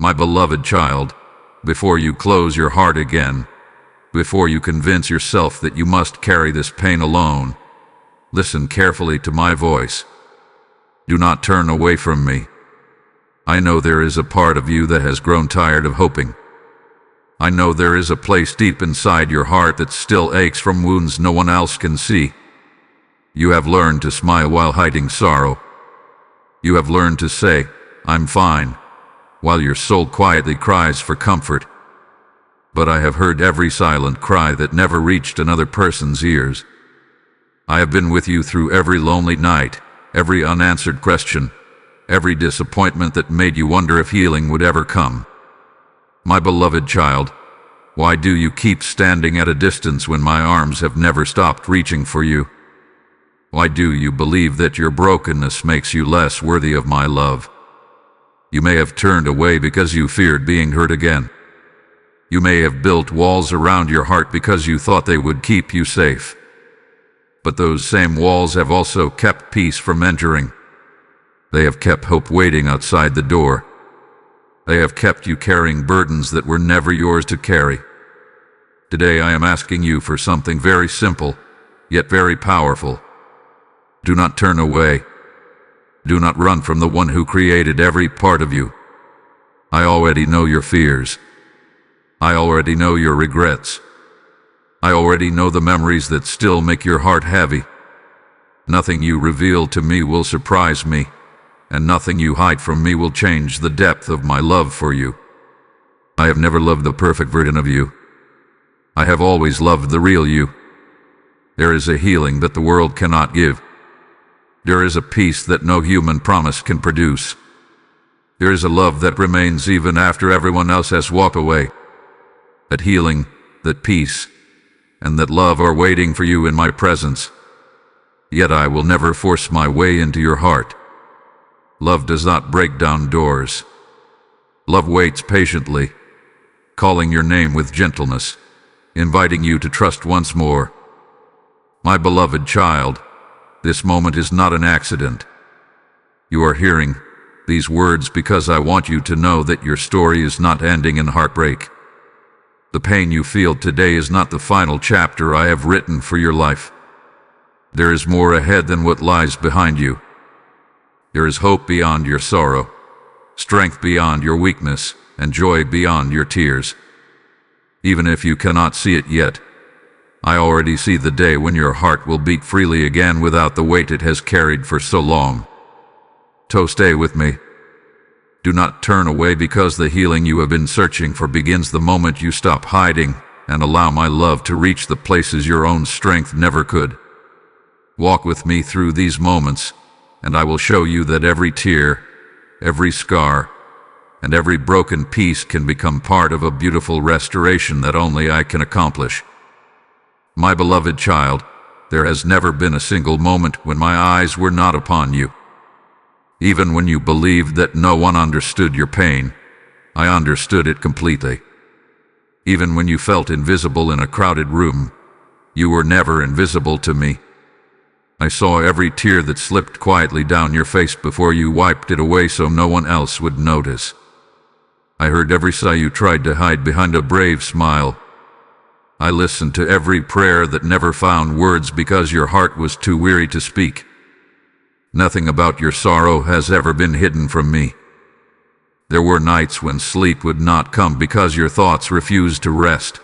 My beloved child, before you close your heart again, before you convince yourself that you must carry this pain alone, listen carefully to my voice. Do not turn away from me. I know there is a part of you that has grown tired of hoping. I know there is a place deep inside your heart that still aches from wounds no one else can see. You have learned to smile while hiding sorrow. You have learned to say, "I'm fine," while your soul quietly cries for comfort. But I have heard every silent cry that never reached another person's ears. I have been with you through every lonely night, every unanswered question, every disappointment that made you wonder if healing would ever come. My beloved child, why do you keep standing at a distance when my arms have never stopped reaching for you? Why do you believe that your brokenness makes you less worthy of my love? You may have turned away because you feared being hurt again. You may have built walls around your heart because you thought they would keep you safe. But those same walls have also kept peace from entering. They have kept hope waiting outside the door. They have kept you carrying burdens that were never yours to carry. Today I am asking you for something very simple, yet very powerful. Do not turn away. Do not run from the one who created every part of you. I already know your fears. I already know your regrets. I already know the memories that still make your heart heavy. Nothing you reveal to me will surprise me, and nothing you hide from me will change the depth of my love for you. I have never loved the perfect version of you. I have always loved the real you. There is a healing that the world cannot give. There is a peace that no human promise can produce. There is a love that remains even after everyone else has walked away. That healing, that peace, and that love are waiting for you in my presence. Yet I will never force my way into your heart. Love does not break down doors. Love waits patiently, calling your name with gentleness, inviting you to trust once more. My beloved child, this moment is not an accident. You are hearing these words because I want you to know that your story is not ending in heartbreak. The pain you feel today is not the final chapter I have written for your life. There is more ahead than what lies behind you. There is hope beyond your sorrow, strength beyond your weakness, and joy beyond your tears. Even if you cannot see it yet, I already see the day when your heart will beat freely again without the weight it has carried for so long. So stay with me. Do not turn away because the healing you have been searching for begins the moment you stop hiding and allow my love to reach the places your own strength never could. Walk with me through these moments, and I will show you that every tear, every scar, and every broken piece can become part of a beautiful restoration that only I can accomplish. My beloved child, there has never been a single moment when my eyes were not upon you. Even when you believed that no one understood your pain, I understood it completely. Even when you felt invisible in a crowded room, you were never invisible to me. I saw every tear that slipped quietly down your face before you wiped it away so no one else would notice. I heard every sigh you tried to hide behind a brave smile. I listened to every prayer that never found words because your heart was too weary to speak. Nothing about your sorrow has ever been hidden from me. There were nights when sleep would not come because your thoughts refused to rest.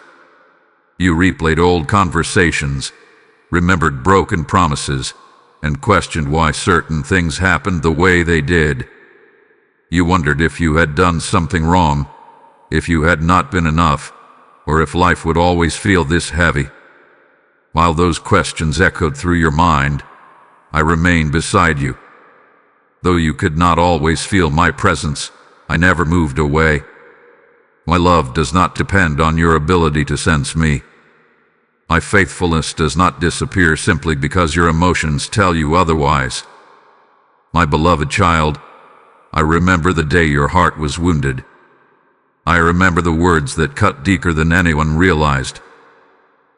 You replayed old conversations, remembered broken promises, and questioned why certain things happened the way they did. You wondered if you had done something wrong, if you had not been enough, or if life would always feel this heavy. While those questions echoed through your mind, I remained beside you. Though you could not always feel my presence, I never moved away. My love does not depend on your ability to sense me. My faithfulness does not disappear simply because your emotions tell you otherwise. My beloved child, I remember the day your heart was wounded. I remember the words that cut deeper than anyone realized.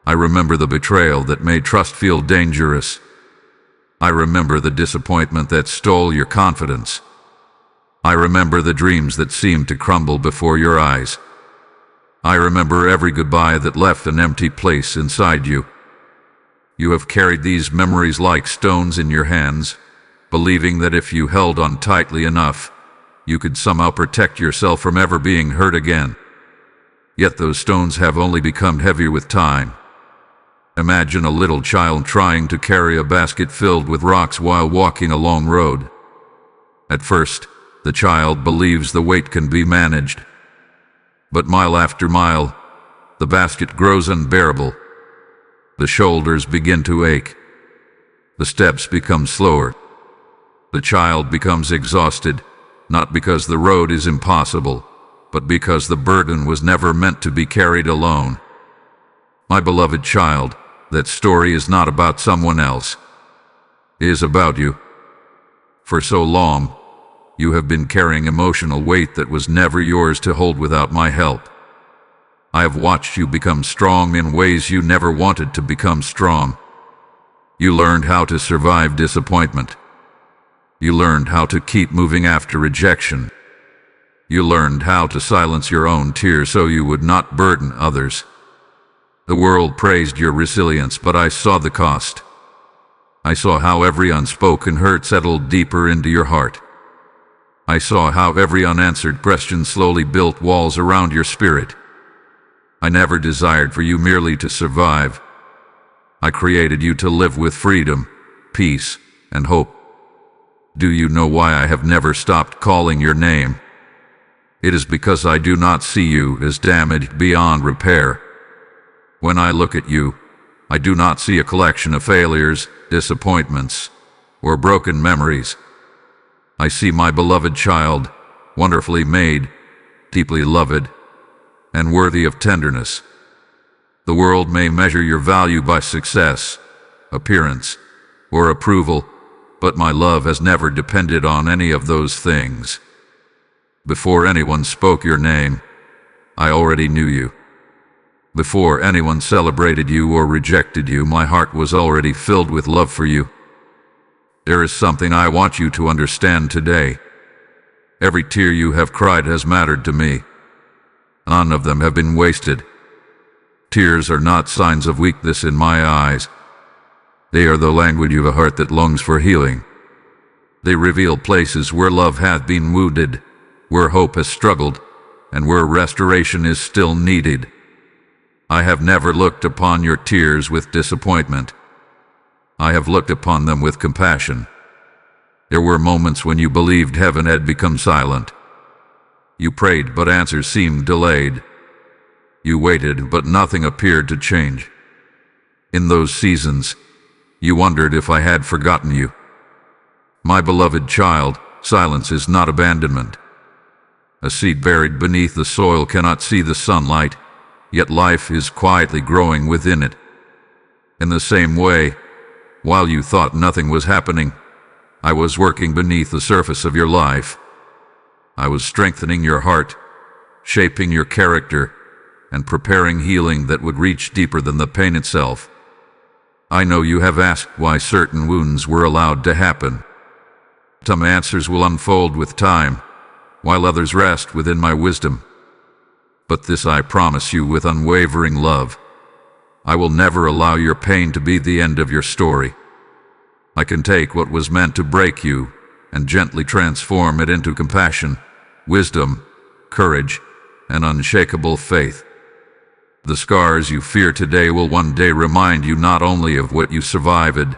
I remember the betrayal that made trust feel dangerous. I remember the disappointment that stole your confidence. I remember the dreams that seemed to crumble before your eyes. I remember every goodbye that left an empty place inside you. You have carried these memories like stones in your hands, believing that if you held on tightly enough, you could somehow protect yourself from ever being hurt again. Yet those stones have only become heavier with time. Imagine a little child trying to carry a basket filled with rocks while walking a long road. At first, the child believes the weight can be managed. But mile after mile, the basket grows unbearable. The shoulders begin to ache. The steps become slower. The child becomes exhausted, not because the road is impossible, but because the burden was never meant to be carried alone. My beloved child, that story is not about someone else. It is about you. For so long, you have been carrying emotional weight that was never yours to hold without my help. I have watched you become strong in ways you never wanted to become strong. You learned how to survive disappointment. You learned how to keep moving after rejection. You learned how to silence your own tears so you would not burden others. The world praised your resilience, but I saw the cost. I saw how every unspoken hurt settled deeper into your heart. I saw how every unanswered question slowly built walls around your spirit. I never desired for you merely to survive. I created you to live with freedom, peace, and hope. Do you know why I have never stopped calling your name? It is because I do not see you as damaged beyond repair. When I look at you, I do not see a collection of failures, disappointments, or broken memories. I see my beloved child, wonderfully made, deeply loved, and worthy of tenderness. The world may measure your value by success, appearance, or approval, but my love has never depended on any of those things. Before anyone spoke your name, I already knew you. Before anyone celebrated you or rejected you, my heart was already filled with love for you. There is something I want you to understand today. Every tear you have cried has mattered to me. None of them have been wasted. Tears are not signs of weakness in my eyes. They are the language of a heart that longs for healing. They reveal places where love hath been wounded, where hope has struggled, and where restoration is still needed. I have never looked upon your tears with disappointment. I have looked upon them with compassion. There were moments when you believed heaven had become silent. You prayed, but answers seemed delayed. You waited, but nothing appeared to change. In those seasons, you wondered if I had forgotten you. My beloved child, silence is not abandonment. A seed buried beneath the soil cannot see the sunlight, yet life is quietly growing within it. In the same way, while you thought nothing was happening, I was working beneath the surface of your life. I was strengthening your heart, shaping your character, and preparing healing that would reach deeper than the pain itself. I know you have asked why certain wounds were allowed to happen. Some answers will unfold with time, while others rest within my wisdom. But this I promise you with unwavering love. I will never allow your pain to be the end of your story. I can take what was meant to break you and gently transform it into compassion, wisdom, courage, and unshakable faith. The scars you fear today will one day remind you not only of what you survived,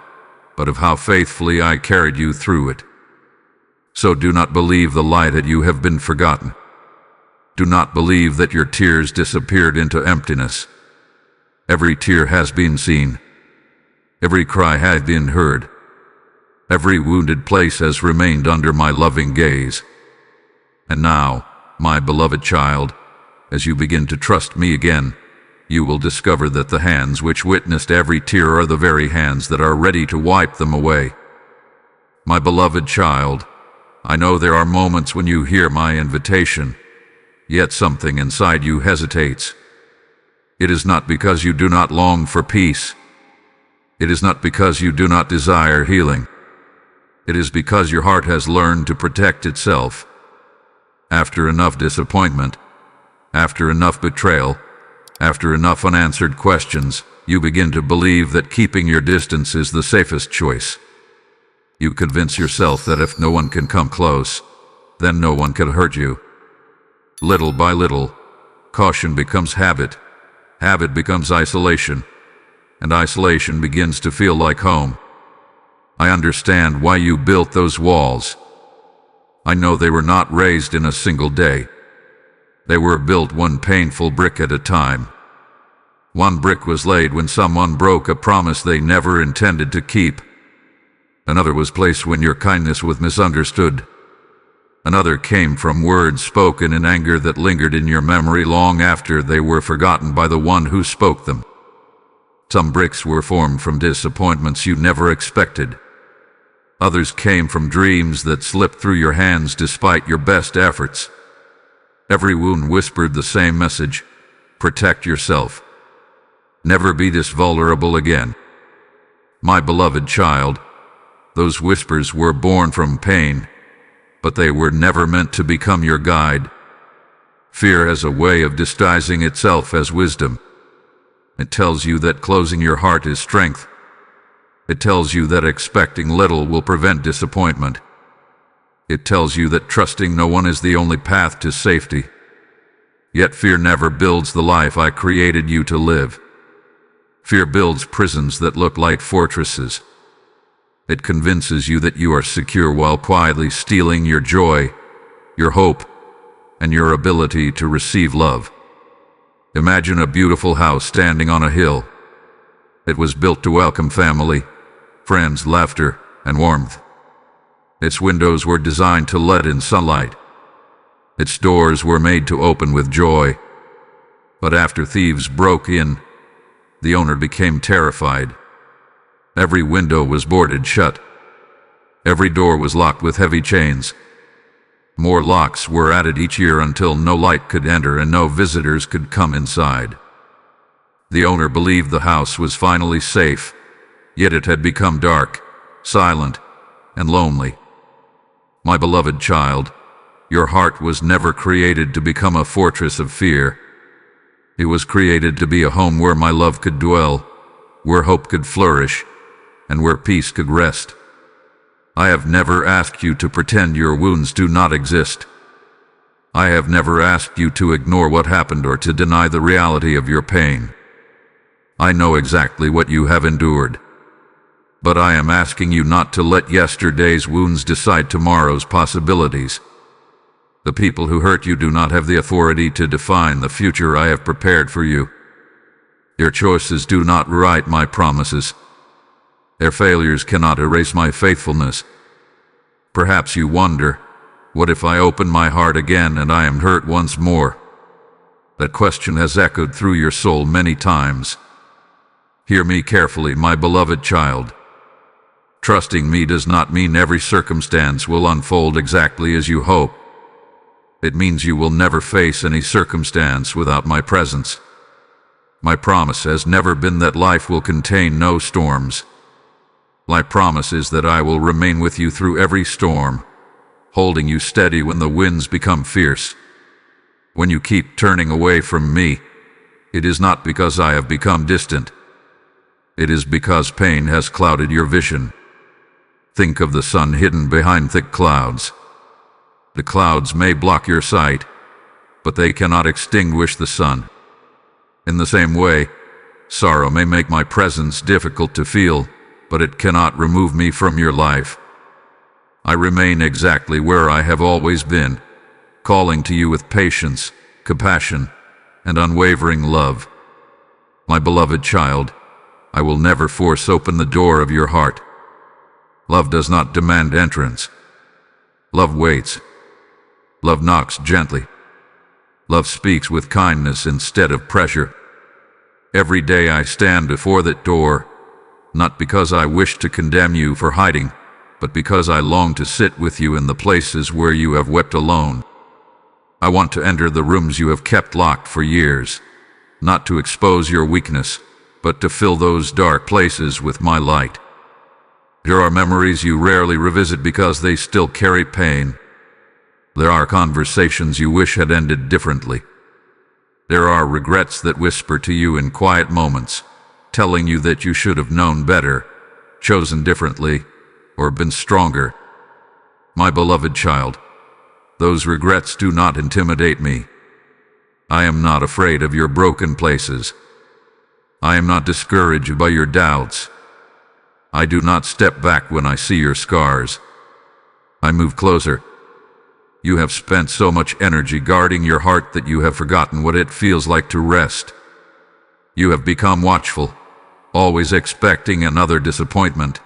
but of how faithfully I carried you through it. So do not believe the lie that you have been forgotten. Do not believe that your tears disappeared into emptiness. Every tear has been seen. Every cry has been heard. Every wounded place has remained under my loving gaze. And now, my beloved child, as you begin to trust me again, you will discover that the hands which witnessed every tear are the very hands that are ready to wipe them away. My beloved child, I know there are moments when you hear my invitation, yet something inside you hesitates. It is not because you do not long for peace. It is not because you do not desire healing. It is because your heart has learned to protect itself. After enough disappointment, after enough betrayal, after enough unanswered questions, you begin to believe that keeping your distance is the safest choice. You convince yourself that if no one can come close, then no one can hurt you. Little by little, caution becomes habit, habit becomes isolation, and isolation begins to feel like home. I understand why you built those walls. I know they were not raised in a single day. They were built one painful brick at a time. One brick was laid when someone broke a promise they never intended to keep. Another was placed when your kindness was misunderstood. Another came from words spoken in anger that lingered in your memory long after they were forgotten by the one who spoke them. Some bricks were formed from disappointments you never expected. Others came from dreams that slipped through your hands despite your best efforts. Every wound whispered the same message: protect yourself. Never be this vulnerable again. My beloved child, those whispers were born from pain, but they were never meant to become your guide. Fear has a way of disguising itself as wisdom. It tells you that closing your heart is strength. It tells you that expecting little will prevent disappointment. It tells you that trusting no one is the only path to safety. Yet fear never builds the life I created you to live. Fear builds prisons that look like fortresses. It convinces you that you are secure while quietly stealing your joy, your hope, and your ability to receive love. Imagine a beautiful house standing on a hill. It was built to welcome family, friends, laughter, and warmth. Its windows were designed to let in sunlight. Its doors were made to open with joy. But after thieves broke in, the owner became terrified. Every window was boarded shut. Every door was locked with heavy chains. More locks were added each year until no light could enter and no visitors could come inside. The owner believed the house was finally safe, yet it had become dark, silent, and lonely. My beloved child, your heart was never created to become a fortress of fear. It was created to be a home where my love could dwell, where hope could flourish, and where peace could rest. I have never asked you to pretend your wounds do not exist. I have never asked you to ignore what happened or to deny the reality of your pain. I know exactly what you have endured. But I am asking you not to let yesterday's wounds decide tomorrow's possibilities. The people who hurt you do not have the authority to define the future I have prepared for you. Your choices do not rewrite my promises. Their failures cannot erase my faithfulness. Perhaps you wonder, what if I open my heart again and I am hurt once more? That question has echoed through your soul many times. Hear me carefully, my beloved child. Trusting me does not mean every circumstance will unfold exactly as you hope. It means you will never face any circumstance without my presence. My promise has never been that life will contain no storms. My promise is that I will remain with you through every storm, holding you steady when the winds become fierce. When you keep turning away from me, it is not because I have become distant. It is because pain has clouded your vision. Think of the sun hidden behind thick clouds. The clouds may block your sight, but they cannot extinguish the sun. In the same way, sorrow may make my presence difficult to feel, but it cannot remove me from your life. I remain exactly where I have always been, calling to you with patience, compassion, and unwavering love. My beloved child, I will never force open the door of your heart. Love does not demand entrance. Love waits. Love knocks gently. Love speaks with kindness instead of pressure. Every day I stand before that door, not because I wish to condemn you for hiding, but because I long to sit with you in the places where you have wept alone. I want to enter the rooms you have kept locked for years, not to expose your weakness, but to fill those dark places with my light. There are memories you rarely revisit because they still carry pain. There are conversations you wish had ended differently. There are regrets that whisper to you in quiet moments, telling you that you should have known better, chosen differently, or been stronger. My beloved child, those regrets do not intimidate me. I am not afraid of your broken places. I am not discouraged by your doubts. I do not step back when I see your scars. I move closer. You have spent so much energy guarding your heart that you have forgotten what it feels like to rest. You have become watchful, always expecting another disappointment,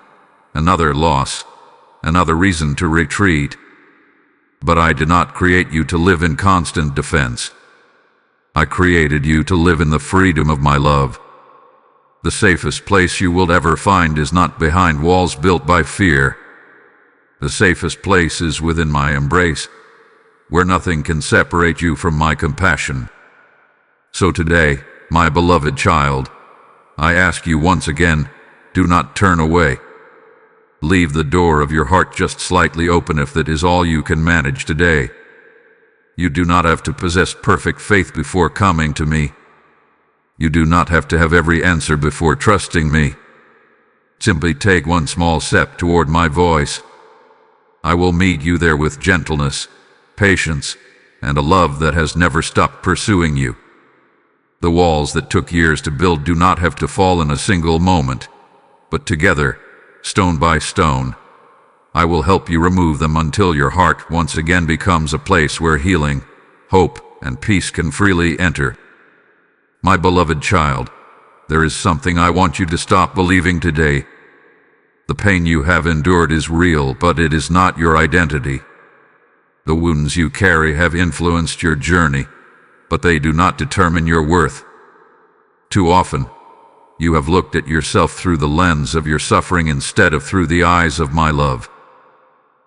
another loss, another reason to retreat. But I did not create you to live in constant defense. I created you to live in the freedom of my love. The safest place you will ever find is not behind walls built by fear. The safest place is within my embrace, where nothing can separate you from my compassion. So today, my beloved child, I ask you once again, do not turn away. Leave the door of your heart just slightly open if that is all you can manage today. You do not have to possess perfect faith before coming to me. You do not have to have every answer before trusting me. Simply take one small step toward my voice. I will meet you there with gentleness, patience, and a love that has never stopped pursuing you. The walls that took years to build do not have to fall in a single moment, but together, stone by stone, I will help you remove them until your heart once again becomes a place where healing, hope, and peace can freely enter. My beloved child, there is something I want you to stop believing today. The pain you have endured is real, but it is not your identity. The wounds you carry have influenced your journey, but they do not determine your worth. Too often, you have looked at yourself through the lens of your suffering instead of through the eyes of my love.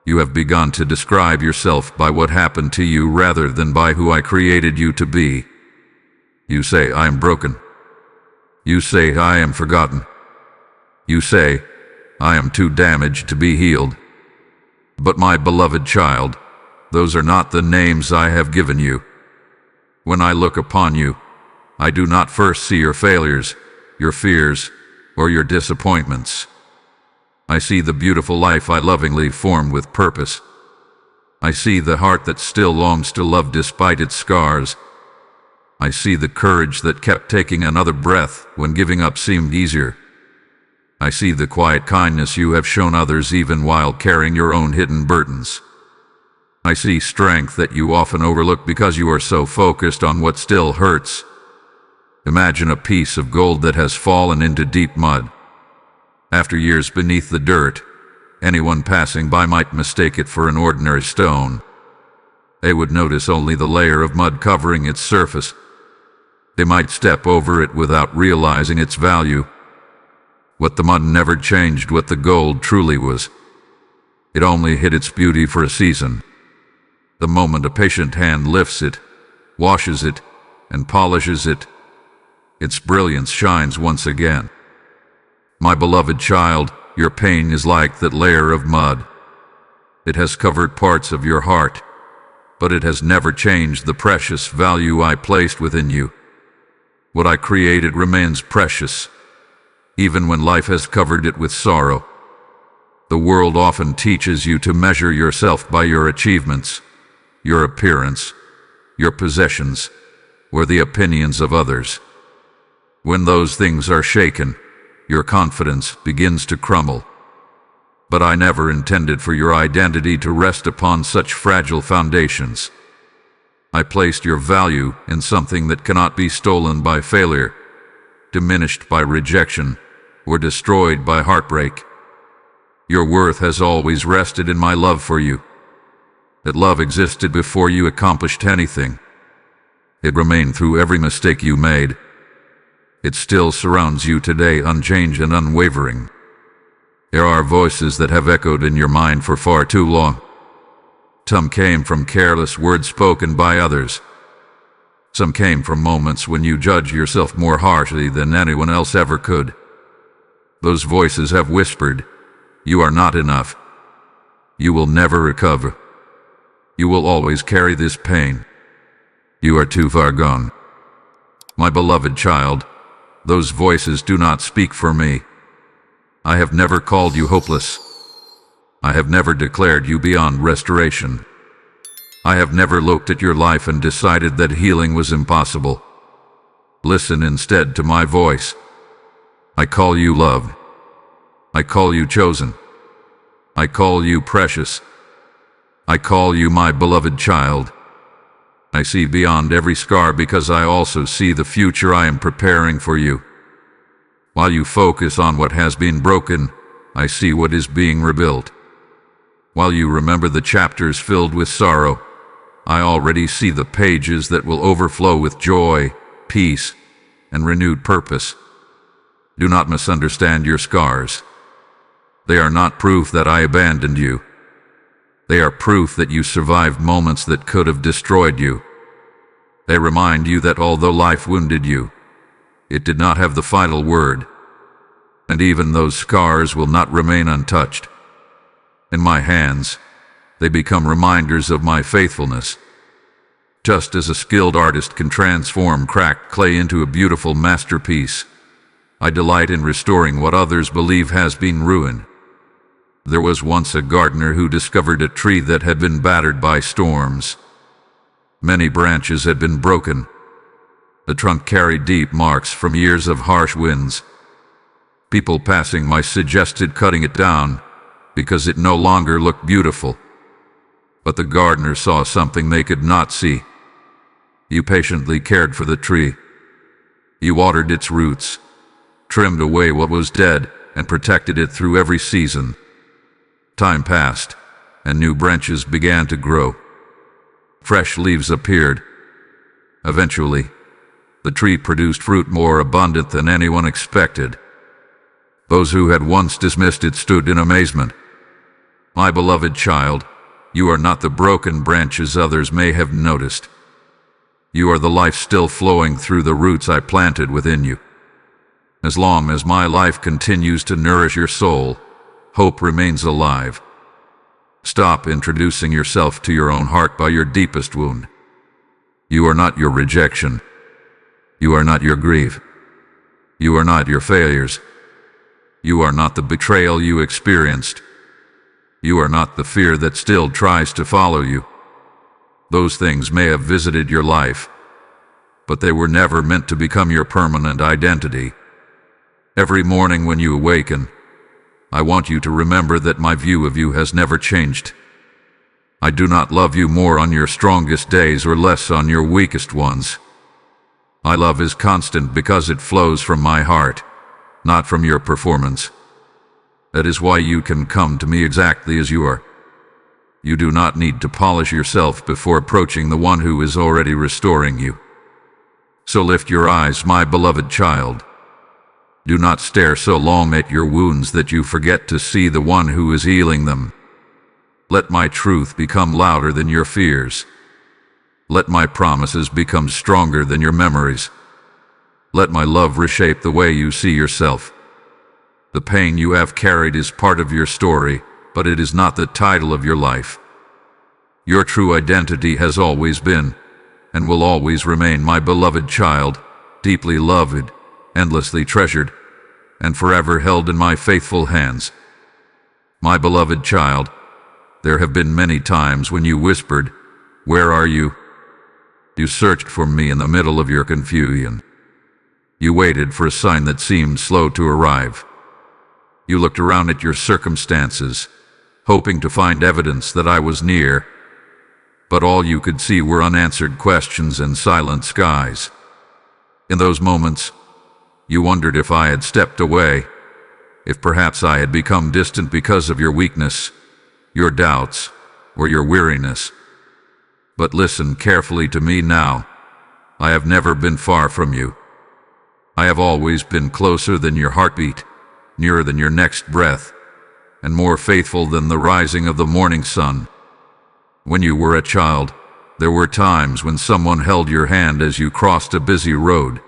You have begun to describe yourself by what happened to you rather than by who I created you to be. You say, I am broken. You say, I am forgotten. You say, I am too damaged to be healed. But my beloved child, those are not the names I have given you. When I look upon you, I do not first see your failures, your fears, or your disappointments. I see the beautiful life I lovingly formed with purpose. I see the heart that still longs to love despite its scars. I see the courage that kept taking another breath when giving up seemed easier. I see the quiet kindness you have shown others even while carrying your own hidden burdens. I see strength that you often overlook because you are so focused on what still hurts. Imagine a piece of gold that has fallen into deep mud. After years beneath the dirt, anyone passing by might mistake it for an ordinary stone. They would notice only the layer of mud covering its surface. They might step over it without realizing its value. What the mud never changed what the gold truly was. It only hid its beauty for a season. The moment a patient hand lifts it, washes it, and polishes it, its brilliance shines once again. My beloved child, your pain is like that layer of mud. It has covered parts of your heart, but it has never changed the precious value I placed within you. What I created remains precious, even when life has covered it with sorrow. The world often teaches you to measure yourself by your achievements, your appearance, your possessions, or the opinions of others. When those things are shaken, your confidence begins to crumble. But I never intended for your identity to rest upon such fragile foundations. I placed your value in something that cannot be stolen by failure, diminished by rejection, or destroyed by heartbreak. Your worth has always rested in my love for you. That love existed before you accomplished anything. It remained through every mistake you made. It still surrounds you today, unchanged and unwavering. There are voices that have echoed in your mind for far too long. Some came from careless words spoken by others. Some came from moments when you judged yourself more harshly than anyone else ever could. Those voices have whispered, "You are not enough. You will never recover. You will always carry this pain. You are too far gone. My beloved child, those voices do not speak for me. I have never called you hopeless. I have never declared you beyond restoration. I have never looked at your life and decided that healing was impossible. Listen instead to my voice. I call you loved. I call you chosen. I call you precious. I call you my beloved child. I see beyond every scar because I also see the future I am preparing for you. While you focus on what has been broken, I see what is being rebuilt. While you remember the chapters filled with sorrow, I already see the pages that will overflow with joy, peace, and renewed purpose. Do not misunderstand your scars. They are not proof that I abandoned you. They are proof that you survived moments that could have destroyed you. They remind you that although life wounded you, it did not have the final word. And even those scars will not remain untouched. In my hands, they become reminders of my faithfulness. Just as a skilled artist can transform cracked clay into a beautiful masterpiece, I delight in restoring what others believe has been ruined. There was once a gardener who discovered a tree that had been battered by storms. Many branches had been broken. The trunk carried deep marks from years of harsh winds. People passing by suggested cutting it down because it no longer looked beautiful. But the gardener saw something they could not see. You patiently cared for the tree. You watered its roots, trimmed away what was dead, and protected it through every season. Time passed, and new branches began to grow. Fresh leaves appeared. Eventually, the tree produced fruit more abundant than anyone expected. Those who had once dismissed it stood in amazement. My beloved child, you are not the broken branches others may have noticed. You are the life still flowing through the roots I planted within you. As long as my life continues to nourish your soul, hope remains alive. Stop introducing yourself to your own heart by your deepest wound. You are not your rejection. You are not your grief. You are not your failures. You are not the betrayal you experienced. You are not the fear that still tries to follow you. Those things may have visited your life, but they were never meant to become your permanent identity. Every morning when you awaken, I want you to remember that my view of you has never changed. I do not love you more on your strongest days or less on your weakest ones. My love is constant because it flows from my heart, not from your performance. That is why you can come to me exactly as you are. You do not need to polish yourself before approaching the one who is already restoring you. So lift your eyes, my beloved child. Do not stare so long at your wounds that you forget to see the one who is healing them. Let my truth become louder than your fears. Let my promises become stronger than your memories. Let my love reshape the way you see yourself. The pain you have carried is part of your story, but it is not the title of your life. Your true identity has always been, and will always remain, my beloved child, deeply loved, endlessly treasured, and forever held in my faithful hands. My beloved child, there have been many times when you whispered, "Where are you?" You searched for me in the middle of your confusion. You waited for a sign that seemed slow to arrive. You looked around at your circumstances, hoping to find evidence that I was near, but all you could see were unanswered questions and silent skies. In those moments, you wondered if I had stepped away, if perhaps I had become distant because of your weakness, your doubts, or your weariness. But listen carefully to me now. I have never been far from you. I have always been closer than your heartbeat, nearer than your next breath, and more faithful than the rising of the morning sun. When you were a child, there were times when someone held your hand as you crossed a busy road.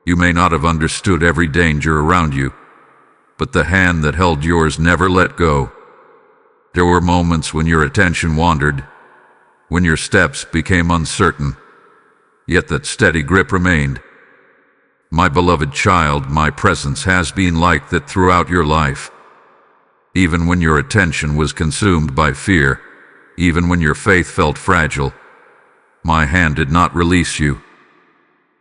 You may not have understood every danger around you, but the hand that held yours never let go. There were moments when your attention wandered, when your steps became uncertain, yet that steady grip remained. My beloved child, my presence has been like that throughout your life. Even when your attention was consumed by fear, even when your faith felt fragile, my hand did not release you.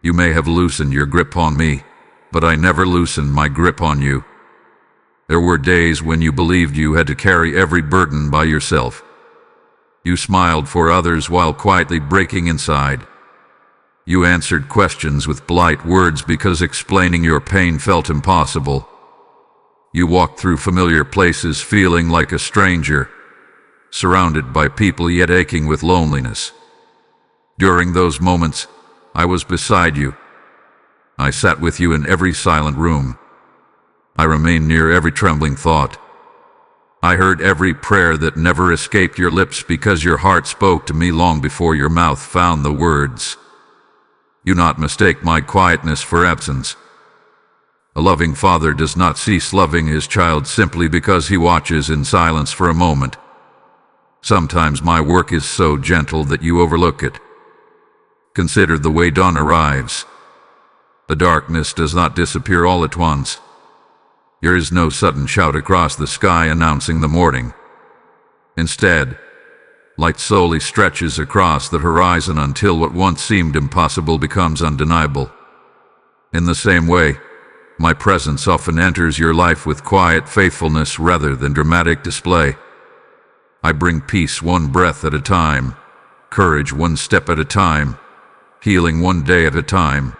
You may have loosened your grip on me, but I never loosened my grip on you. There were days when you believed you had to carry every burden by yourself. You smiled for others while quietly breaking inside. You answered questions with polite words because explaining your pain felt impossible. You walked through familiar places feeling like a stranger, surrounded by people yet aching with loneliness. During those moments, I was beside you. I sat with you in every silent room. I remained near every trembling thought. I heard every prayer that never escaped your lips because your heart spoke to me long before your mouth found the words. Do not mistake my quietness for absence. A loving father does not cease loving his child simply because he watches in silence for a moment. Sometimes my work is so gentle that you overlook it. Consider the way dawn arrives. The darkness does not disappear all at once. There is no sudden shout across the sky announcing the morning. Instead, light slowly stretches across the horizon until what once seemed impossible becomes undeniable. In the same way, my presence often enters your life with quiet faithfulness rather than dramatic display. I bring peace one breath at a time, courage one step at a time, healing one day at a time.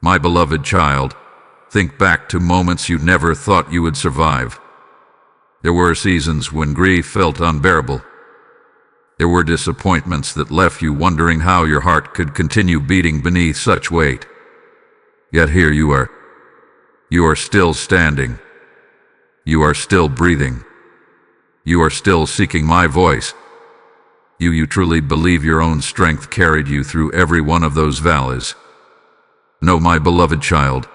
My beloved child, think back to moments you never thought you would survive. There were seasons when grief felt unbearable. There were disappointments that left you wondering how your heart could continue beating beneath such weight. Yet here you are. You are still standing. You are still breathing. You are still seeking my voice. You truly believe your own strength carried you through every one of those valleys. No, my beloved child,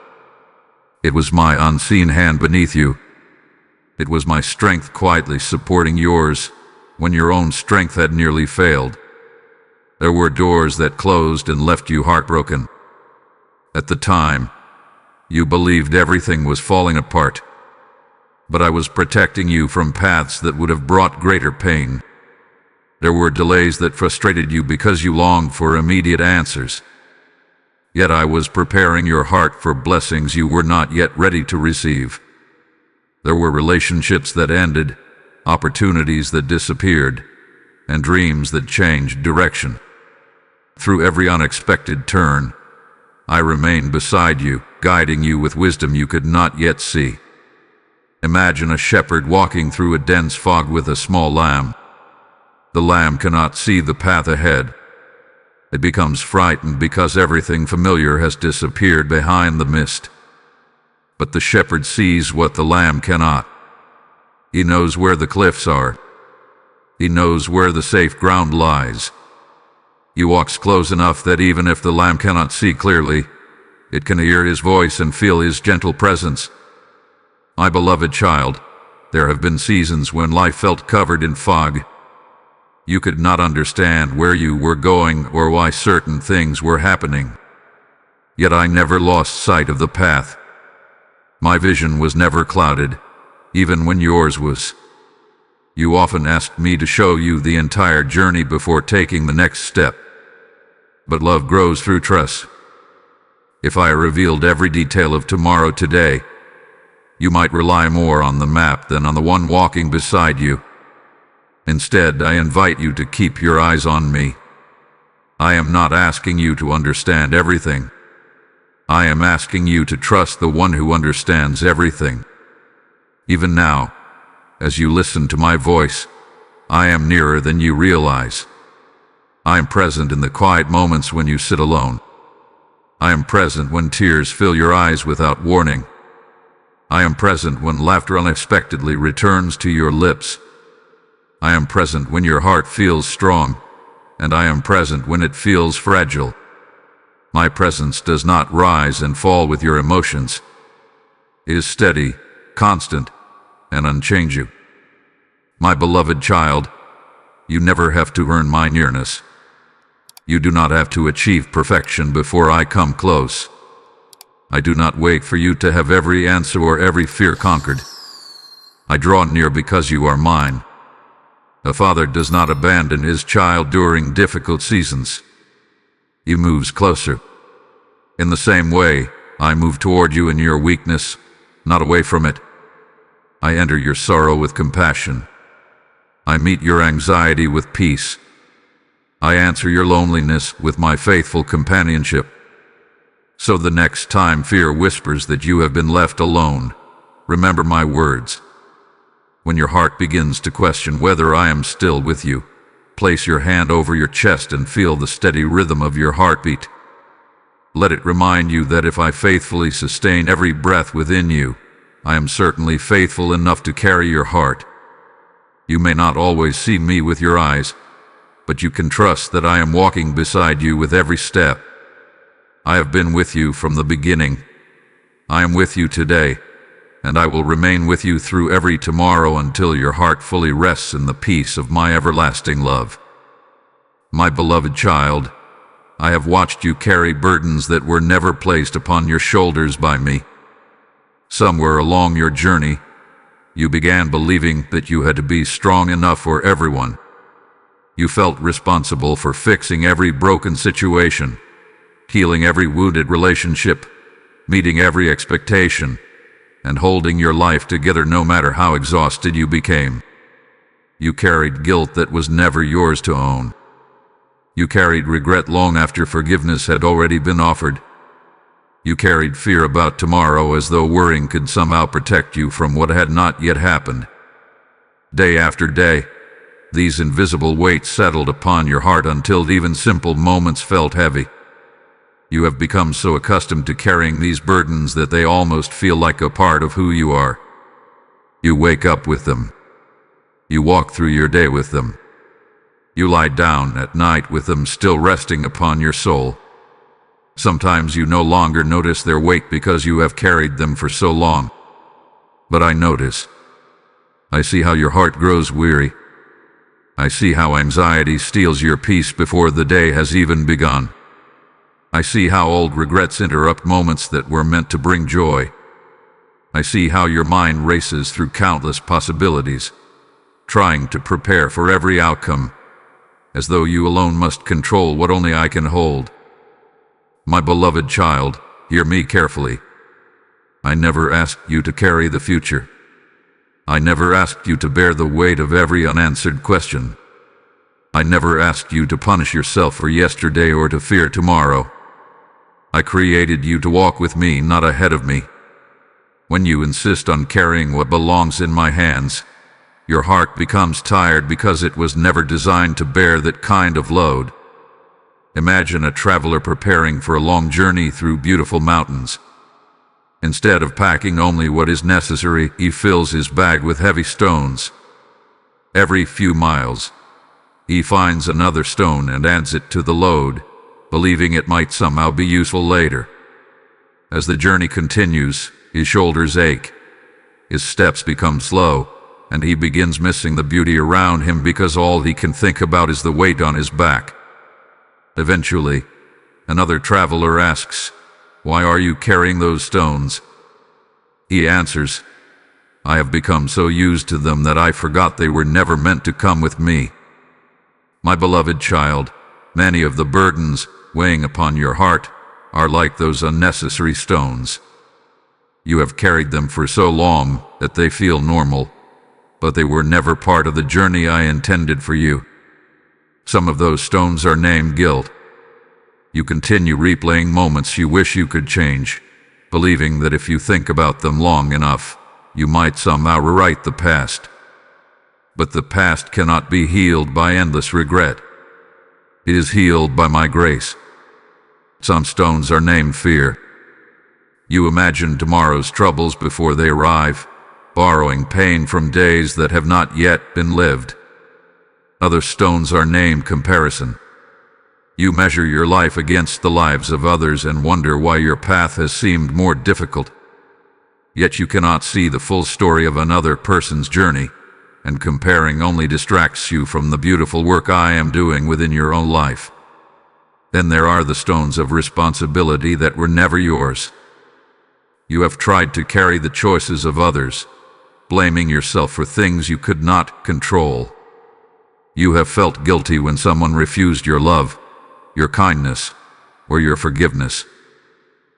it was my unseen hand beneath you. It was my strength quietly supporting yours when your own strength had nearly failed. There were doors that closed and left you heartbroken. At the time, you believed everything was falling apart, but I was protecting you from paths that would have brought greater pain. There were delays that frustrated you because you longed for immediate answers. Yet I was preparing your heart for blessings you were not yet ready to receive. There were relationships that ended, opportunities that disappeared, and dreams that changed direction. Through every unexpected turn, I remained beside you, guiding you with wisdom you could not yet see. Imagine a shepherd walking through a dense fog with a small lamb. The lamb cannot see the path ahead. It becomes frightened because everything familiar has disappeared behind the mist. But the shepherd sees what the lamb cannot. He knows where the cliffs are. He knows where the safe ground lies. He walks close enough that even if the lamb cannot see clearly, it can hear his voice and feel his gentle presence. My beloved child, there have been seasons when life felt covered in fog. You could not understand where you were going or why certain things were happening. Yet I never lost sight of the path. My vision was never clouded, even when yours was. You often asked me to show you the entire journey before taking the next step. But love grows through trust. If I revealed every detail of tomorrow today, you might rely more on the map than on the one walking beside you. Instead, I invite you to keep your eyes on me. I am not asking you to understand everything. I am asking you to trust the one who understands everything. Even now, as you listen to my voice, I am nearer than you realize. I am present in the quiet moments when you sit alone. I am present when tears fill your eyes without warning. I am present when laughter unexpectedly returns to your lips. I am present when your heart feels strong, and I am present when it feels fragile. My presence does not rise and fall with your emotions. It is steady, constant, and unchanging. My beloved child, You never have to earn my nearness. You do not have to achieve perfection before I come close. I do not wait for you to have every answer or every fear conquered. I draw near because you are mine. A father does not abandon his child during difficult seasons. He moves closer. In the same way, I move toward you in your weakness, not away from it. I enter your sorrow with compassion. I meet your anxiety with peace. I answer your loneliness with my faithful companionship. So the next time fear whispers that you have been left alone, remember my words. When your heart begins to question whether I am still with you, place your hand over your chest and feel the steady rhythm of your heartbeat. Let it remind you that if I faithfully sustain every breath within you, I am certainly faithful enough to carry your heart. You may not always see me with your eyes, but you can trust that I am walking beside you with every step. I have been with you from the beginning. I am with you today, and I will remain with you through every tomorrow until your heart fully rests in the peace of my everlasting love. My beloved child, I have watched you carry burdens that were never placed upon your shoulders by me. Somewhere along your journey, you began believing that you had to be strong enough for everyone. You felt responsible for fixing every broken situation, healing every wounded relationship, meeting every expectation, and holding your life together no matter how exhausted you became. You carried guilt that was never yours to own. You carried regret long after forgiveness had already been offered. You carried fear about tomorrow as though worrying could somehow protect you from what had not yet happened. Day after day, these invisible weights settled upon your heart until even simple moments felt heavy. You have become so accustomed to carrying these burdens that they almost feel like a part of who you are. You wake up with them. You walk through your day with them. You lie down at night with them still resting upon your soul. Sometimes you no longer notice their weight because you have carried them for so long. But I notice. I see how your heart grows weary. I see how anxiety steals your peace before the day has even begun. I see how old regrets interrupt moments that were meant to bring joy. I see how your mind races through countless possibilities, trying to prepare for every outcome, as though you alone must control what only I can hold. My beloved child, hear me carefully. I never asked you to carry the future. I never asked you to bear the weight of every unanswered question. I never asked you to punish yourself for yesterday or to fear tomorrow. I created you to walk with me, not ahead of me. When you insist on carrying what belongs in my hands, your heart becomes tired because it was never designed to bear that kind of load. Imagine a traveler preparing for a long journey through beautiful mountains. Instead of packing only what is necessary, he fills his bag with heavy stones. Every few miles, he finds another stone and adds it to the load, believing it might somehow be useful later. As the journey continues, his shoulders ache, his steps become slow, and he begins missing the beauty around him because all he can think about is the weight on his back. Eventually, another traveler asks, "Why are you carrying those stones?" He answers, "I have become so used to them that I forgot they were never meant to come with me." My beloved child, many of the burdens weighing upon your heart are like those unnecessary stones. You have carried them for so long that they feel normal, but they were never part of the journey I intended for you. Some of those stones are named guilt. You continue replaying moments you wish you could change, believing that if you think about them long enough, you might somehow rewrite the past. But the past cannot be healed by endless regret. It is healed by my grace. Some stones are named fear. You imagine tomorrow's troubles before they arrive, borrowing pain from days that have not yet been lived. Other stones are named comparison. You measure your life against the lives of others and wonder why your path has seemed more difficult. Yet you cannot see the full story of another person's journey, and comparing only distracts you from the beautiful work I am doing within your own life. Then there are the stones of responsibility that were never yours. You have tried to carry the choices of others, blaming yourself for things you could not control. You have felt guilty when someone refused your love, your kindness, or your forgiveness.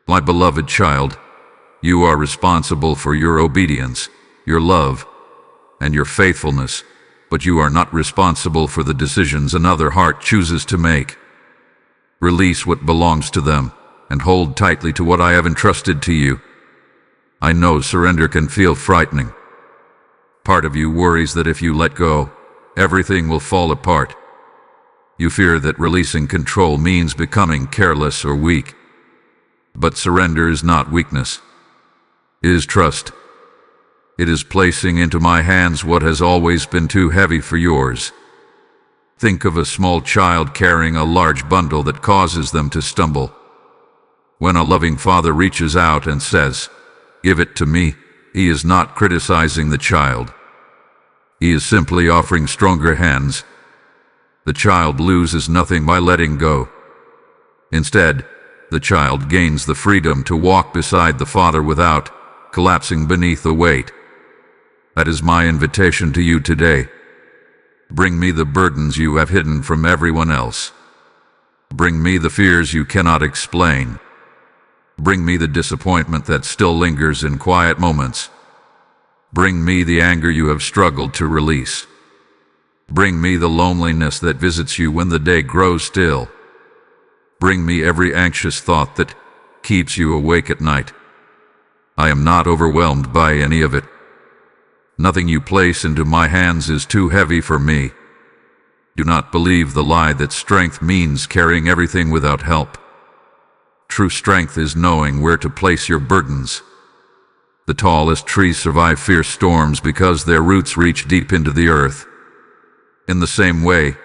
My beloved child, you are responsible for your obedience, your love, and your faithfulness, but you are not responsible for the decisions another heart chooses to make. Release what belongs to them, and hold tightly to what I have entrusted to you. I know surrender can feel frightening. Part of you worries that if you let go, everything will fall apart. You fear that releasing control means becoming careless or weak. But surrender is not weakness. It is trust. It is placing into my hands what has always been too heavy for yours. Think of a small child carrying a large bundle that causes them to stumble. When a loving father reaches out and says, "Give it to me," he is not criticizing the child. He is simply offering stronger hands. The child loses nothing by letting go. Instead, the child gains the freedom to walk beside the father without collapsing beneath the weight. That is my invitation to you today. Bring me the burdens you have hidden from everyone else. Bring me the fears you cannot explain. Bring me the disappointment that still lingers in quiet moments. Bring me the anger you have struggled to release. Bring me the loneliness that visits you when the day grows still. Bring me every anxious thought that keeps you awake at night. I am not overwhelmed by any of it. Nothing you place into my hands is too heavy for me. Do not believe the lie that strength means carrying everything without help. True strength is knowing where to place your burdens. The tallest trees survive fierce storms because their roots reach deep into the earth. In the same way,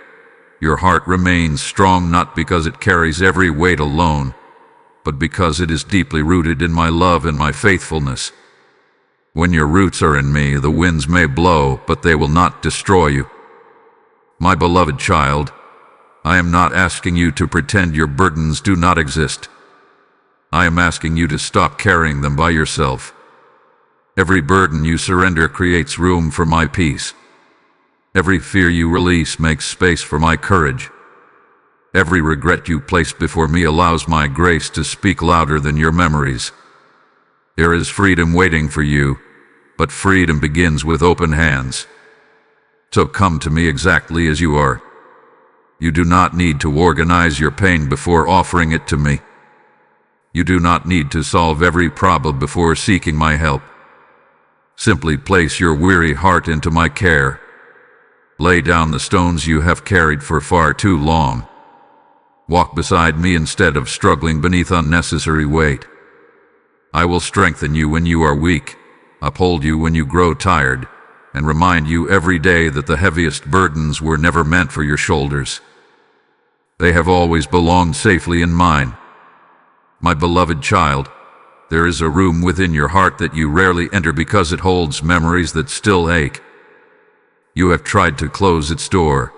your heart remains strong not because it carries every weight alone, but because it is deeply rooted in my love and my faithfulness. When your roots are in me, the winds may blow, but they will not destroy you. My beloved child, I am not asking you to pretend your burdens do not exist. I am asking you to stop carrying them by yourself. Every burden you surrender creates room for my peace. Every fear you release makes space for my courage. Every regret you place before me allows my grace to speak louder than your memories. There is freedom waiting for you, but freedom begins with open hands. So come to me exactly as you are. You do not need to organize your pain before offering it to me. You do not need to solve every problem before seeking my help. Simply place your weary heart into my care. Lay down the stones you have carried for far too long. Walk beside me instead of struggling beneath unnecessary weight. I will strengthen you when you are weak, uphold you when you grow tired, and remind you every day that the heaviest burdens were never meant for your shoulders. They have always belonged safely in mine. My beloved child, there is a room within your heart that you rarely enter because it holds memories that still ache. You have tried to close its door,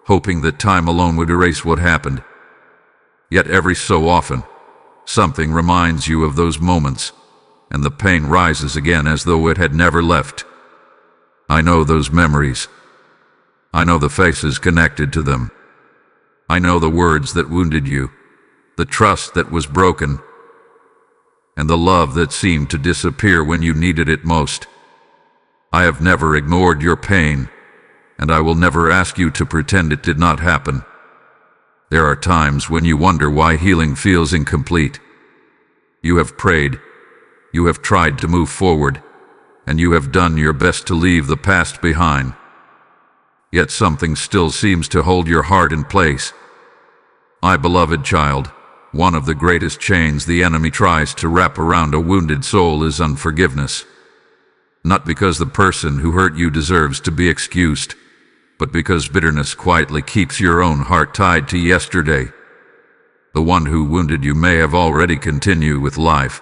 hoping that time alone would erase what happened. Yet every so often, something reminds you of those moments, and the pain rises again as though it had never left. I know those memories. I know the faces connected to them. I know the words that wounded you, the trust that was broken, and the love that seemed to disappear when you needed it most. I have never ignored your pain, and I will never ask you to pretend it did not happen. There are times when you wonder why healing feels incomplete. You have prayed, you have tried to move forward, and you have done your best to leave the past behind. Yet something still seems to hold your heart in place. My beloved child, one of the greatest chains the enemy tries to wrap around a wounded soul is unforgiveness. Not because the person who hurt you deserves to be excused, but because bitterness quietly keeps your own heart tied to yesterday. The one who wounded you may have already continued with life,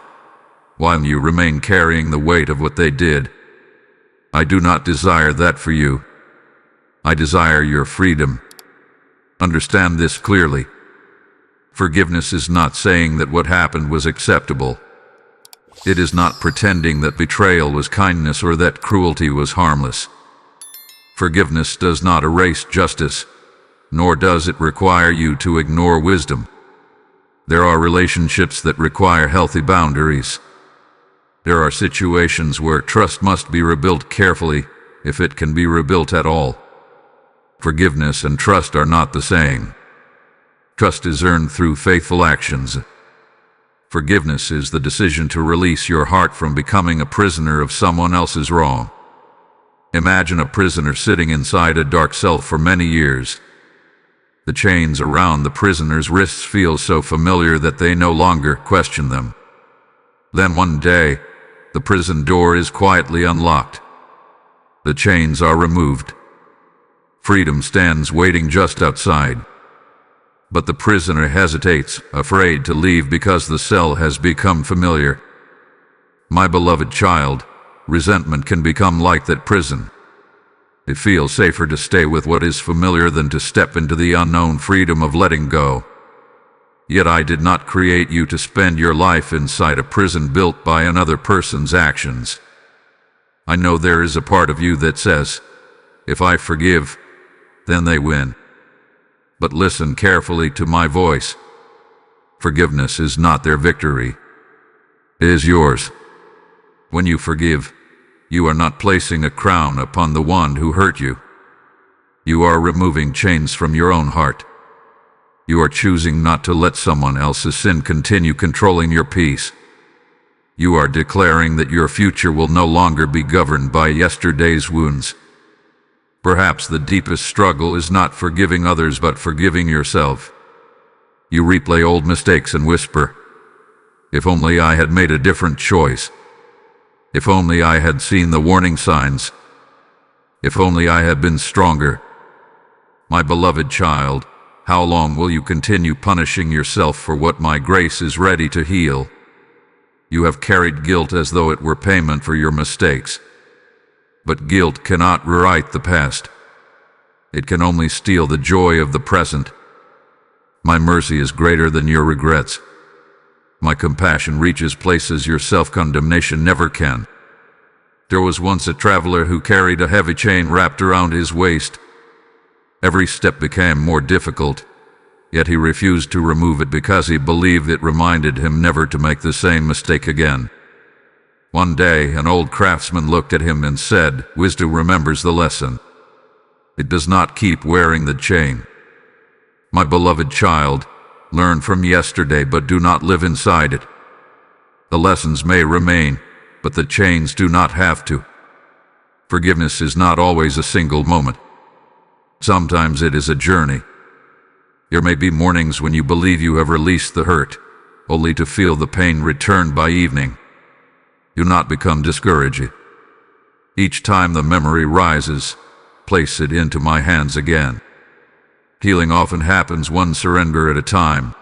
while you remain carrying the weight of what they did. I do not desire that for you. I desire your freedom. Understand this clearly. Forgiveness is not saying that what happened was acceptable. It is not pretending that betrayal was kindness or that cruelty was harmless. Forgiveness does not erase justice, nor does it require you to ignore wisdom. There are relationships that require healthy boundaries. There are situations where trust must be rebuilt carefully, if it can be rebuilt at all. Forgiveness and trust are not the same. Trust is earned through faithful actions. Forgiveness is the decision to release your heart from becoming a prisoner of someone else's wrong. Imagine a prisoner sitting inside a dark cell for many years. The chains around the prisoner's wrists feel so familiar that they no longer question them. Then one day, the prison door is quietly unlocked. The chains are removed. Freedom stands waiting just outside. But the prisoner hesitates, afraid to leave because the cell has become familiar. My beloved child, resentment can become like that prison. It feels safer to stay with what is familiar than to step into the unknown freedom of letting go. Yet I did not create you to spend your life inside a prison built by another person's actions. I know there is a part of you that says, if I forgive, then they win. But listen carefully to my voice. Forgiveness is not their victory. It is yours. When you forgive, you are not placing a crown upon the one who hurt you. You are removing chains from your own heart. You are choosing not to let someone else's sin continue controlling your peace. You are declaring that your future will no longer be governed by yesterday's wounds. Perhaps the deepest struggle is not forgiving others but forgiving yourself. You replay old mistakes and whisper, if only I had made a different choice. If only I had seen the warning signs. If only I had been stronger. My beloved child, how long will you continue punishing yourself for what my grace is ready to heal? You have carried guilt as though it were payment for your mistakes. But guilt cannot rewrite the past. It can only steal the joy of the present. My mercy is greater than your regrets. My compassion reaches places your self-condemnation never can. There was once a traveler who carried a heavy chain wrapped around his waist. Every step became more difficult, yet he refused to remove it because he believed it reminded him never to make the same mistake again. One day, an old craftsman looked at him and said, wisdom remembers the lesson. It does not keep wearing the chain. My beloved child, learn from yesterday but do not live inside it. The lessons may remain, but the chains do not have to. Forgiveness is not always a single moment. Sometimes it is a journey. There may be mornings when you believe you have released the hurt, only to feel the pain return by evening. Do not become discouraged. Each time the memory rises, place it into my hands again. Healing often happens one surrender at a time.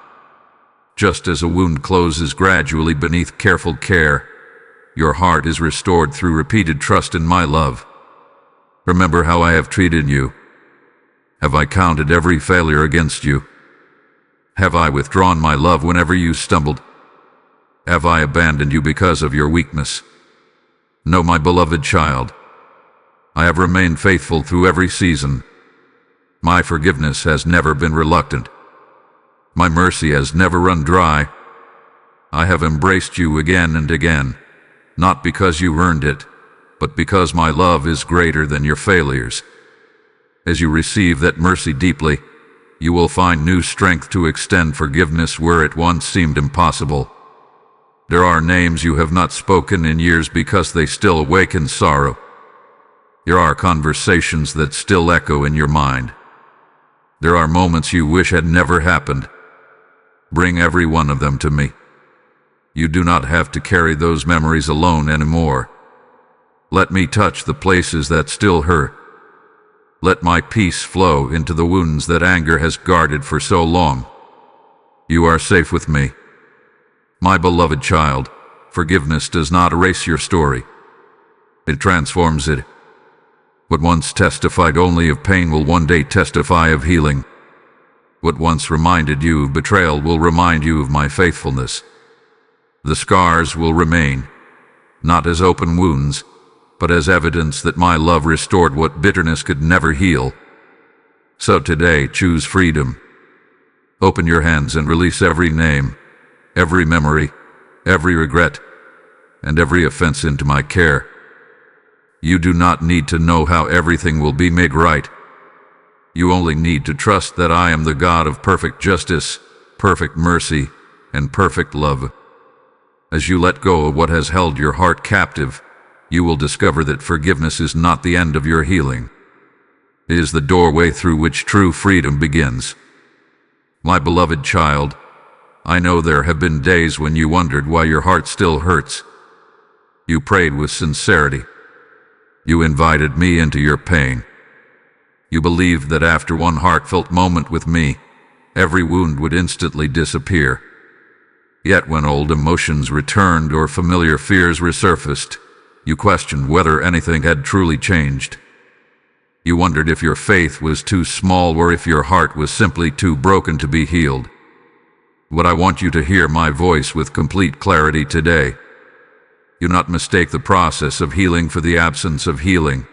Just as a wound closes gradually beneath careful care, your heart is restored through repeated trust in my love. Remember how I have treated you. Have I counted every failure against you? Have I withdrawn my love whenever you stumbled? Have I abandoned you because of your weakness? No, my beloved child. I have remained faithful through every season. My forgiveness has never been reluctant. My mercy has never run dry. I have embraced you again and again, not because you earned it, but because my love is greater than your failures. As you receive that mercy deeply, you will find new strength to extend forgiveness where it once seemed impossible. There are names you have not spoken in years because they still awaken sorrow. There are conversations that still echo in your mind. There are moments you wish had never happened. Bring every one of them to me. You do not have to carry those memories alone anymore. Let me touch the places that still hurt. Let my peace flow into the wounds that anger has guarded for so long. You are safe with me. My beloved child, forgiveness does not erase your story. It transforms it, What once testified only of pain will one day testify of healing. What once reminded you of betrayal will remind you of my faithfulness. The scars will remain, not as open wounds, but as evidence that my love restored what bitterness could never heal. So today, choose freedom. Open your hands and release every name, every memory, every regret, and every offense into my care. You do not need to know how everything will be made right. You only need to trust that I am the God of perfect justice, perfect mercy, and perfect love. As you let go of what has held your heart captive, you will discover that forgiveness is not the end of your healing. It is the doorway through which true freedom begins. My beloved child, I know there have been days when you wondered why your heart still hurts. You prayed with sincerity. You invited me into your pain. You believed that after one heartfelt moment with me, every wound would instantly disappear. Yet when old emotions returned or familiar fears resurfaced, you questioned whether anything had truly changed. You wondered if your faith was too small or if your heart was simply too broken to be healed. But I want you to hear my voice with complete clarity today. Do not mistake the process of healing for the absence of healing.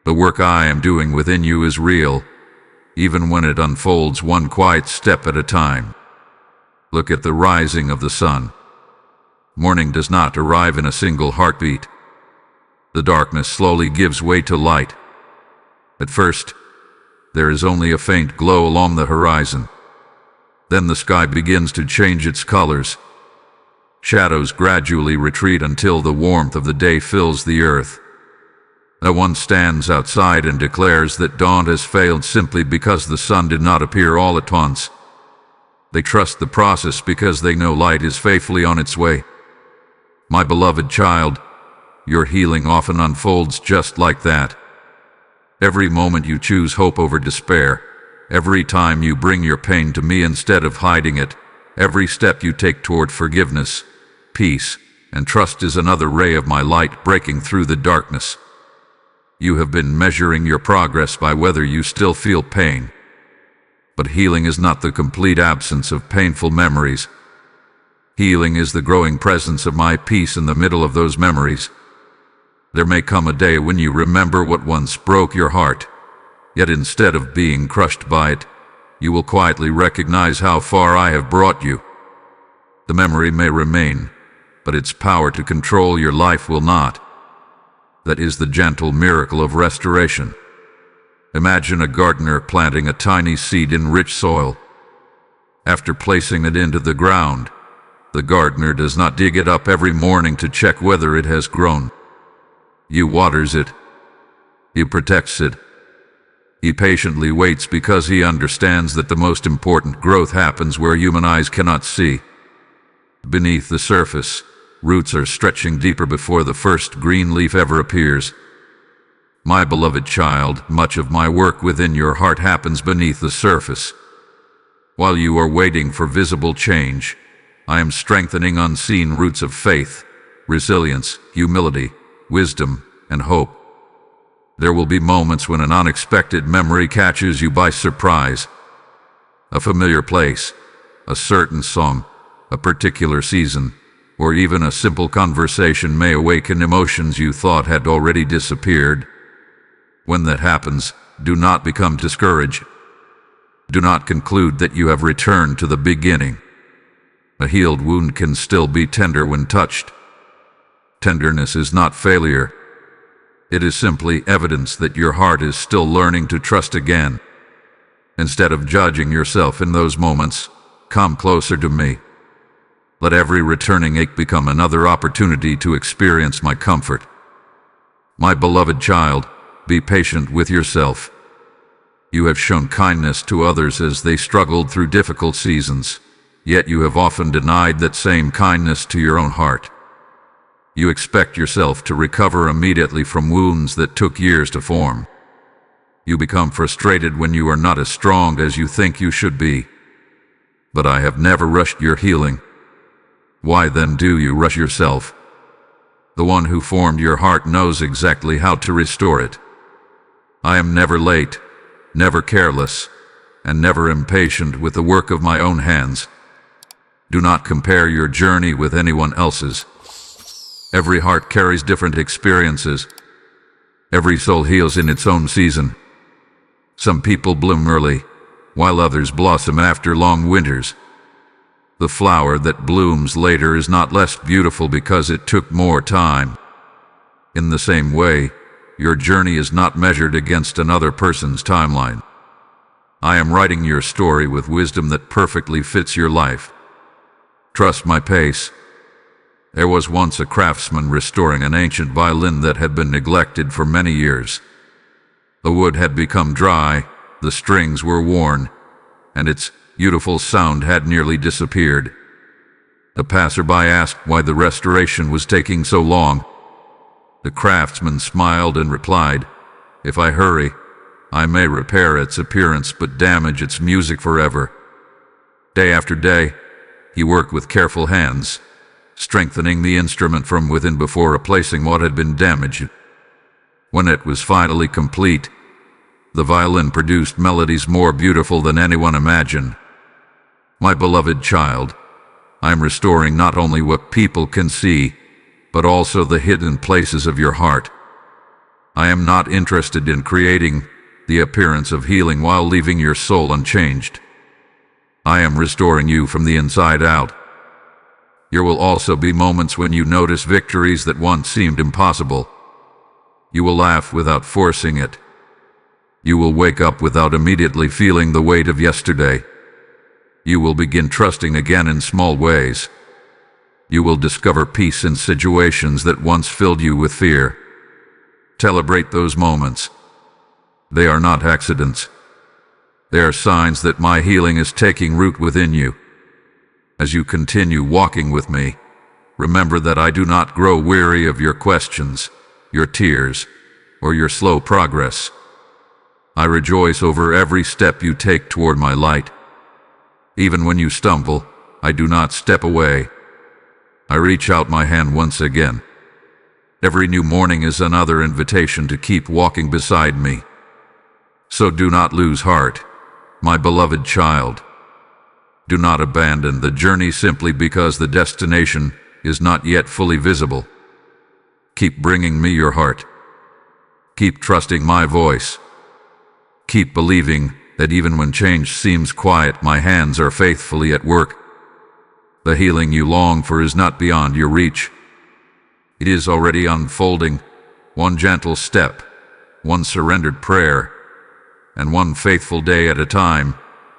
The work I am doing within you is real, even when it unfolds one quiet step at a time. Look at the rising of the sun. Morning does not arrive in a single heartbeat. The darkness slowly gives way to light. At first, there is only a faint glow along the horizon. Then the sky begins to change its colors. Shadows gradually retreat until the warmth of the day fills the earth. No one stands outside and declares that dawn has failed simply because the sun did not appear all at once. They trust the process because they know light is faithfully on its way. My beloved child, your healing often unfolds just like that. Every moment you choose hope over despair, every time you bring your pain to me instead of hiding it, every step you take toward forgiveness, peace, and trust is another ray of my light breaking through the darkness. You have been measuring your progress by whether you still feel pain. But healing is not the complete absence of painful memories. Healing is the growing presence of my peace in the middle of those memories. There may come a day when you remember what once broke your heart, yet instead of being crushed by it, you will quietly recognize how far I have brought you. The memory may remain, but its power to control your life will not. That is the gentle miracle of restoration. Imagine a gardener planting a tiny seed in rich soil. After placing it into the ground, the gardener does not dig it up every morning to check whether it has grown. He waters it. He protects it. He patiently waits because he understands that the most important growth happens where human eyes cannot see. Beneath the surface, roots are stretching deeper before the first green leaf ever appears. My beloved child, much of my work within your heart happens beneath the surface. While you are waiting for visible change, I am strengthening unseen roots of faith, resilience, humility, wisdom, and hope. There will be moments when an unexpected memory catches you by surprise. A familiar place, a certain song, a particular season, or even a simple conversation may awaken emotions you thought had already disappeared. When that happens, do not become discouraged. Do not conclude that you have returned to the beginning. A healed wound can still be tender when touched. Tenderness is not failure. It is simply evidence that your heart is still learning to trust again. Instead of judging yourself in those moments, come closer to me. Let every returning ache become another opportunity to experience my comfort. My beloved child, be patient with yourself. You have shown kindness to others as they struggled through difficult seasons, yet you have often denied that same kindness to your own heart. You expect yourself to recover immediately from wounds that took years to form. You become frustrated when you are not as strong as you think you should be. But I have never rushed your healing. Why then do you rush yourself? The one who formed your heart knows exactly how to restore it. I am never late, never careless, and never impatient with the work of my own hands. Do not compare your journey with anyone else's. Every heart carries different experiences. Every soul heals in its own season. Some people bloom early, while others blossom after long winters. The flower that blooms later is not less beautiful because it took more time. In the same way, your journey is not measured against another person's timeline. I am writing your story with wisdom that perfectly fits your life. Trust my pace. There was once a craftsman restoring an ancient violin that had been neglected for many years. The wood had become dry, the strings were worn, and its beautiful sound had nearly disappeared. A passerby asked why the restoration was taking so long. The craftsman smiled and replied, "If I hurry, I may repair its appearance but damage its music forever." Day after day, he worked with careful hands, strengthening the instrument from within before replacing what had been damaged. When it was finally complete, the violin produced melodies more beautiful than anyone imagined. My beloved child, I am restoring not only what people can see, but also the hidden places of your heart. I am not interested in creating the appearance of healing while leaving your soul unchanged. I am restoring you from the inside out. There will also be moments when you notice victories that once seemed impossible. You will laugh without forcing it. You will wake up without immediately feeling the weight of yesterday. You will begin trusting again in small ways. You will discover peace in situations that once filled you with fear. Celebrate those moments. They are not accidents. They are signs that my healing is taking root within you. As you continue walking with me, remember that I do not grow weary of your questions, your tears, or your slow progress. I rejoice over every step you take toward my light. Even when you stumble, I do not step away. I reach out my hand once again. Every new morning is another invitation to keep walking beside me. So do not lose heart, my beloved child. Do not abandon the journey simply because the destination is not yet fully visible. Keep bringing me your heart. Keep trusting my voice. Keep believing that even when change seems quiet, my hands are faithfully at work. The healing you long for is not beyond your reach. It is already unfolding, one gentle step, one surrendered prayer, and one faithful day at a time,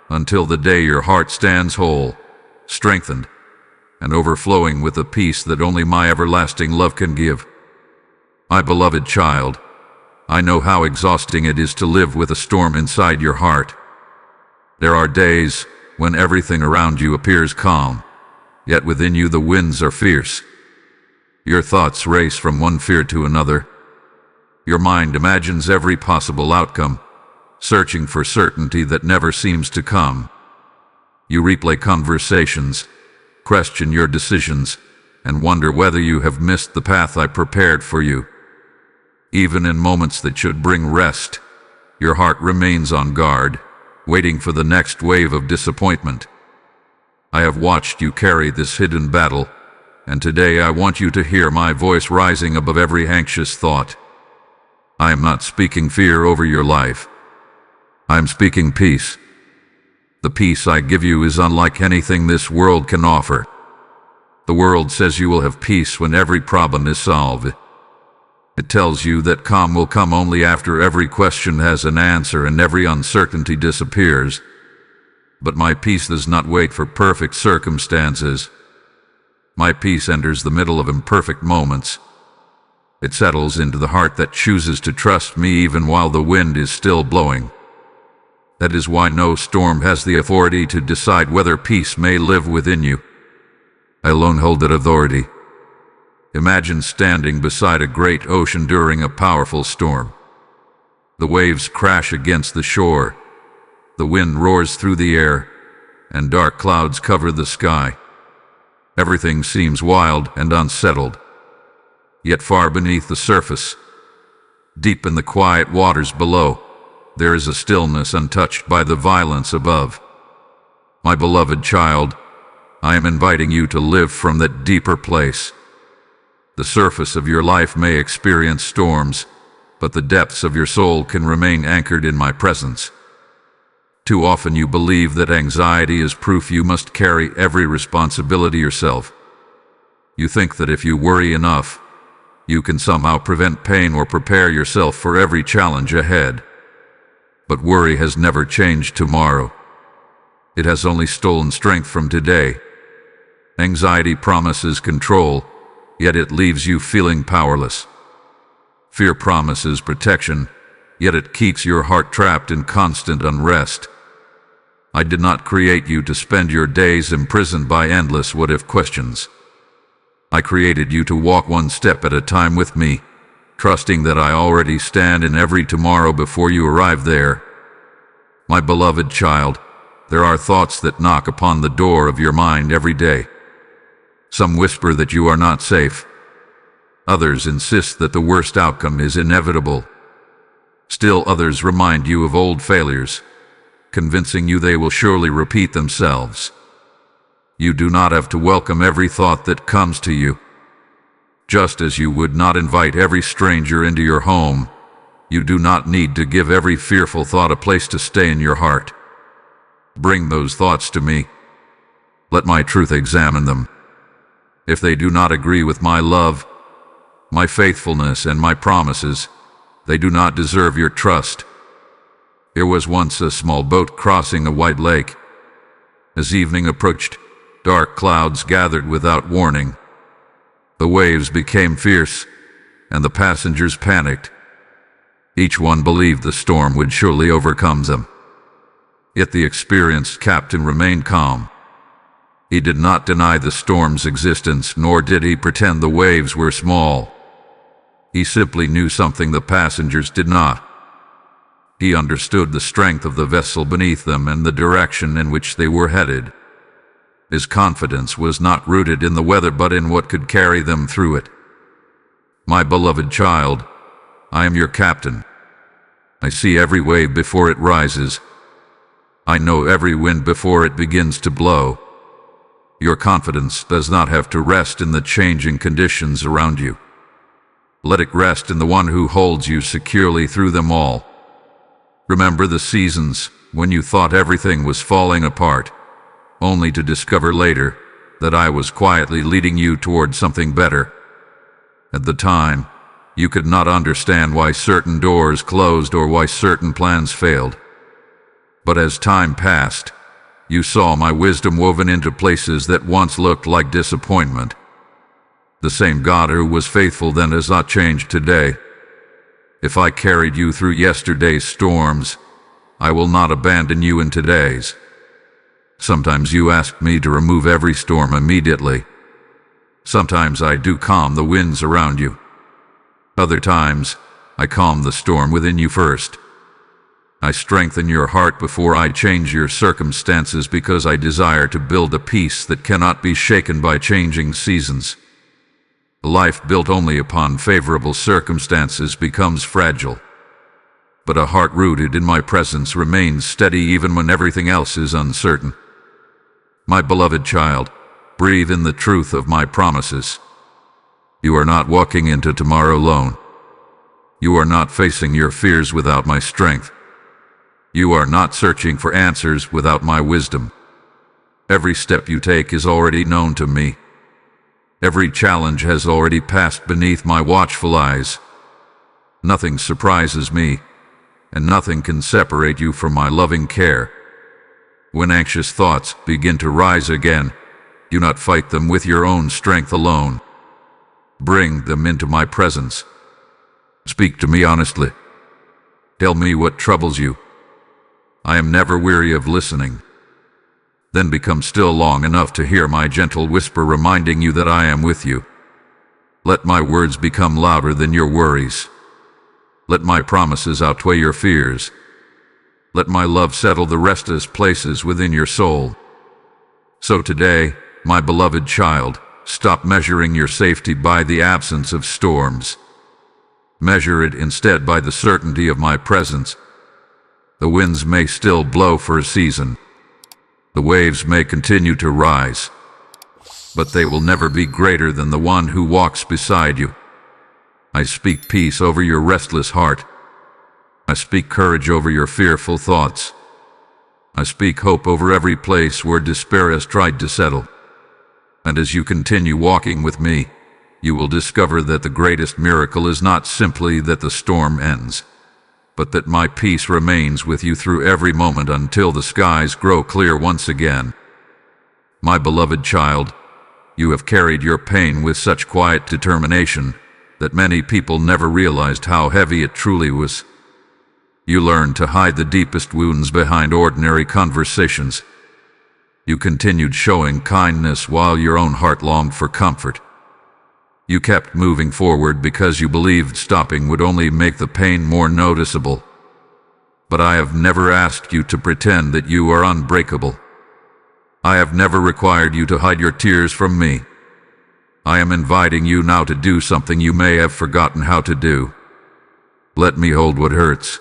until the day your heart stands whole, strengthened, and overflowing with a peace that only my everlasting love can give. My beloved child, I know how exhausting it is to live with a storm inside your heart. There are days when everything around you appears calm, yet within you the winds are fierce. Your thoughts race from one fear to another. Your mind imagines every possible outcome, searching for certainty that never seems to come. You replay conversations, question your decisions, and wonder whether you have missed the path I prepared for you. Even in moments that should bring rest, your heart remains on guard, waiting for the next wave of disappointment. I have watched you carry this hidden battle, and today I want you to hear my voice rising above every anxious thought. I am not speaking fear over your life. I am speaking peace. The peace I give you is unlike anything this world can offer. The world says you will have peace when every problem is solved. It tells you that calm will come only after every question has an answer and every uncertainty disappears. But my peace does not wait for perfect circumstances. My peace enters the middle of imperfect moments. It settles into the heart that chooses to trust me even while the wind is still blowing. That is why no storm has the authority to decide whether peace may live within you. I alone hold that authority. Imagine standing beside a great ocean during a powerful storm. The waves crash against the shore, the wind roars through the air, and dark clouds cover the sky. Everything seems wild and unsettled. Yet far beneath the surface, Deep in the quiet waters below, there is a stillness untouched by the violence above. My beloved child, I am inviting you to live from that deeper place. The surface of your life may experience storms, but the depths of your soul can remain anchored in my presence. Too often you believe that anxiety is proof you must carry every responsibility yourself. You think that if you worry enough, you can somehow prevent pain or prepare yourself for every challenge ahead. But worry has never changed tomorrow. It has only stolen strength from today. Anxiety promises control, yet it leaves you feeling powerless. Fear promises protection, yet it keeps your heart trapped in constant unrest. I did not create you to spend your days imprisoned by endless what-if questions. I created you to walk one step at a time with me, trusting that I already stand in every tomorrow before you arrive there. My beloved child, there are thoughts that knock upon the door of your mind every day. Some whisper that you are not safe. Others insist that the worst outcome is inevitable. Still others remind you of old failures, convincing you they will surely repeat themselves. You do not have to welcome every thought that comes to you. Just as you would not invite every stranger into your home, you do not need to give every fearful thought a place to stay in your heart. Bring those thoughts to me. Let my truth examine them. If they do not agree with my love, my faithfulness, and my promises, they do not deserve your trust. There was once a small boat crossing a wide lake. As evening approached, dark clouds gathered without warning. The waves became fierce, and the passengers panicked. Each one believed the storm would surely overcome them. Yet the experienced captain remained calm. He did not deny the storm's existence, nor did he pretend the waves were small. He simply knew something the passengers did not. He understood the strength of the vessel beneath them and the direction in which they were headed. His confidence was not rooted in the weather but in what could carry them through it. My beloved child, I am your captain. I see every wave before it rises. I know every wind before it begins to blow. Your confidence does not have to rest in the changing conditions around you. Let it rest in the one who holds you securely through them all. Remember the seasons when you thought everything was falling apart, only to discover later that I was quietly leading you toward something better. At the time, you could not understand why certain doors closed or why certain plans failed. But as time passed, you saw my wisdom woven into places that once looked like disappointment. The same God who was faithful then has not changed today. If I carried you through yesterday's storms, I will not abandon you in today's. Sometimes you ask me to remove every storm immediately. Sometimes I do calm the winds around you. Other times, I calm the storm within you first. I strengthen your heart before I change your circumstances because I desire to build a peace that cannot be shaken by changing seasons. A life built only upon favorable circumstances becomes fragile. But a heart rooted in my presence remains steady even when everything else is uncertain. My beloved child, breathe in the truth of my promises. You are not walking into tomorrow alone. You are not facing your fears without my strength. You are not searching for answers without my wisdom. Every step you take is already known to me. Every challenge has already passed beneath my watchful eyes. Nothing surprises me, and nothing can separate you from my loving care. When anxious thoughts begin to rise again, do not fight them with your own strength alone. Bring them into my presence. Speak to me honestly. Tell me what troubles you. I am never weary of listening. Then become still long enough to hear my gentle whisper reminding you that I am with you. Let my words become louder than your worries. Let my promises outweigh your fears. Let my love settle the restless places within your soul. So today, my beloved child, stop measuring your safety by the absence of storms. Measure it instead by the certainty of my presence. The winds may still blow for a season. The waves may continue to rise, but they will never be greater than the one who walks beside you. I speak peace over your restless heart. I speak courage over your fearful thoughts. I speak hope over every place where despair has tried to settle. And as you continue walking with me, you will discover that the greatest miracle is not simply that the storm ends, but that my peace remains with you through every moment until the skies grow clear once again. My beloved child, you have carried your pain with such quiet determination that many people never realized how heavy it truly was. You learned to hide the deepest wounds behind ordinary conversations. You continued showing kindness while your own heart longed for comfort. You kept moving forward because you believed stopping would only make the pain more noticeable. But I have never asked you to pretend that you are unbreakable. I have never required you to hide your tears from me. I am inviting you now to do something you may have forgotten how to do. Let me hold what hurts.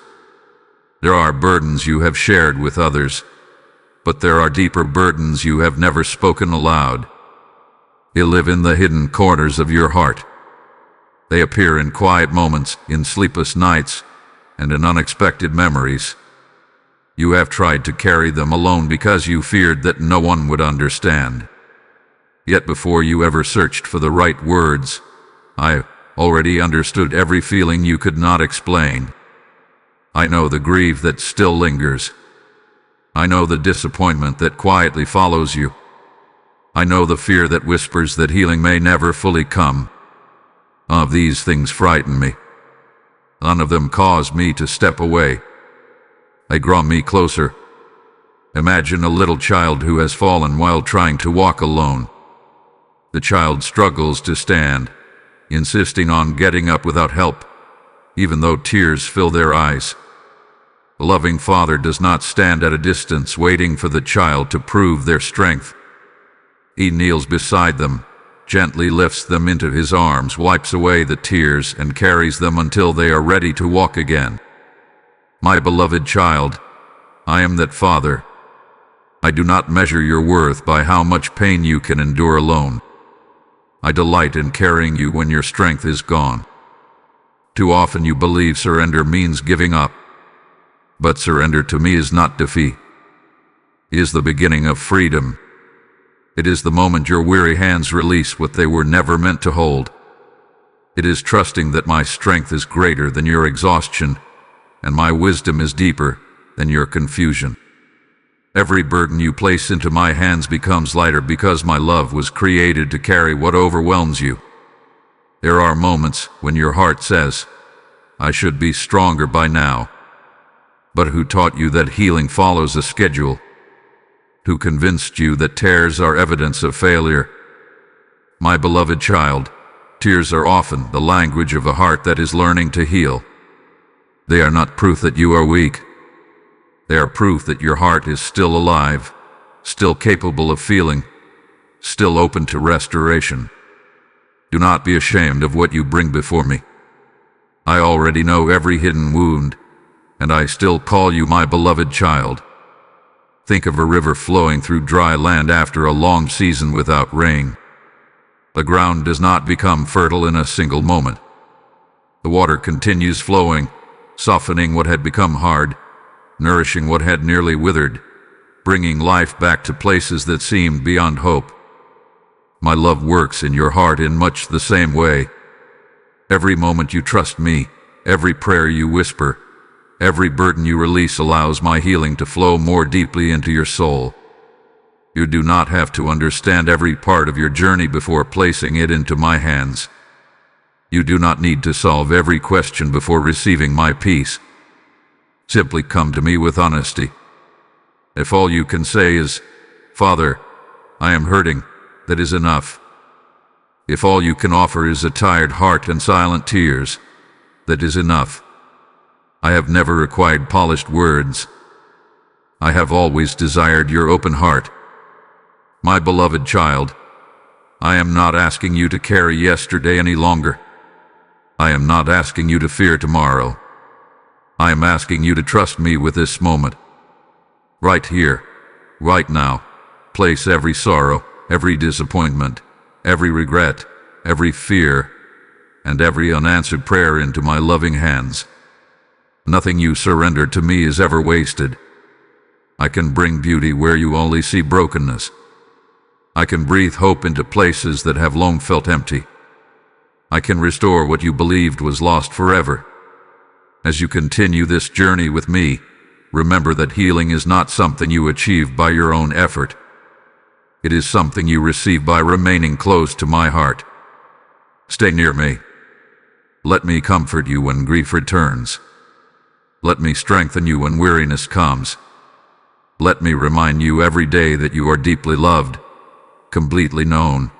There are burdens you have shared with others, but there are deeper burdens you have never spoken aloud. They live in the hidden corners of your heart. They appear in quiet moments, in sleepless nights, and in unexpected memories. You have tried to carry them alone because you feared that no one would understand. Yet before you ever searched for the right words, I already understood every feeling you could not explain. I know the grief that still lingers. I know the disappointment that quietly follows you. I know the fear that whispers that healing may never fully come. None of these things frighten me. None of them cause me to step away. They draw me closer. Imagine a little child who has fallen while trying to walk alone. The child struggles to stand, insisting on getting up without help, even though tears fill their eyes. A loving father does not stand at a distance waiting for the child to prove their strength. He kneels beside them, gently lifts them into his arms, wipes away the tears, and carries them until they are ready to walk again. My beloved child, I am that father. I do not measure your worth by how much pain you can endure alone. I delight in carrying you when your strength is gone. Too often you believe surrender means giving up. But surrender to me is not defeat. It is the beginning of freedom. It is the moment your weary hands release what they were never meant to hold. It is trusting that my strength is greater than your exhaustion, and my wisdom is deeper than your confusion. Every burden you place into my hands becomes lighter because my love was created to carry what overwhelms you. There are moments when your heart says, I should be stronger by now. But who taught you that healing follows a schedule? Who convinced you that tears are evidence of failure? My beloved child, tears are often the language of a heart that is learning to heal. They are not proof that you are weak. They are proof that your heart is still alive, still capable of feeling, still open to restoration. Do not be ashamed of what you bring before me. I already know every hidden wound, and I still call you my beloved child. Think of a river flowing through dry land after a long season without rain. The ground does not become fertile in a single moment. The water continues flowing, softening what had become hard, nourishing what had nearly withered, bringing life back to places that seemed beyond hope. My love works in your heart in much the same way. Every moment you trust me, every prayer you whisper, every burden you release allows my healing to flow more deeply into your soul. You do not have to understand every part of your journey before placing it into my hands. You do not need to solve every question before receiving my peace. Simply come to me with honesty. If all you can say is, Father, I am hurting, that is enough. If all you can offer is a tired heart and silent tears, that is enough. I have never required polished words. I have always desired your open heart. My beloved child, I am not asking you to carry yesterday any longer. I am not asking you to fear tomorrow. I am asking you to trust me with this moment. Right here, right now, place every sorrow, every disappointment, every regret, every fear, and every unanswered prayer into my loving hands. Nothing you surrender to me is ever wasted. I can bring beauty where you only see brokenness. I can breathe hope into places that have long felt empty. I can restore what you believed was lost forever. As you continue this journey with me, remember that healing is not something you achieve by your own effort. It is something you receive by remaining close to my heart. Stay near me. Let me comfort you when grief returns. Let me strengthen you when weariness comes. Let me remind you every day that you are deeply loved, completely known,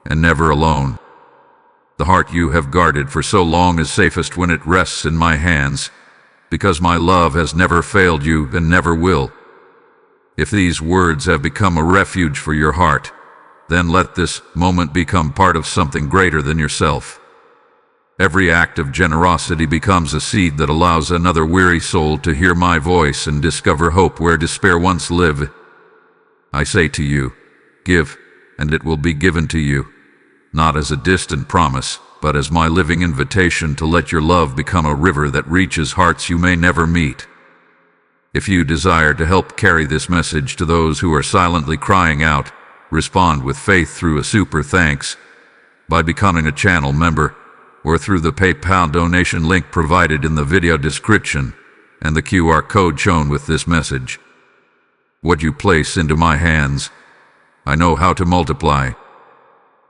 and never alone. The heart you have guarded for so long is safest when it rests in my hands, because my love has never failed you and never will. If these words have become a refuge for your heart, then let this moment become part of something greater than yourself. Every act of generosity becomes a seed that allows another weary soul to hear my voice and discover hope where despair once lived. I say to you, give, and it will be given to you, not as a distant promise, but as my living invitation to let your love become a river that reaches hearts you may never meet. If you desire to help carry this message to those who are silently crying out, respond with faith through a super thanks, by becoming a channel member, or through the PayPal donation link provided in the video description and the QR code shown with this message. What you place into my hands, I know how to multiply.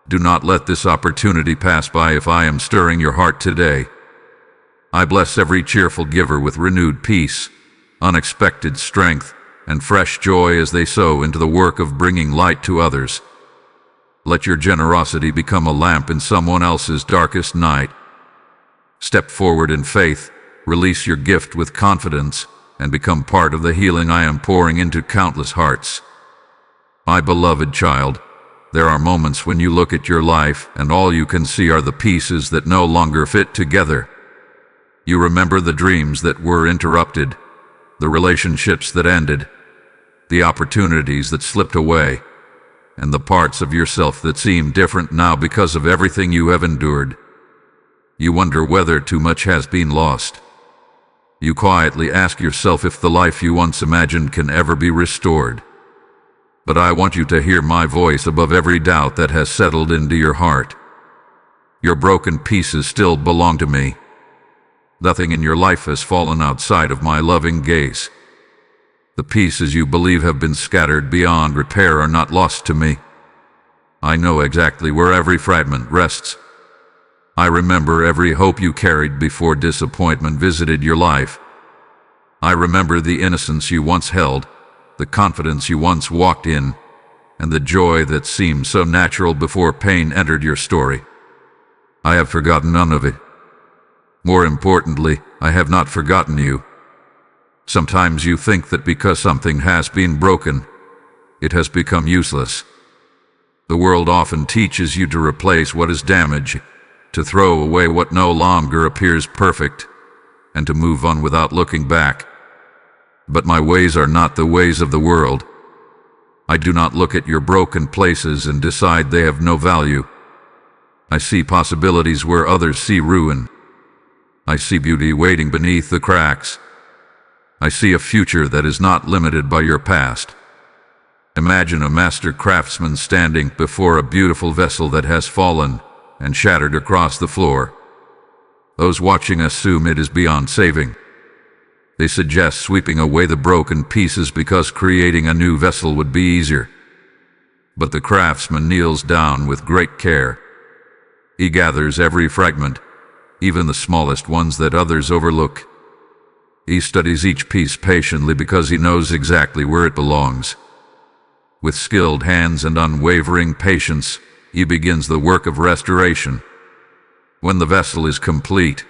Do not let this opportunity pass by if I am stirring your heart today. I bless every cheerful giver with renewed peace, unexpected strength, and fresh joy as they sow into the work of bringing light to others. Let your generosity become a lamp in someone else's darkest night. Step forward in faith, release your gift with confidence, and become part of the healing I am pouring into countless hearts. My beloved child, there are moments when you look at your life and all you can see are the pieces that no longer fit together. You remember the dreams that were interrupted, the relationships that ended, the opportunities that slipped away, and the parts of yourself that seem different now because of everything you have endured. You wonder whether too much has been lost. You quietly ask yourself if the life you once imagined can ever be restored. But I want you to hear my voice above every doubt that has settled into your heart. Your broken pieces still belong to me. Nothing in your life has fallen outside of my loving gaze. The pieces you believe have been scattered beyond repair are not lost to me. I know exactly where every fragment rests. I remember every hope you carried before disappointment visited your life. I remember the innocence you once held, the confidence you once walked in, and the joy that seemed so natural before pain entered your story. I have forgotten none of it. More importantly, I have not forgotten you. Sometimes you think that because something has been broken, it has become useless. The world often teaches you to replace what is damaged, to throw away what no longer appears perfect, and to move on without looking back. But my ways are not the ways of the world. I do not look at your broken places and decide they have no value. I see possibilities where others see ruin. I see beauty waiting beneath the cracks. I see a future that is not limited by your past. Imagine a master craftsman standing before a beautiful vessel that has fallen and shattered across the floor. Those watching assume it is beyond saving. They suggest sweeping away the broken pieces because creating a new vessel would be easier. But the craftsman kneels down with great care. He gathers every fragment, even the smallest ones that others overlook. He studies each piece patiently because he knows exactly where it belongs. With skilled hands and unwavering patience, he begins the work of restoration. When the vessel is complete,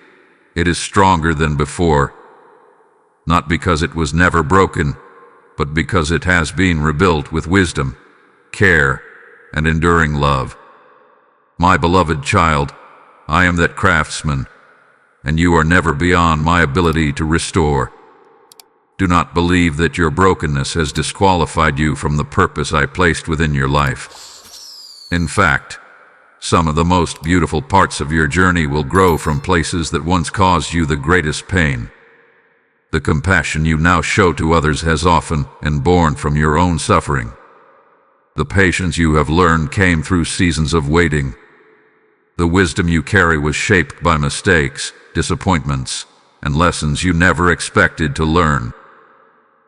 it is stronger than before, not because it was never broken, but because it has been rebuilt with wisdom, care, and enduring love. My beloved child, I am that craftsman, and you are never beyond my ability to restore. Do not believe that your brokenness has disqualified you from the purpose I placed within your life. In fact, some of the most beautiful parts of your journey will grow from places that once caused you the greatest pain. The compassion you now show to others has often been born from your own suffering. The patience you have learned came through seasons of waiting. The wisdom you carry was shaped by mistakes, disappointments, and lessons you never expected to learn.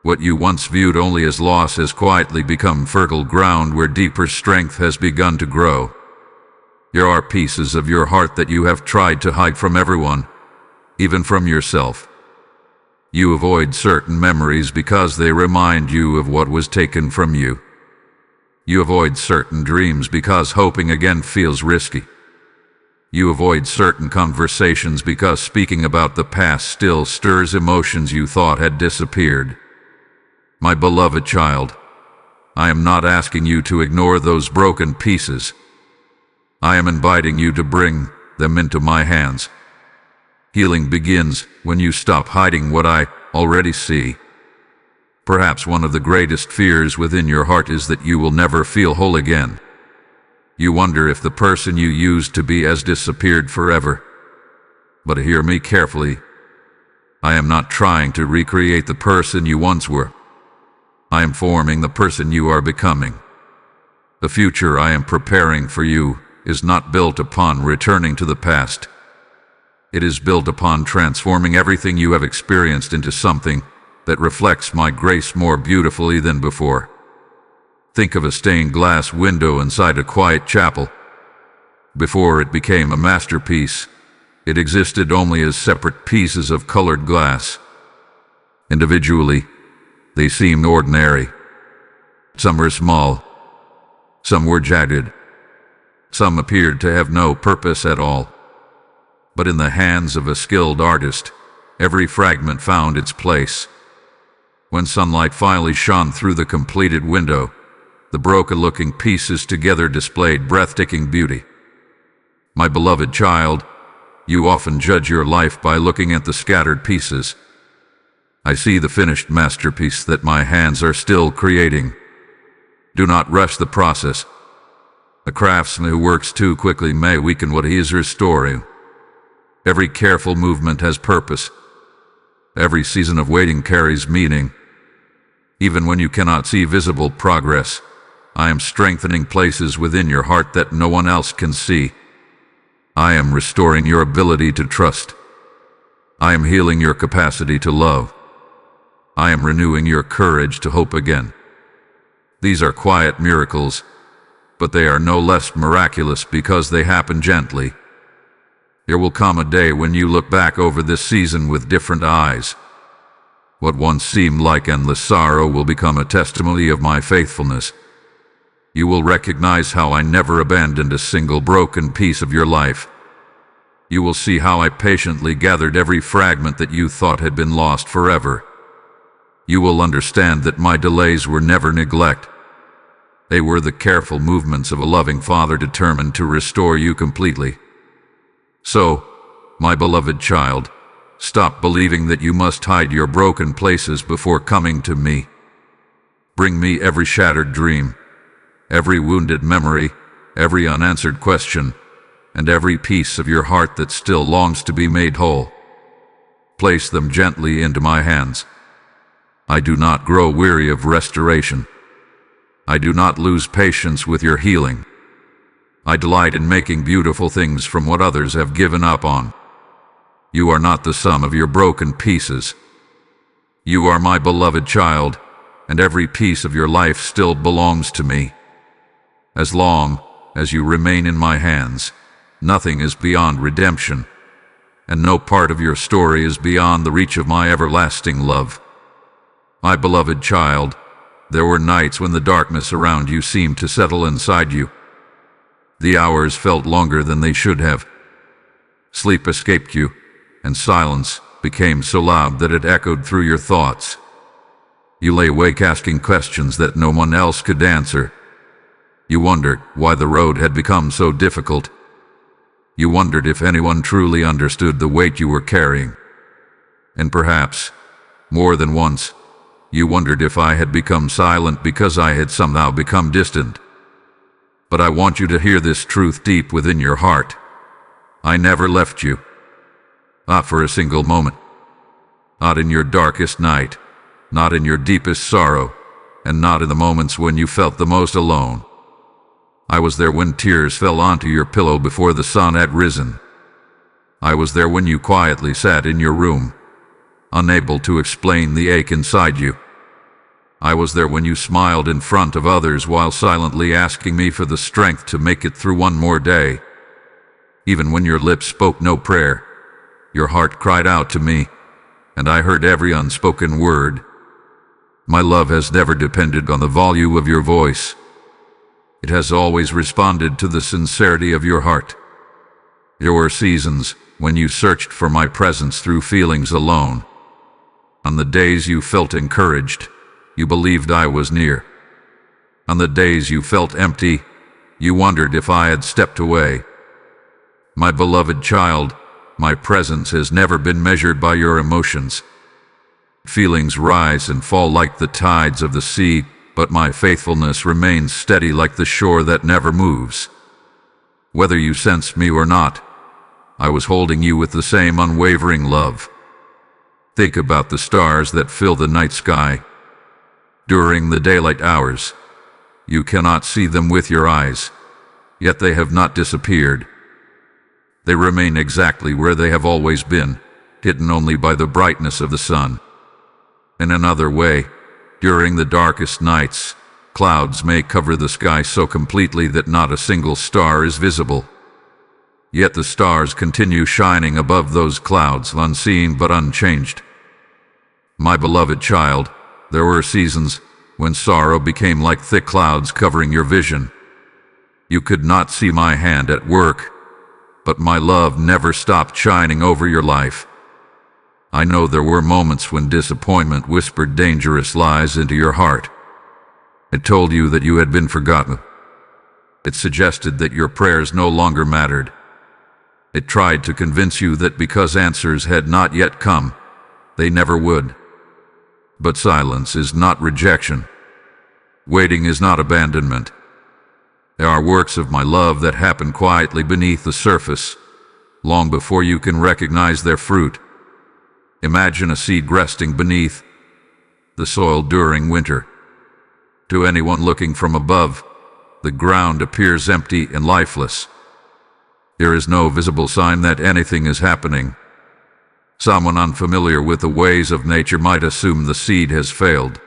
What you once viewed only as loss has quietly become fertile ground where deeper strength has begun to grow. There are pieces of your heart that you have tried to hide from everyone, even from yourself. You avoid certain memories because they remind you of what was taken from you. You avoid certain dreams because hoping again feels risky. You avoid certain conversations because speaking about the past still stirs emotions you thought had disappeared. My beloved child, I am not asking you to ignore those broken pieces. I am inviting you to bring them into my hands. Healing begins when you stop hiding what I already see. Perhaps one of the greatest fears within your heart is that you will never feel whole again. You wonder if the person you used to be has disappeared forever. But hear me carefully. I am not trying to recreate the person you once were. I am forming the person you are becoming. The future I am preparing for you is not built upon returning to the past. It is built upon transforming everything you have experienced into something that reflects my grace more beautifully than before. Think of a stained glass window inside a quiet chapel. Before it became a masterpiece, it existed only as separate pieces of colored glass. Individually, they seemed ordinary. Some were small. Some were jagged. Some appeared to have no purpose at all. But in the hands of a skilled artist, every fragment found its place. When sunlight finally shone through the completed window, the broken-looking pieces together displayed breathtaking beauty. My beloved child, you often judge your life by looking at the scattered pieces. I see the finished masterpiece that my hands are still creating. Do not rush the process. A craftsman who works too quickly may weaken what he is restoring. Every careful movement has purpose. Every season of waiting carries meaning. Even when you cannot see visible progress, I am strengthening places within your heart that no one else can see. I am restoring your ability to trust. I am healing your capacity to love. I am renewing your courage to hope again. These are quiet miracles, but they are no less miraculous because they happen gently. There will come a day when you look back over this season with different eyes. What once seemed like endless sorrow will become a testimony of my faithfulness. You will recognize how I never abandoned a single broken piece of your life. You will see how I patiently gathered every fragment that you thought had been lost forever. You will understand that my delays were never neglect. They were the careful movements of a loving Father determined to restore you completely. So, my beloved child, stop believing that you must hide your broken places before coming to me. Bring me every shattered dream, every wounded memory, every unanswered question, and every piece of your heart that still longs to be made whole. Place them gently into my hands. I do not grow weary of restoration. I do not lose patience with your healing. I delight in making beautiful things from what others have given up on. You are not the sum of your broken pieces. You are my beloved child, and every piece of your life still belongs to me. As long as you remain in my hands, nothing is beyond redemption, and no part of your story is beyond the reach of my everlasting love. My beloved child, there were nights when the darkness around you seemed to settle inside you. The hours felt longer than they should have. Sleep escaped you, and silence became so loud that it echoed through your thoughts. You lay awake asking questions that no one else could answer. You wondered why the road had become so difficult. You wondered if anyone truly understood the weight you were carrying. And perhaps, more than once, you wondered if I had become silent because I had somehow become distant. But I want you to hear this truth deep within your heart. I never left you. Not for a single moment. Not in your darkest night, not in your deepest sorrow, and not in the moments when you felt the most alone. I was there when tears fell onto your pillow before the sun had risen. I was there when you quietly sat in your room, unable to explain the ache inside you. I was there when you smiled in front of others while silently asking me for the strength to make it through one more day. Even when your lips spoke no prayer, your heart cried out to me, and I heard every unspoken word. My love has never depended on the volume of your voice. It has always responded to the sincerity of your heart. There were seasons when you searched for my presence through feelings alone. On the days you felt encouraged, you believed I was near. On the days you felt empty, you wondered if I had stepped away. My beloved child, my presence has never been measured by your emotions. Feelings rise and fall like the tides of the sea, but my faithfulness remains steady like the shore that never moves. Whether you sensed me or not, I was holding you with the same unwavering love. Think about the stars that fill the night sky. During the daylight hours, you cannot see them with your eyes, yet they have not disappeared. They remain exactly where they have always been, hidden only by the brightness of the sun. In another way, during the darkest nights, clouds may cover the sky so completely that not a single star is visible. Yet the stars continue shining above those clouds, unseen but unchanged. My beloved child, there were seasons when sorrow became like thick clouds covering your vision. You could not see my hand at work, but my love never stopped shining over your life. I know there were moments when disappointment whispered dangerous lies into your heart. It told you that you had been forgotten. It suggested that your prayers no longer mattered. It tried to convince you that because answers had not yet come, they never would. But silence is not rejection. Waiting is not abandonment. There are works of my love that happen quietly beneath the surface, long before you can recognize their fruit. Imagine a seed resting beneath the soil during winter. To anyone looking from above, the ground appears empty and lifeless. There is no visible sign that anything is happening. Someone unfamiliar with the ways of nature might assume the seed has failed.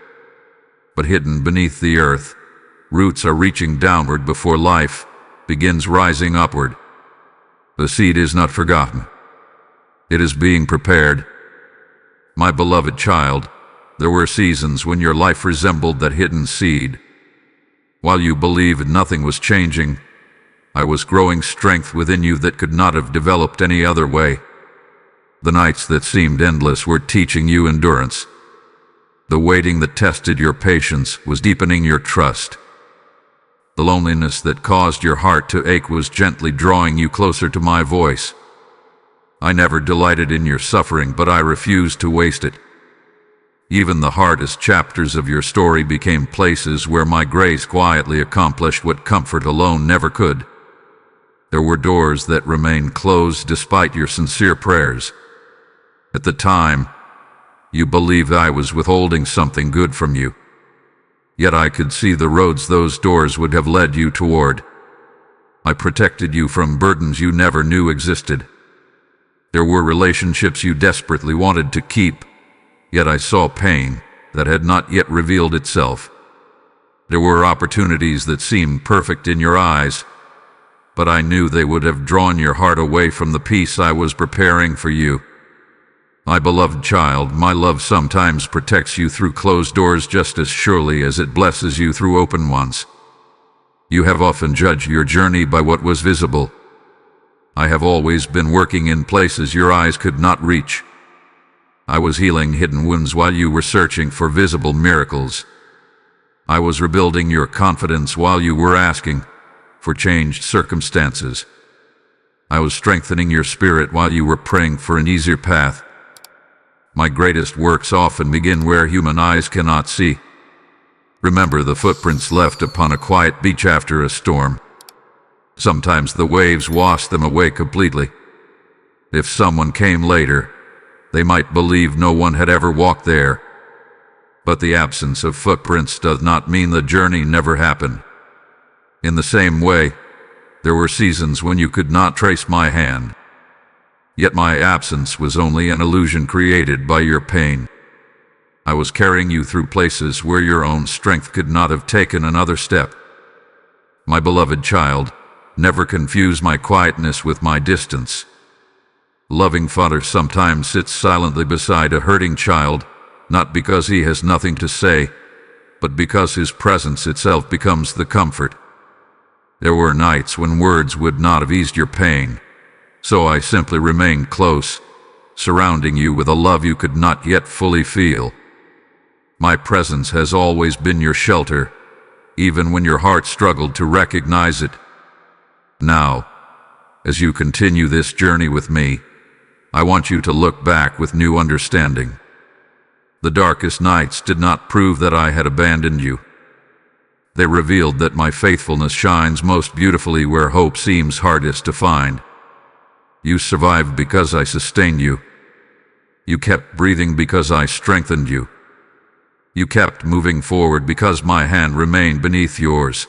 But hidden beneath the earth, roots are reaching downward before life begins rising upward. The seed is not forgotten. It is being prepared. My beloved child, there were seasons when your life resembled that hidden seed. While you believed nothing was changing, I was growing strength within you that could not have developed any other way. The nights that seemed endless were teaching you endurance. The waiting that tested your patience was deepening your trust. The loneliness that caused your heart to ache was gently drawing you closer to my voice. I never delighted in your suffering, but I refused to waste it. Even the hardest chapters of your story became places where my grace quietly accomplished what comfort alone never could. There were doors that remained closed despite your sincere prayers. At the time, you believed I was withholding something good from you. Yet I could see the roads those doors would have led you toward. I protected you from burdens you never knew existed. There were relationships you desperately wanted to keep, yet I saw pain that had not yet revealed itself. There were opportunities that seemed perfect in your eyes, but I knew they would have drawn your heart away from the peace I was preparing for you. My beloved child, my love sometimes protects you through closed doors just as surely as it blesses you through open ones. You have often judged your journey by what was visible. I have always been working in places your eyes could not reach. I was healing hidden wounds while you were searching for visible miracles. I was rebuilding your confidence while you were asking for changed circumstances. I was strengthening your spirit while you were praying for an easier path. My greatest works often begin where human eyes cannot see. Remember the footprints left upon a quiet beach after a storm. Sometimes the waves wash them away completely. If someone came later, they might believe no one had ever walked there. But the absence of footprints does not mean the journey never happened. In the same way, there were seasons when you could not trace my hand. Yet my absence was only an illusion created by your pain. I was carrying you through places where your own strength could not have taken another step. My beloved child, never confuse my quietness with my distance. Loving father sometimes sits silently beside a hurting child, not because he has nothing to say, but because his presence itself becomes the comfort. There were nights when words would not have eased your pain, so I simply remained close, surrounding you with a love you could not yet fully feel. My presence has always been your shelter, even when your heart struggled to recognize it. Now, as you continue this journey with me, I want you to look back with new understanding. The darkest nights did not prove that I had abandoned you. They revealed that my faithfulness shines most beautifully where hope seems hardest to find. You survived because I sustained you. You kept breathing because I strengthened you. You kept moving forward because my hand remained beneath yours.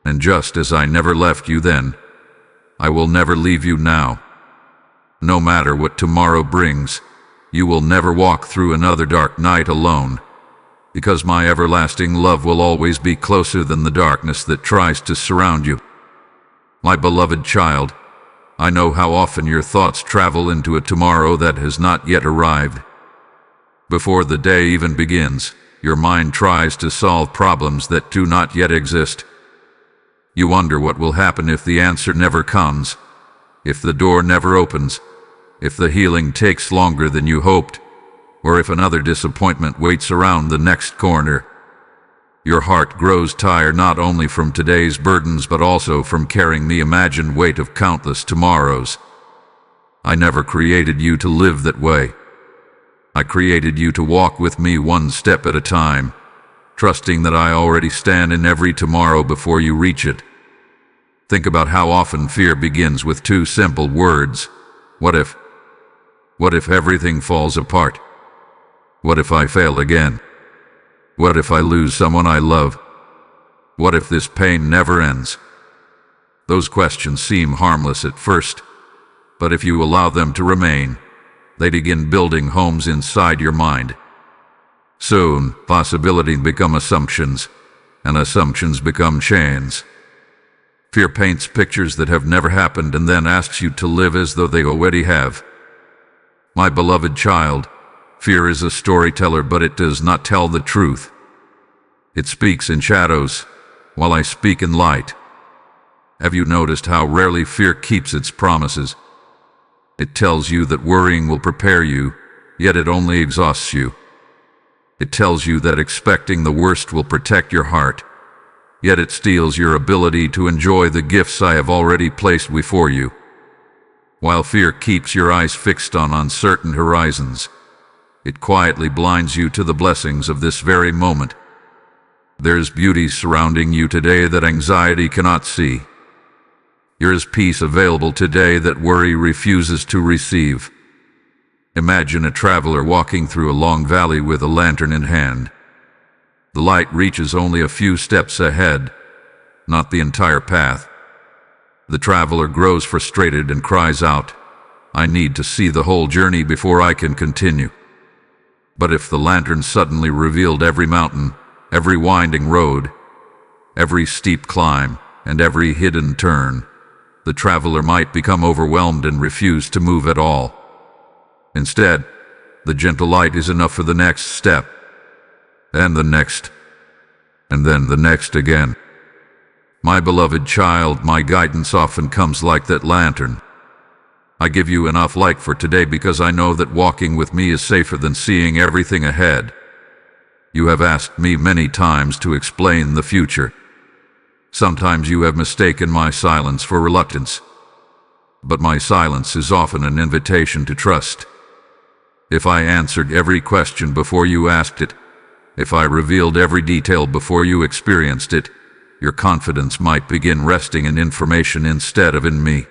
And just as I never left you then, I will never leave you now. No matter what tomorrow brings, you will never walk through another dark night alone, because my everlasting love will always be closer than the darkness that tries to surround you. My beloved child, I know how often your thoughts travel into a tomorrow that has not yet arrived. Before the day even begins, your mind tries to solve problems that do not yet exist. You wonder what will happen if the answer never comes, if the door never opens, if the healing takes longer than you hoped, or if another disappointment waits around the next corner. Your heart grows tired not only from today's burdens but also from carrying the imagined weight of countless tomorrows. I never created you to live that way. I created you to walk with me one step at a time, trusting that I already stand in every tomorrow before you reach it. Think about how often fear begins with two simple words. What if? What if everything falls apart? What if I fail again? What if I lose someone I love? What if this pain never ends? Those questions seem harmless at first, but if you allow them to remain, they begin building homes inside your mind. Soon, possibilities become assumptions, and assumptions become chains. Fear paints pictures that have never happened and then asks you to live as though they already have. My beloved child, fear is a storyteller, but it does not tell the truth. It speaks in shadows, while I speak in light. Have you noticed how rarely fear keeps its promises? It tells you that worrying will prepare you, yet it only exhausts you. It tells you that expecting the worst will protect your heart, yet it steals your ability to enjoy the gifts I have already placed before you. While fear keeps your eyes fixed on uncertain horizons, it quietly blinds you to the blessings of this very moment. There's beauty surrounding you today that anxiety cannot see. There is peace available today that worry refuses to receive. Imagine a traveler walking through a long valley with a lantern in hand. The light reaches only a few steps ahead, not the entire path. The traveler grows frustrated and cries out, "I need to see the whole journey before I can continue." But if the lantern suddenly revealed every mountain, every winding road, every steep climb, and every hidden turn, the traveler might become overwhelmed and refuse to move at all. Instead, the gentle light is enough for the next step, and the next, and then the next again. My beloved child, my guidance often comes like that lantern. I give you enough light for today because I know that walking with me is safer than seeing everything ahead. You have asked me many times to explain the future. Sometimes you have mistaken my silence for reluctance. but my silence is often an invitation to trust. If I answered every question before you asked it, if I revealed every detail before you experienced it, your confidence might begin resting in information instead of in me.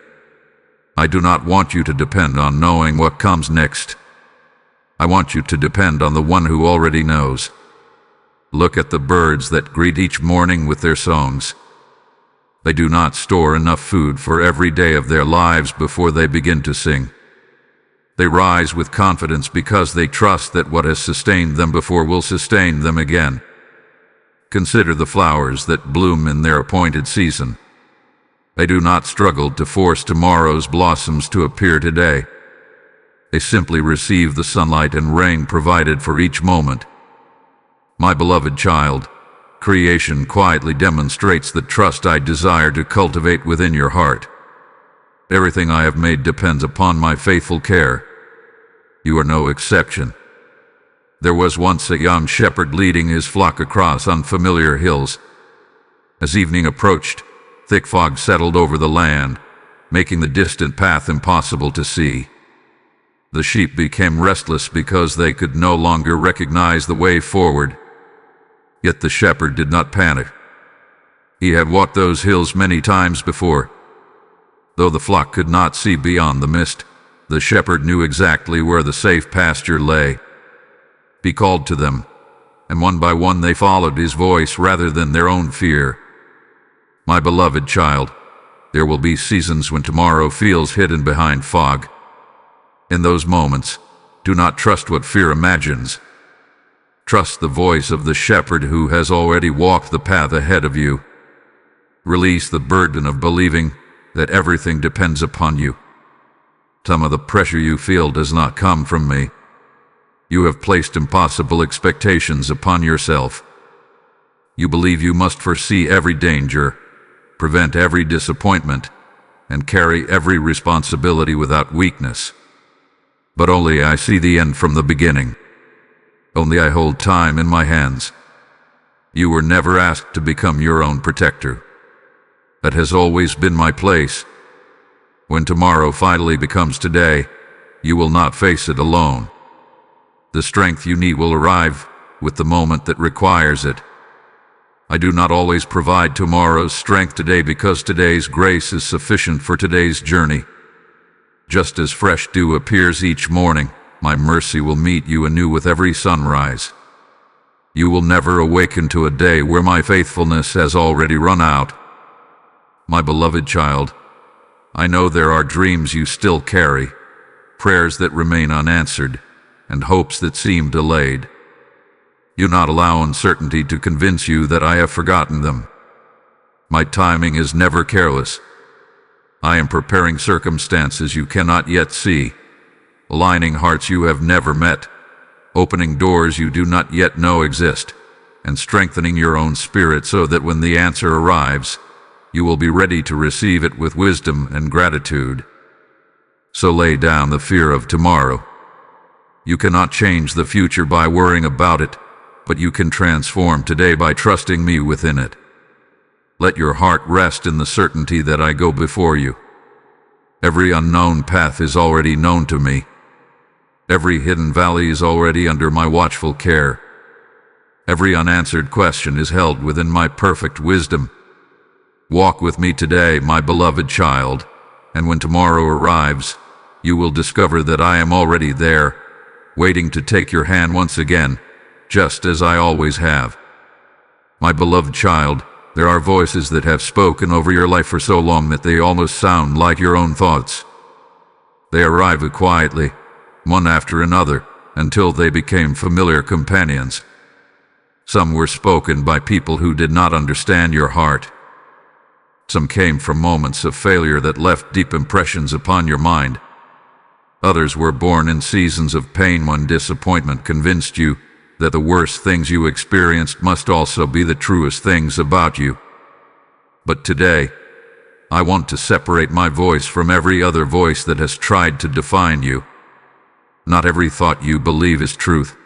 I do not want you to depend on knowing what comes next. I want you to depend on the one who already knows. Look at the birds that greet each morning with their songs. They do not store enough food for every day of their lives before they begin to sing. They rise with confidence because they trust that what has sustained them before will sustain them again. Consider the flowers that bloom in their appointed season. They do not struggle to force tomorrow's blossoms to appear today. They simply receive the sunlight and rain provided for each moment. My beloved child, creation quietly demonstrates the trust I desire to cultivate within your heart. Everything I have made depends upon my faithful care. You are no exception. There was once a young shepherd leading his flock across unfamiliar hills. As evening approached, thick fog settled over the land, making the distant path impossible to see. The sheep became restless because they could no longer recognize the way forward. Yet the shepherd did not panic. He had walked those hills many times before. Though the flock could not see beyond the mist, the shepherd knew exactly where the safe pasture lay. He called to them, and one by one they followed his voice rather than their own fear. My beloved child, there will be seasons when tomorrow feels hidden behind fog. In those moments, do not trust what fear imagines. Trust the voice of the shepherd who has already walked the path ahead of you. Release the burden of believing that everything depends upon you. Some of the pressure you feel does not come from me. You have placed impossible expectations upon yourself. You believe you must foresee every danger, prevent every disappointment, and carry every responsibility without weakness. But only I see the end from the beginning. Only I hold time in my hands. You were never asked to become your own protector. That has always been my place. When tomorrow finally becomes today, you will not face it alone. The strength you need will arrive with the moment that requires it. I do not always provide tomorrow's strength today because today's grace is sufficient for today's journey. Just as fresh dew appears each morning, my mercy will meet you anew with every sunrise. You will never awaken to a day where my faithfulness has already run out. My beloved child, I know there are dreams you still carry, prayers that remain unanswered, and hopes that seem delayed. Do not allow uncertainty to convince you that I have forgotten them. My timing is never careless. I am preparing circumstances you cannot yet see, aligning hearts you have never met, opening doors you do not yet know exist, and strengthening your own spirit so that when the answer arrives, you will be ready to receive it with wisdom and gratitude. So lay down the fear of tomorrow. You cannot change the future by worrying about it, but you can transform today by trusting me within it. Let your heart rest in the certainty that I go before you. Every unknown path is already known to me. Every hidden valley is already under my watchful care. Every unanswered question is held within my perfect wisdom. Walk with me today, my beloved child, and when tomorrow arrives, you will discover that I am already there, waiting to take your hand once again, just as I always have. My beloved child, there are voices that have spoken over your life for so long that they almost sound like your own thoughts. They arrive quietly, one after another, until they became familiar companions. Some were spoken by people who did not understand your heart. Some came from moments of failure that left deep impressions upon your mind. Others were born in seasons of pain when disappointment convinced you that the worst things you experienced must also be the truest things about you. But today, I want to separate my voice from every other voice that has tried to define you. Not every thought you believe is truth.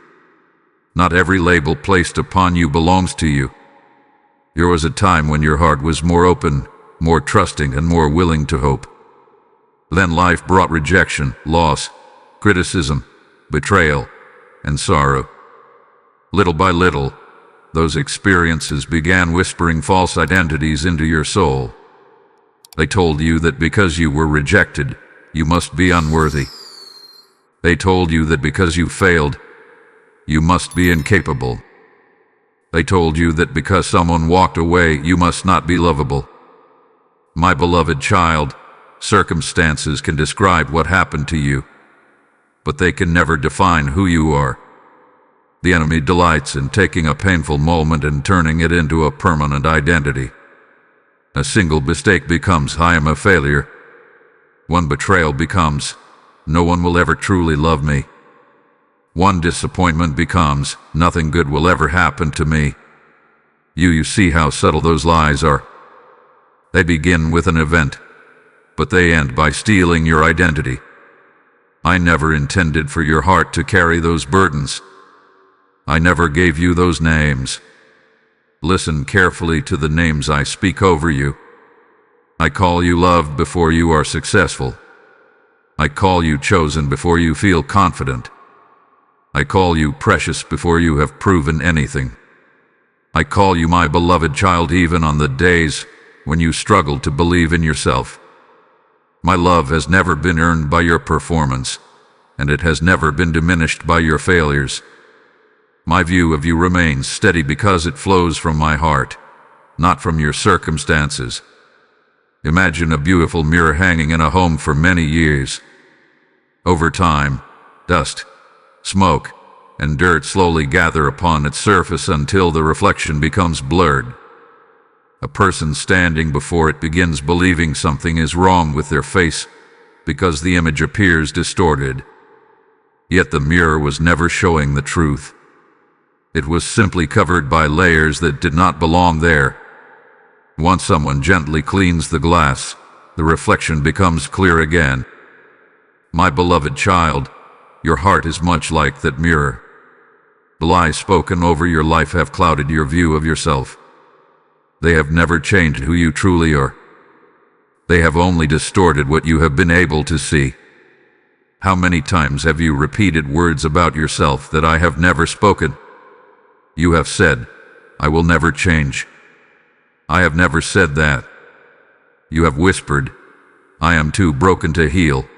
Not every label placed upon you belongs to you. There was a time when your heart was more open, more trusting, and more willing to hope. Then life brought rejection, loss, criticism, betrayal, and sorrow. Little by little, those experiences began whispering false identities into your soul. They told you that because you were rejected, you must be unworthy. They told you that because you failed, you must be incapable. They told you that because someone walked away, you must not be lovable. My beloved child, circumstances can describe what happened to you, but they can never define who you are. The enemy delights in taking a painful moment and turning it into a permanent identity. A single mistake becomes, I am a failure. One betrayal becomes, no one will ever truly love me. One disappointment becomes, nothing good will ever happen to me. You see how subtle those lies are. They begin with an event, but they end by stealing your identity. I never intended for your heart to carry those burdens. I never gave you those names. Listen carefully to the names I speak over you. I call you loved before you are successful. I call you chosen before you feel confident. I call you precious before you have proven anything. I call you my beloved child even on the days when you struggle to believe in yourself. My love has never been earned by your performance, and it has never been diminished by your failures. My view of you remains steady because it flows from my heart, not from your circumstances. Imagine a beautiful mirror hanging in a home for many years. Over time, dust, smoke, and dirt slowly gather upon its surface until the reflection becomes blurred. A person standing before it begins believing something is wrong with their face because the image appears distorted. Yet the mirror was never showing the truth. It was simply covered by layers that did not belong there. Once someone gently cleans the glass, the reflection becomes clear again. My beloved child, your heart is much like that mirror. The lies spoken over your life have clouded your view of yourself. They have never changed who you truly are. They have only distorted what you have been able to see. How many times have you repeated words about yourself that I have never spoken? You have said, I will never change. I have never said that. You have whispered, I am too broken to heal.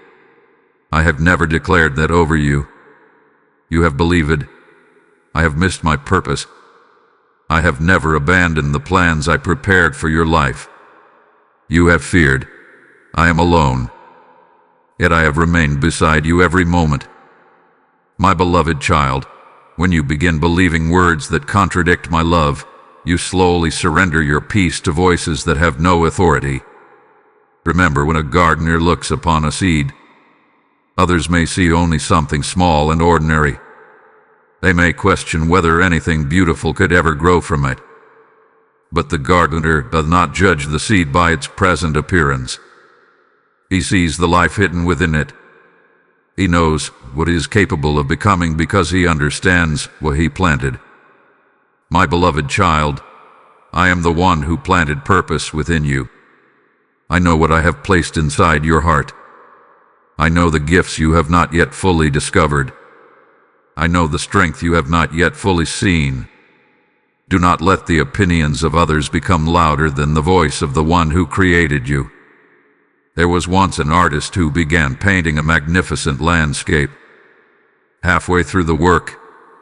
I have never declared that over you. You have believed, I have missed my purpose. I have never abandoned the plans I prepared for your life. You have feared, I am alone. Yet I have remained beside you every moment. My beloved child, when you begin believing words that contradict my love, you slowly surrender your peace to voices that have no authority. Remember, when a gardener looks upon a seed, others may see only something small and ordinary. They may question whether anything beautiful could ever grow from it. But the gardener does not judge the seed by its present appearance. He sees the life hidden within it. He knows what it is capable of becoming because he understands what he planted. My beloved child, I am the one who planted purpose within you. I know what I have placed inside your heart. I know the gifts you have not yet fully discovered. I know the strength you have not yet fully seen. Do not let the opinions of others become louder than the voice of the one who created you. There was once an artist who began painting a magnificent landscape. Halfway through the work,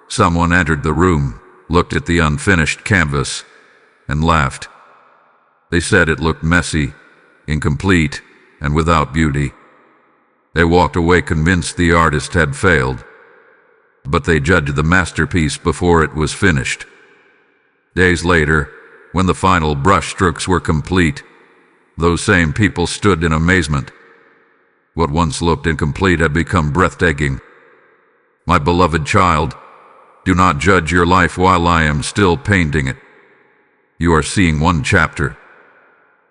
someone entered the room, looked at the unfinished canvas, and laughed. They said it looked messy, incomplete, and without beauty. They walked away convinced the artist had failed. But they judged the masterpiece before it was finished. Days later, when the final brushstrokes were complete, those same people stood in amazement. What once looked incomplete had become breathtaking. My beloved child, do not judge your life while I am still painting it. You are seeing one chapter.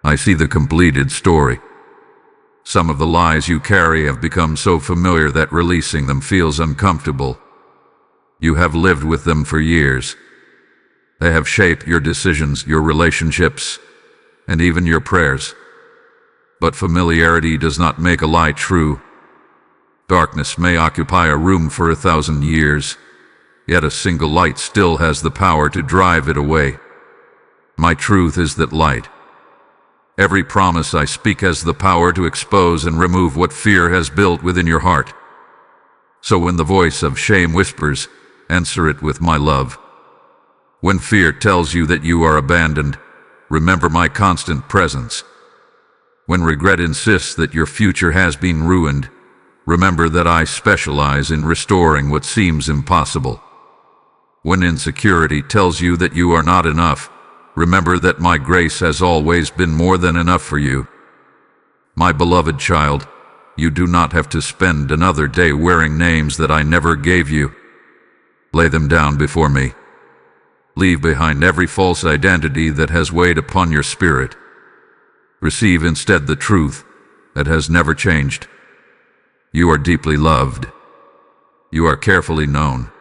I see the completed story. Some of the lies you carry have become so familiar that releasing them feels uncomfortable. You have lived with them for years. They have shaped your decisions, your relationships, and even your prayers. But familiarity does not make a lie true. Darkness may occupy a room for 1,000 years, yet a single light still has the power to drive it away. My truth is that light. Every promise I speak has the power to expose and remove what fear has built within your heart. So when the voice of shame whispers, answer it with my love. When fear tells you that you are abandoned, remember my constant presence. When regret insists that your future has been ruined, remember that I specialize in restoring what seems impossible. When insecurity tells you that you are not enough, remember that my grace has always been more than enough for you. My beloved child, you do not have to spend another day wearing names that I never gave you. Lay them down before me. Leave behind every false identity that has weighed upon your spirit. Receive instead the truth that has never changed. You are deeply loved. You are carefully known.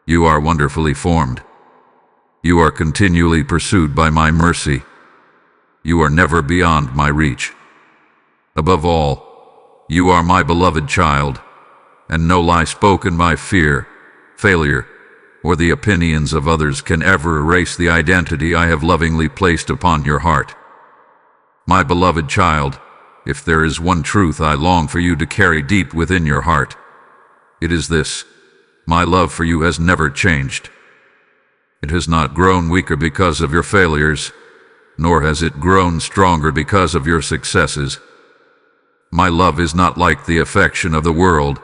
You are wonderfully formed. You are continually pursued by my mercy. You are never beyond my reach. Above all, you are my beloved child, and no lie spoken by fear, failure, or the opinions of others can ever erase the identity I have lovingly placed upon your heart. My beloved child, if there is one truth I long for you to carry deep within your heart, it is this: my love for you has never changed. It has not grown weaker because of your failures, nor has it grown stronger because of your successes. My love is not like the affection of the world,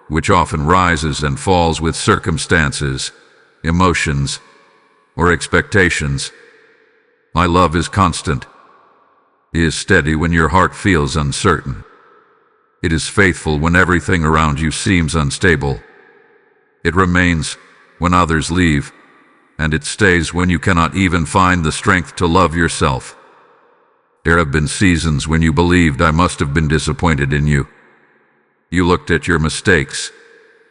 which often rises and falls with circumstances, emotions, or expectations. My love is constant. It is steady when your heart feels uncertain. It is faithful when everything around you seems unstable. It remains when others leave, and it stays when you cannot even find the strength to love yourself. There have been seasons when you believed I must have been disappointed in you. You looked at your mistakes,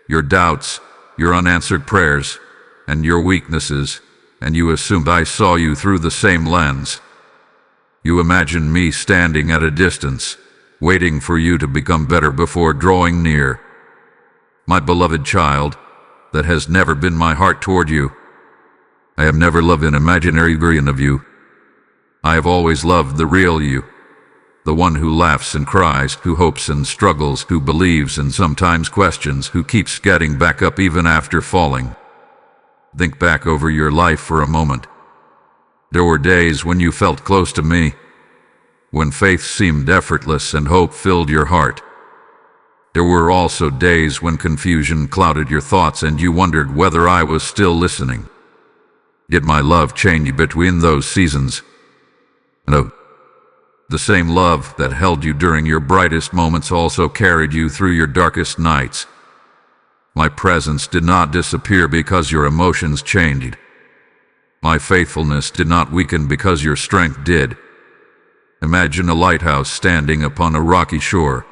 your doubts, your unanswered prayers, and your weaknesses, and you assumed I saw you through the same lens. You imagined me standing at a distance, waiting for you to become better before drawing near. My beloved child, that has never been my heart toward you. I have never loved an imaginary version of you. I have always loved the real you, the one who laughs and cries, who hopes and struggles, who believes and sometimes questions, who keeps getting back up even after falling. Think back over your life for a moment. There were days when you felt close to me, when faith seemed effortless and hope filled your heart. There were also days when confusion clouded your thoughts and you wondered whether I was still listening. Yet my love changed between those seasons. No, the same love that held you during your brightest moments also carried you through your darkest nights. My presence did not disappear because your emotions changed. My faithfulness did not weaken because your strength did. Imagine a lighthouse standing upon a rocky shore.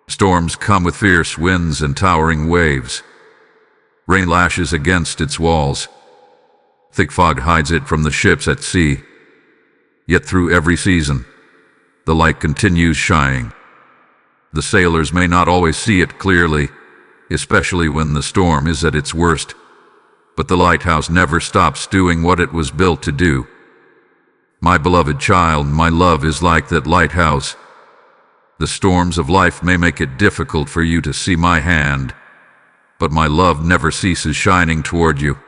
Storms come with fierce winds and towering waves. Rain lashes against its walls. Thick fog hides it from the ships at sea. Yet through every season, the light continues shining. The sailors may not always see it clearly, especially when the storm is at its worst, but the lighthouse never stops doing what it was built to do. My beloved child, my love is like that lighthouse. The storms of life may make it difficult for you to see my hand, but my love never ceases shining toward you.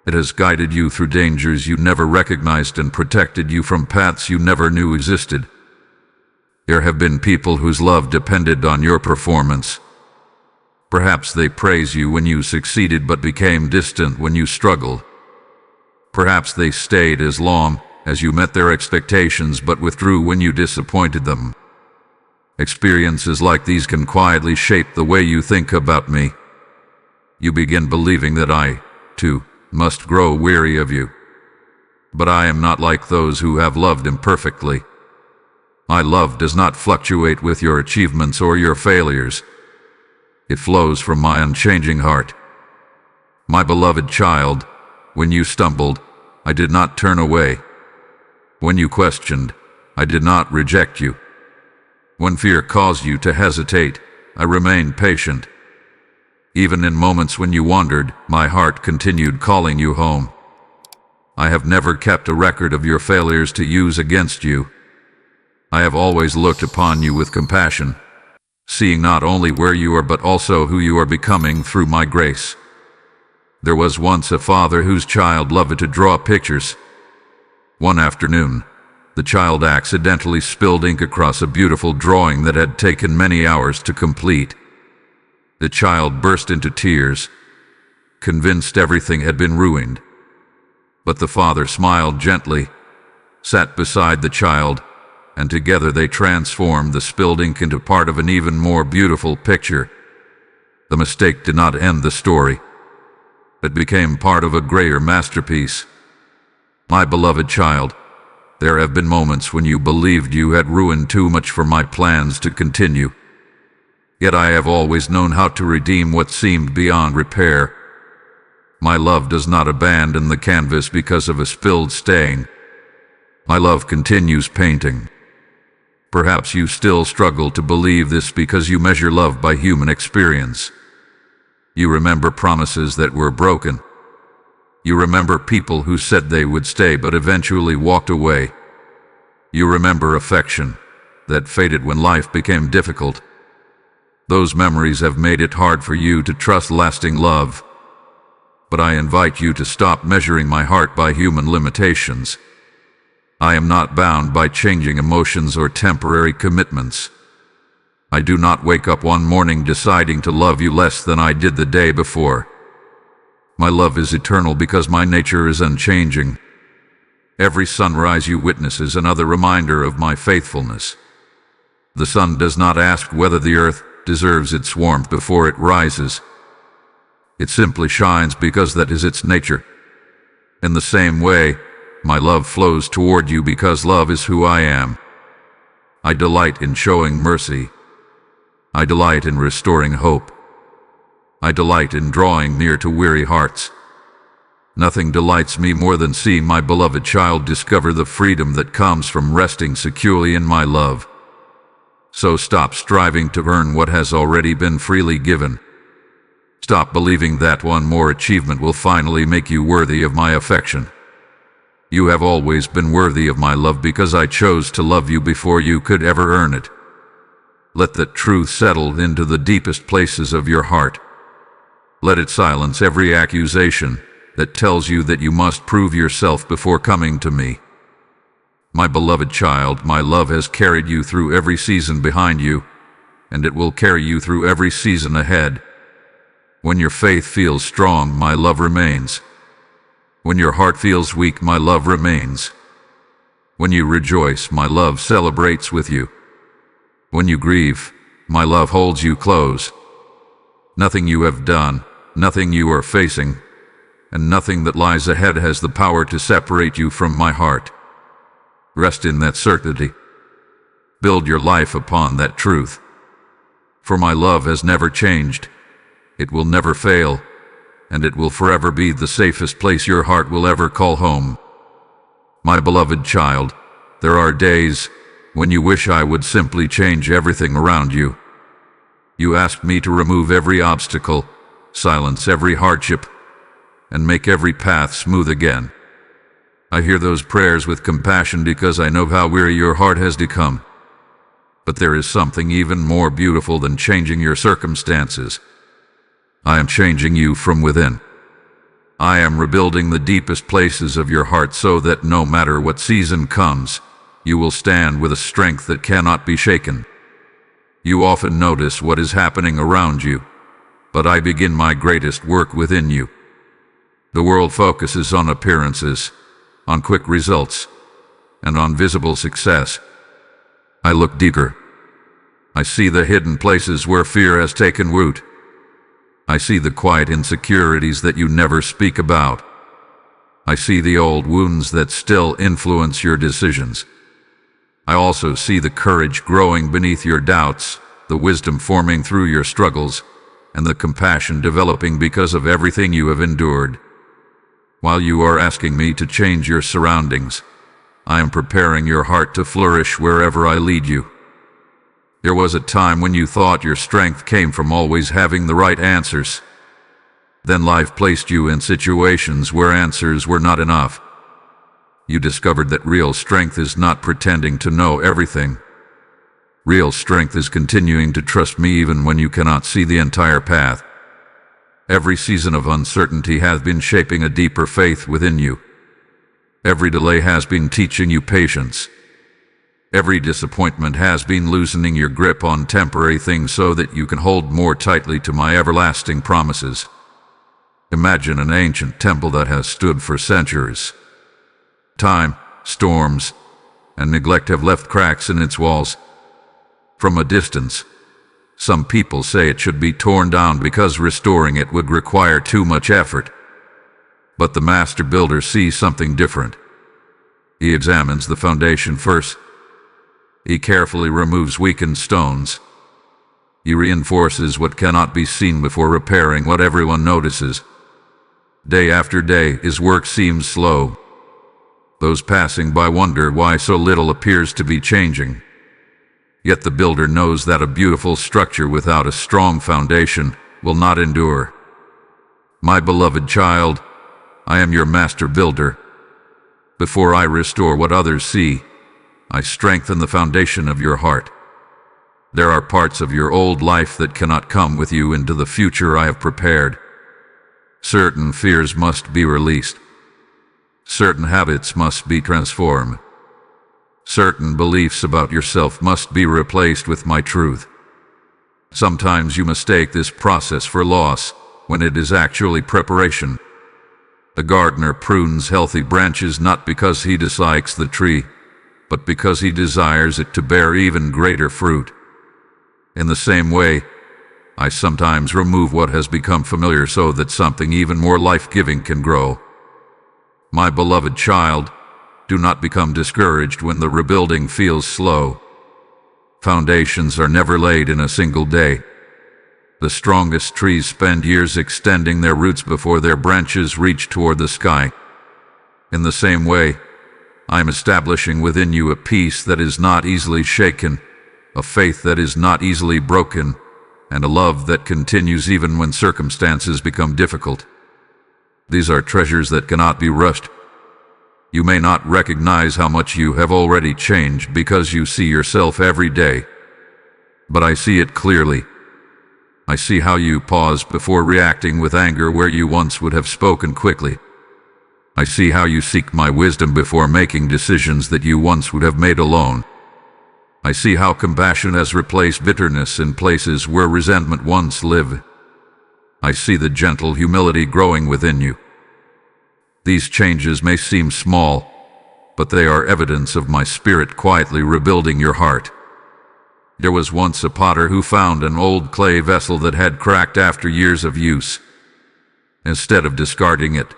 It has guided you through dangers you never recognized and protected you from paths you never knew existed. There have been people whose love depended on your performance. Perhaps they praised you when you succeeded but became distant when you struggled. Perhaps they stayed as long as you met their expectations but withdrew when you disappointed them. Experiences like these can quietly shape the way you think about me. You begin believing that I, too, must grow weary of you. But I am not like those who have loved imperfectly. My love does not fluctuate with your achievements or your failures. It flows from my unchanging heart. My beloved child, when you stumbled, I did not turn away. When you questioned, I did not reject you. When fear caused you to hesitate, I remained patient. Even in moments when you wandered, my heart continued calling you home. I have never kept a record of your failures to use against you. I have always looked upon you with compassion, seeing not only where you are but also who you are becoming through my grace. There was once a father whose child loved to draw pictures. One afternoon, the child accidentally spilled ink across a beautiful drawing that had taken many hours to complete. The child burst into tears, convinced everything had been ruined. But the father smiled gently, sat beside the child, and together they transformed the spilled ink into part of an even more beautiful picture. The mistake did not end the story. It became part of a greater masterpiece. My beloved child, there have been moments when you believed you had ruined too much for my plans to continue. Yet I have always known how to redeem what seemed beyond repair. My love does not abandon the canvas because of a spilled stain. My love continues painting. Perhaps you still struggle to believe this because you measure love by human experience. You remember promises that were broken. You remember people who said they would stay but eventually walked away. You remember affection that faded when life became difficult. Those memories have made it hard for you to trust lasting love. But I invite you to stop measuring my heart by human limitations. I am not bound by changing emotions or temporary commitments. I do not wake up one morning deciding to love you less than I did the day before. My love is eternal because my nature is unchanging. Every sunrise you witness is another reminder of my faithfulness. The sun does not ask whether the earth deserves its warmth before it rises. It simply shines because that is its nature. In the same way, my love flows toward you because love is who I am. I delight in showing mercy. I delight in restoring hope. I delight in drawing near to weary hearts. Nothing delights me more than seeing my beloved child discover the freedom that comes from resting securely in my love. So stop striving to earn what has already been freely given. Stop believing that one more achievement will finally make you worthy of my affection. You have always been worthy of my love because I chose to love you before you could ever earn it. Let that truth settle into the deepest places of your heart. Let it silence every accusation that tells you that you must prove yourself before coming to me. My beloved child, my love has carried you through every season behind you, and it will carry you through every season ahead. When your faith feels strong, my love remains. When your heart feels weak, my love remains. When you rejoice, my love celebrates with you. When you grieve, my love holds you close. Nothing you have done, nothing you are facing, and nothing that lies ahead has the power to separate you from my heart. Rest in that certainty. Build your life upon that truth. For my love has never changed. It will never fail, and it will forever be the safest place your heart will ever call home. My beloved child, there are days when you wish I would simply change everything around you. You ask me to remove every obstacle, silence every hardship, and make every path smooth again. I hear those prayers with compassion because I know how weary your heart has become. But there is something even more beautiful than changing your circumstances. I am changing you from within. I am rebuilding the deepest places of your heart so that no matter what season comes, you will stand with a strength that cannot be shaken. You often notice what is happening around you, but I begin my greatest work within you. The world focuses on appearances, on quick results, and on visible success. I look deeper. I see the hidden places where fear has taken root. I see the quiet insecurities that you never speak about. I see the old wounds that still influence your decisions. I also see the courage growing beneath your doubts, the wisdom forming through your struggles, and the compassion developing because of everything you have endured. While you are asking me to change your surroundings, I am preparing your heart to flourish wherever I lead you. There was a time when you thought your strength came from always having the right answers. Then life placed you in situations where answers were not enough. You discovered that real strength is not pretending to know everything. Real strength is continuing to trust me even when you cannot see the entire path. Every season of uncertainty has been shaping a deeper faith within you. Every delay has been teaching you patience. Every disappointment has been loosening your grip on temporary things so that you can hold more tightly to my everlasting promises. Imagine an ancient temple that has stood for centuries. Time, storms, and neglect have left cracks in its walls. From a distance, some people say it should be torn down because restoring it would require too much effort. But the master builder sees something different. He examines the foundation first. He carefully removes weakened stones. He reinforces what cannot be seen before repairing what everyone notices. Day after day, his work seems slow. Those passing by wonder why so little appears to be changing. Yet the builder knows that a beautiful structure without a strong foundation will not endure. My beloved child, I am your master builder. Before I restore what others see, I strengthen the foundation of your heart. There are parts of your old life that cannot come with you into the future I have prepared. Certain fears must be released. Certain habits must be transformed. Certain beliefs about yourself must be replaced with my truth. Sometimes you mistake this process for loss, when it is actually preparation. The gardener prunes healthy branches not because he dislikes the tree, but because he desires it to bear even greater fruit. In the same way, I sometimes remove what has become familiar so that something even more life-giving can grow. My beloved child, do not become discouraged when the rebuilding feels slow. Foundations are never laid in a single day. The strongest trees spend years extending their roots before their branches reach toward the sky. In the same way, I am establishing within you a peace that is not easily shaken, a faith that is not easily broken, and a love that continues even when circumstances become difficult. These are treasures that cannot be rushed. You may not recognize how much you have already changed because you see yourself every day. But I see it clearly. I see how you pause before reacting with anger where you once would have spoken quickly. I see how you seek my wisdom before making decisions that you once would have made alone. I see how compassion has replaced bitterness in places where resentment once lived. I see the gentle humility growing within you. These changes may seem small, but they are evidence of my spirit quietly rebuilding your heart. There was once a potter who found an old clay vessel that had cracked after years of use. Instead of discarding it,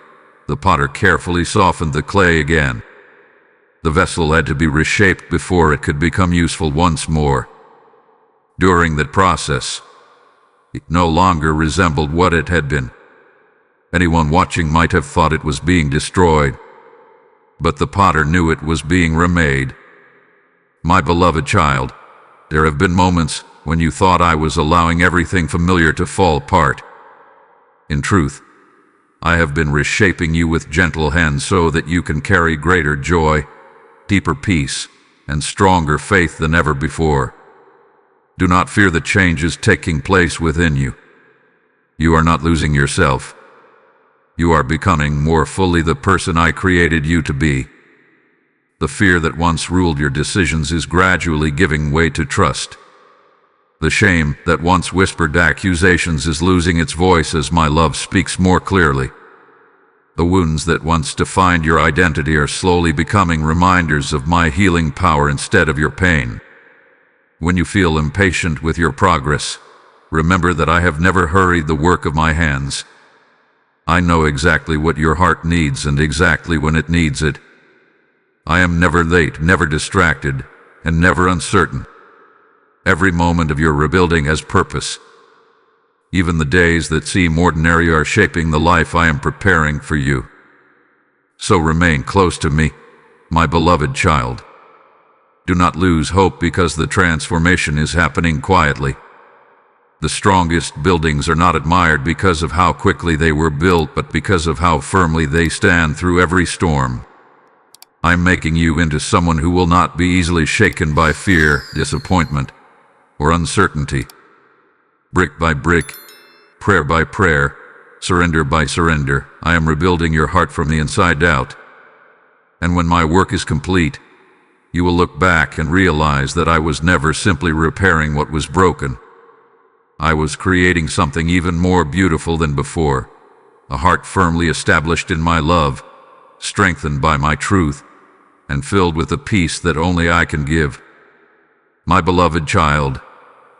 the potter carefully softened the clay again. The vessel had to be reshaped before it could become useful once more. During that process, it no longer resembled what it had been. Anyone watching might have thought it was being destroyed, but the potter knew it was being remade. My beloved child, there have been moments when you thought I was allowing everything familiar to fall apart. In truth, I have been reshaping you with gentle hands so that you can carry greater joy, deeper peace, and stronger faith than ever before. Do not fear the changes taking place within you. You are not losing yourself. You are becoming more fully the person I created you to be. The fear that once ruled your decisions is gradually giving way to trust. The shame that once whispered accusations is losing its voice as my love speaks more clearly. The wounds that once defined your identity are slowly becoming reminders of my healing power instead of your pain. When you feel impatient with your progress, remember that I have never hurried the work of my hands. I know exactly what your heart needs and exactly when it needs it. I am never late, never distracted, and never uncertain. Every moment of your rebuilding has purpose. Even the days that seem ordinary are shaping the life I am preparing for you. So remain close to me. My beloved child, do not lose hope because the transformation is happening quietly. The strongest buildings are not admired because of how quickly they were built, but because of how firmly they stand through every storm. I'm making you into someone who will not be easily shaken by fear, disappointment, or uncertainty. Brick by brick, prayer by prayer, surrender by surrender, I am rebuilding your heart from the inside out. And when my work is complete, you will look back and realize that I was never simply repairing what was broken. I was creating something even more beautiful than before, a heart firmly established in my love, strengthened by my truth, and filled with a peace that only I can give. My beloved child,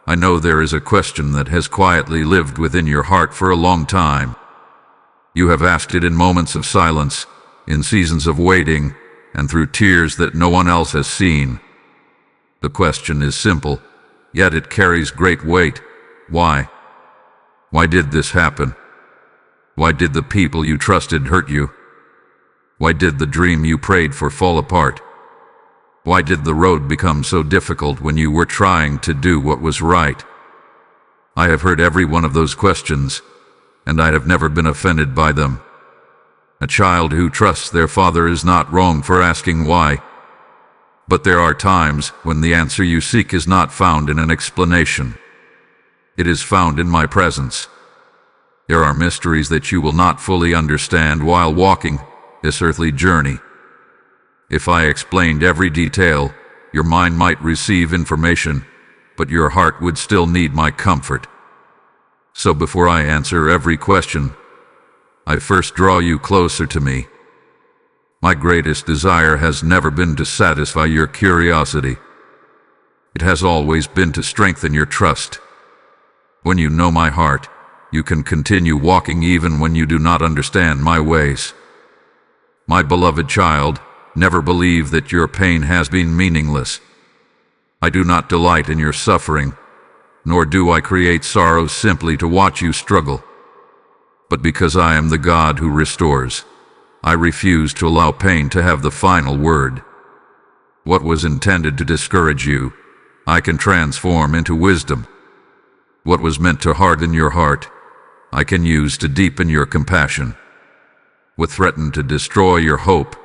I know there is a question that has quietly lived within your heart for a long time. You have asked it in moments of silence, in seasons of waiting, and through tears that no one else has seen. The question is simple, yet it carries great weight. Why? Why did this happen? Why did the people you trusted hurt you? Why did the dream you prayed for fall apart? Why did the road become so difficult when you were trying to do what was right? I have heard every one of those questions, and I have never been offended by them. A child who trusts their father is not wrong for asking why. But there are times when the answer you seek is not found in an explanation. It is found in my presence. There are mysteries that you will not fully understand while walking this earthly journey. If I explained every detail, your mind might receive information, but your heart would still need my comfort. So before I answer every question, I first draw you closer to me. My greatest desire has never been to satisfy your curiosity. It has always been to strengthen your trust. When you know my heart, you can continue walking even when you do not understand my ways. My beloved child, never believe that your pain has been meaningless. I do not delight in your suffering, nor do I create sorrow simply to watch you struggle. But because I am the God who restores, I refuse to allow pain to have the final word. What was intended to discourage you, I can transform into wisdom. What was meant to harden your heart, I can use to deepen your compassion. What threatened to destroy your hope,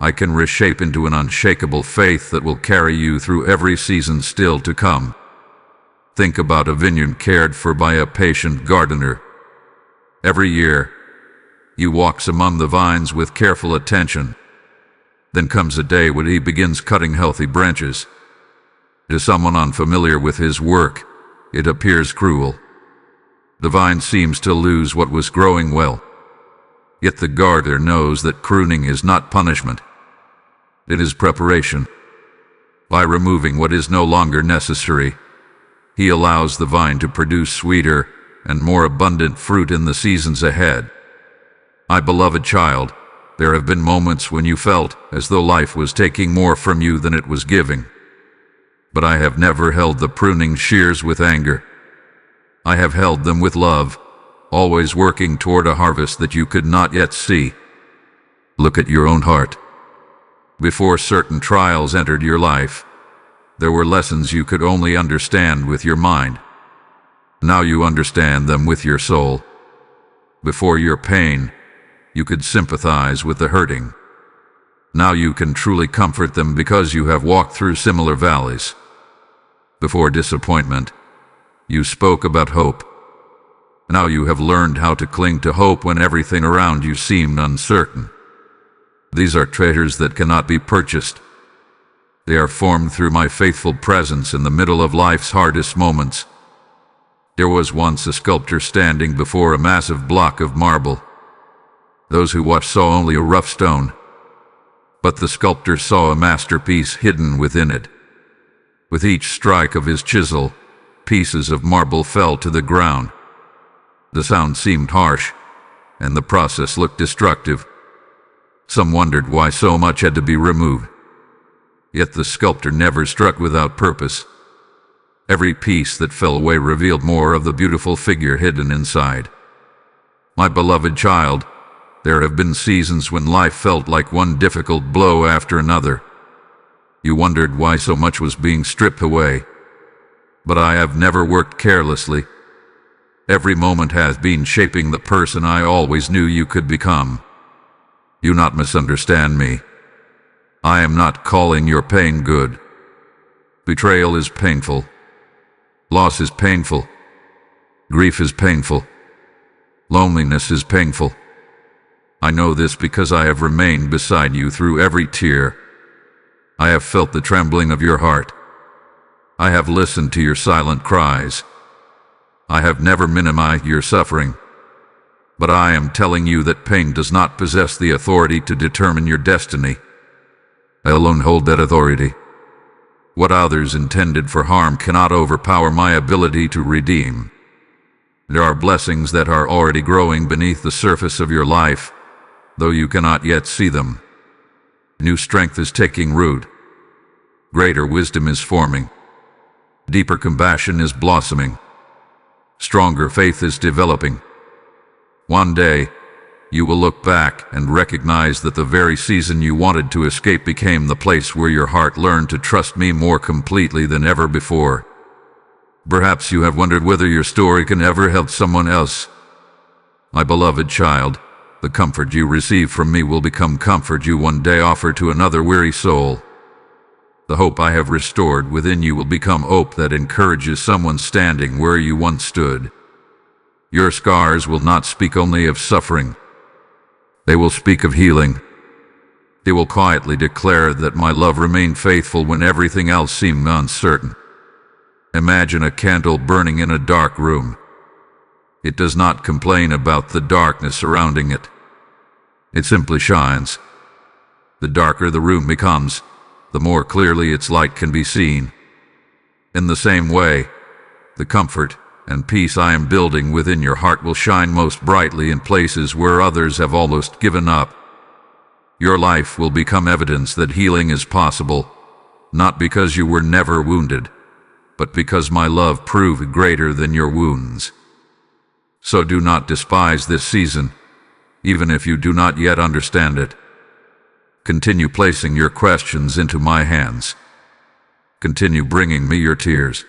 I can reshape into an unshakable faith that will carry you through every season still to come. Think about a vineyard cared for by a patient gardener. Every year, he walks among the vines with careful attention. Then comes a day when he begins cutting healthy branches. To someone unfamiliar with his work, it appears cruel. The vine seems to lose what was growing well. Yet the gardener knows that pruning is not punishment. It is preparation. By removing what is no longer necessary, he allows the vine to produce sweeter and more abundant fruit in the seasons ahead. My beloved child, there have been moments when you felt as though life was taking more from you than it was giving. But I have never held the pruning shears with anger. I have held them with love, always working toward a harvest that you could not yet see. Look at your own heart. Before certain trials entered your life, there were lessons you could only understand with your mind. Now you understand them with your soul. Before your pain, you could sympathize with the hurting. Now you can truly comfort them because you have walked through similar valleys. Before disappointment, you spoke about hope. Now you have learned how to cling to hope when everything around you seemed uncertain. These are treasures that cannot be purchased. They are formed through my faithful presence in the middle of life's hardest moments. There was once a sculptor standing before a massive block of marble. Those who watched saw only a rough stone, but the sculptor saw a masterpiece hidden within it. With each strike of his chisel, pieces of marble fell to the ground. The sound seemed harsh, and the process looked destructive. Some wondered why so much had to be removed. Yet the sculptor never struck without purpose. Every piece that fell away revealed more of the beautiful figure hidden inside. My beloved child, There have been seasons when life felt like one difficult blow after another. You wondered why so much was being stripped away. But I have never worked carelessly. Every moment has been shaping the person I always knew you could become. Do not misunderstand me. I am not calling your pain good. Betrayal is painful. Loss is painful. Grief is painful. Loneliness is painful. I know this because I have remained beside you through every tear. I have felt the trembling of your heart. I have listened to your silent cries. I have never minimized your suffering. But I am telling you that pain does not possess the authority to determine your destiny. I alone hold that authority. What others intended for harm cannot overpower my ability to redeem. There are blessings that are already growing beneath the surface of your life, though you cannot yet see them. New strength is taking root. Greater wisdom is forming. Deeper compassion is blossoming. Stronger faith is developing. One day, you will look back and recognize that the very season you wanted to escape became the place where your heart learned to trust me more completely than ever before. Perhaps you have wondered whether your story can ever help someone else. My beloved child, the comfort you receive from me will become comfort you one day offer to another weary soul. The hope I have restored within you will become hope that encourages someone standing where you once stood. Your scars will not speak only of suffering. They will speak of healing. They will quietly declare that my love remained faithful when everything else seemed uncertain. Imagine a candle burning in a dark room. It does not complain about the darkness surrounding it. It simply shines. The darker the room becomes, the more clearly its light can be seen. In the same way, the comfort and peace I am building within your heart will shine most brightly in places where others have almost given up. Your life will become evidence that healing is possible, not because you were never wounded, but because my love proved greater than your wounds. So do not despise this season, even if you do not yet understand it. Continue placing your questions into my hands. Continue bringing me your tears.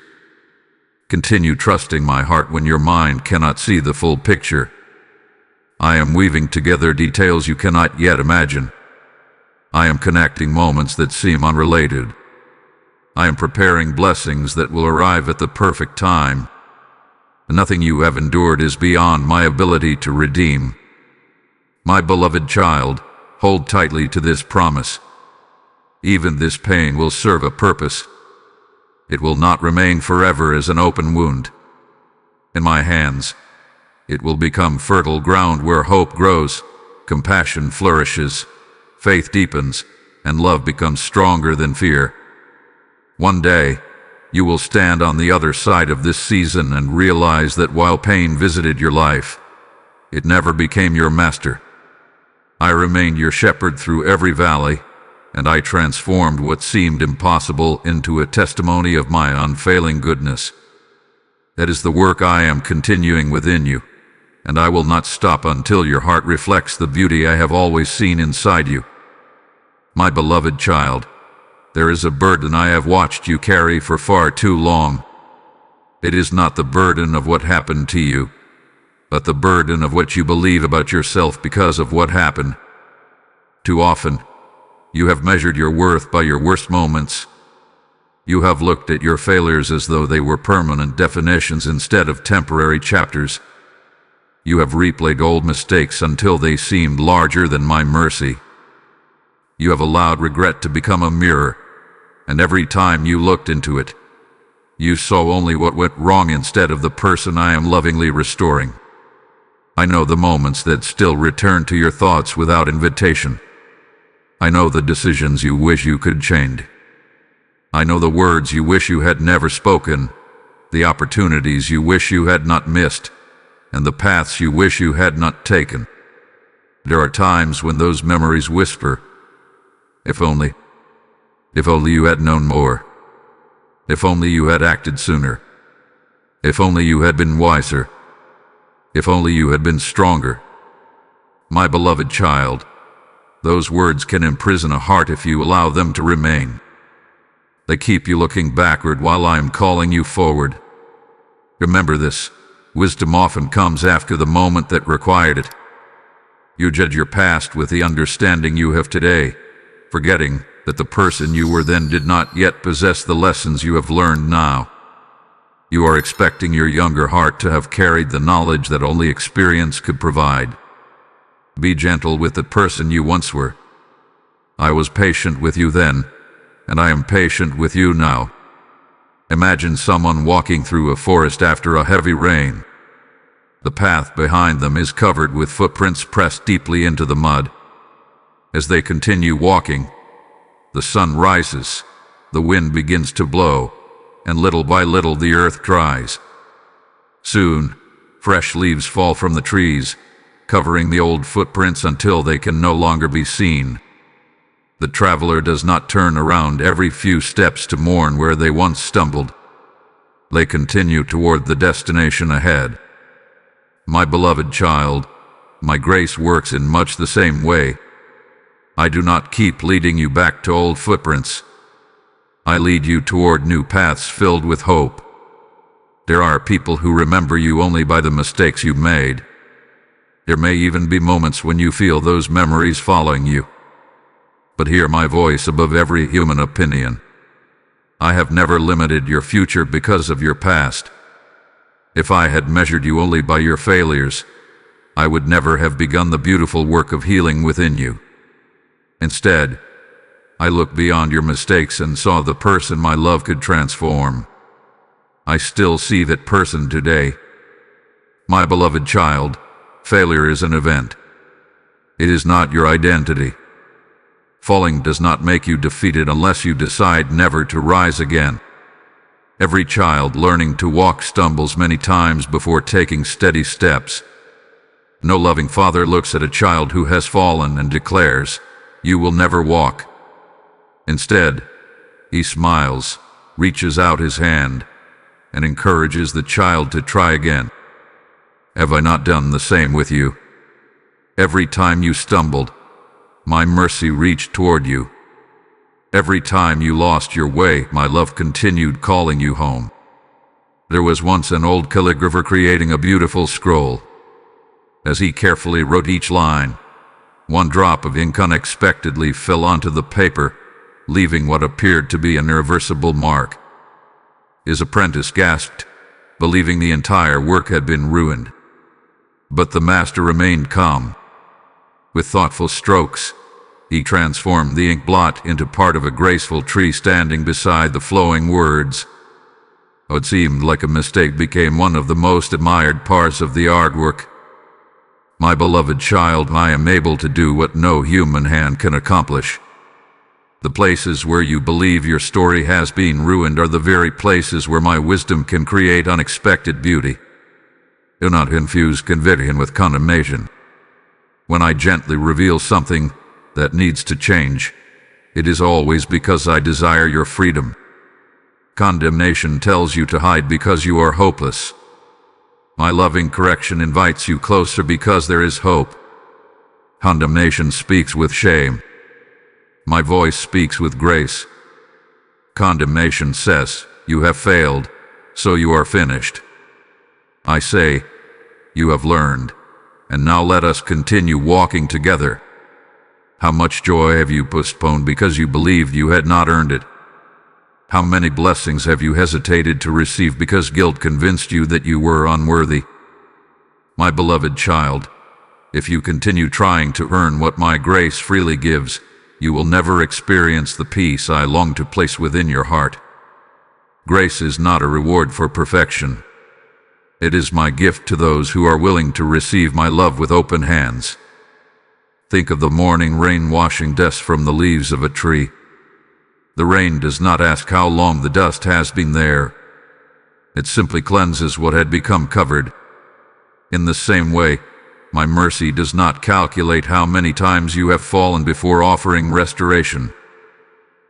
Continue trusting my heart when your mind cannot see the full picture. I am weaving together details you cannot yet imagine. I am connecting moments that seem unrelated. I am preparing blessings that will arrive at the perfect time. Nothing you have endured is beyond my ability to redeem. My beloved child, hold tightly to this promise. Even this pain will serve a purpose. It will not remain forever as an open wound. In my hands, it will become fertile ground where hope grows, compassion flourishes, faith deepens, and love becomes stronger than fear. One day, you will stand on the other side of this season and realize that while pain visited your life, it never became your master. I remained your shepherd through every valley, and I transformed what seemed impossible into a testimony of my unfailing goodness. That is the work I am continuing within you, and I will not stop until your heart reflects the beauty I have always seen inside you. My beloved child, there is a burden I have watched you carry for far too long. It is not the burden of what happened to you, but the burden of what you believe about yourself because of what happened. Too often, you have measured your worth by your worst moments. You have looked at your failures as though they were permanent definitions instead of temporary chapters. You have replayed old mistakes until they seemed larger than my mercy. You have allowed regret to become a mirror, and every time you looked into it, you saw only what went wrong instead of the person I am lovingly restoring. I know the moments that still return to your thoughts without invitation. I know the decisions you wish you could change. I know the words you wish you had never spoken, the opportunities you wish you had not missed, and the paths you wish you had not taken. There are times when those memories whisper, if only you had known more. If only you had acted sooner. If only you had been wiser. If only you had been stronger. My beloved child, those words can imprison a heart if you allow them to remain. They keep you looking backward while I am calling you forward. Remember this, wisdom often comes after the moment that required it. You judge your past with the understanding you have today, forgetting that the person you were then did not yet possess the lessons you have learned now. You are expecting your younger heart to have carried the knowledge that only experience could provide. Be gentle with the person you once were. I was patient with you then, and I am patient with you now. Imagine someone walking through a forest after a heavy rain. The path behind them is covered with footprints pressed deeply into the mud. As they continue walking, the sun rises, the wind begins to blow, and little by little the earth dries. Soon, fresh leaves fall from the trees, covering the old footprints until they can no longer be seen. The traveler does not turn around every few steps to mourn where they once stumbled. They continue toward the destination ahead. My beloved child, my grace works in much the same way. I do not keep leading you back to old footprints. I lead you toward new paths filled with hope. There are people who remember you only by the mistakes you made. There may even be moments when you feel those memories following you. But hear my voice above every human opinion. I have never limited your future because of your past. If I had measured you only by your failures, I would never have begun the beautiful work of healing within you. Instead, I looked beyond your mistakes and saw the person my love could transform. I still see that person today. My beloved child, failure is an event. It is not your identity. Falling does not make you defeated unless you decide never to rise again. Every child learning to walk stumbles many times before taking steady steps. No loving father looks at a child who has fallen and declares, "You will never walk." Instead, he smiles, reaches out his hand, and encourages the child to try again. Have I not done the same with you? Every time you stumbled, my mercy reached toward you. Every time you lost your way, my love continued calling you home. There was once an old calligrapher creating a beautiful scroll. As he carefully wrote each line, one drop of ink unexpectedly fell onto the paper, leaving what appeared to be an irreversible mark. His apprentice gasped, believing the entire work had been ruined. But the master remained calm. With thoughtful strokes, he transformed the ink blot into part of a graceful tree standing beside the flowing words. What seemed like a mistake became one of the most admired parts of the artwork. My beloved child, I am able to do what no human hand can accomplish. The places where you believe your story has been ruined are the very places where my wisdom can create unexpected beauty. Do not confuse conviction with condemnation. When I gently reveal something that needs to change, it is always because I desire your freedom. Condemnation tells you to hide because you are hopeless. My loving correction invites you closer because there is hope. Condemnation speaks with shame. My voice speaks with grace. Condemnation says, "You have failed, so you are finished." I say, "You have learned, and now let us continue walking together." How much joy have you postponed because you believed you had not earned it? How many blessings have you hesitated to receive because guilt convinced you that you were unworthy? My beloved child, if you continue trying to earn what my grace freely gives, you will never experience the peace I long to place within your heart. Grace is not a reward for perfection. It is my gift to those who are willing to receive my love with open hands. Think of the morning rain washing dust from the leaves of a tree. The rain does not ask how long the dust has been there. It simply cleanses what had become covered. In the same way, my mercy does not calculate how many times you have fallen before offering restoration.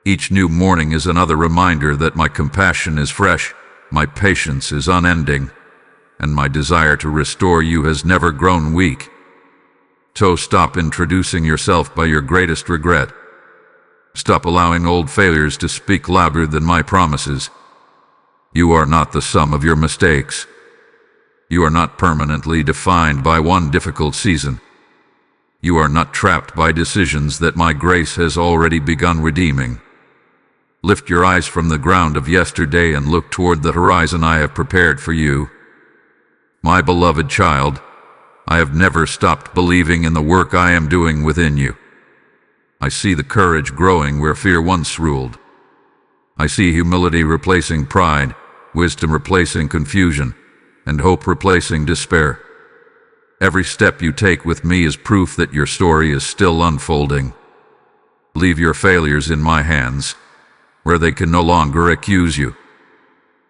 Each new morning is another reminder that my compassion is fresh, my patience is unending, and my desire to restore you has never grown weak. So stop introducing yourself by your greatest regret. Stop allowing old failures to speak louder than my promises. You are not the sum of your mistakes. You are not permanently defined by one difficult season. You are not trapped by decisions that my grace has already begun redeeming. Lift your eyes from the ground of yesterday and look toward the horizon I have prepared for you. My beloved child, I have never stopped believing in the work I am doing within you. I see the courage growing where fear once ruled. I see humility replacing pride, wisdom replacing confusion, and hope replacing despair. Every step you take with me is proof that your story is still unfolding. Leave your failures in my hands, where they can no longer accuse you.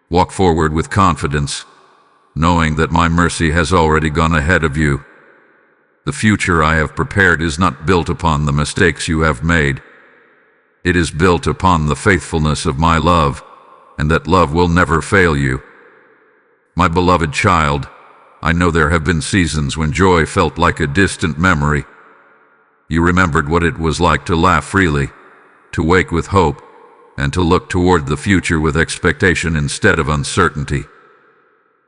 Walk forward with confidence, knowing that my mercy has already gone ahead of you. The future I have prepared is not built upon the mistakes you have made. It is built upon the faithfulness of my love, and that love will never fail you. My beloved child, I know there have been seasons when joy felt like a distant memory. You remembered what it was like to laugh freely, to wake with hope, and to look toward the future with expectation instead of uncertainty.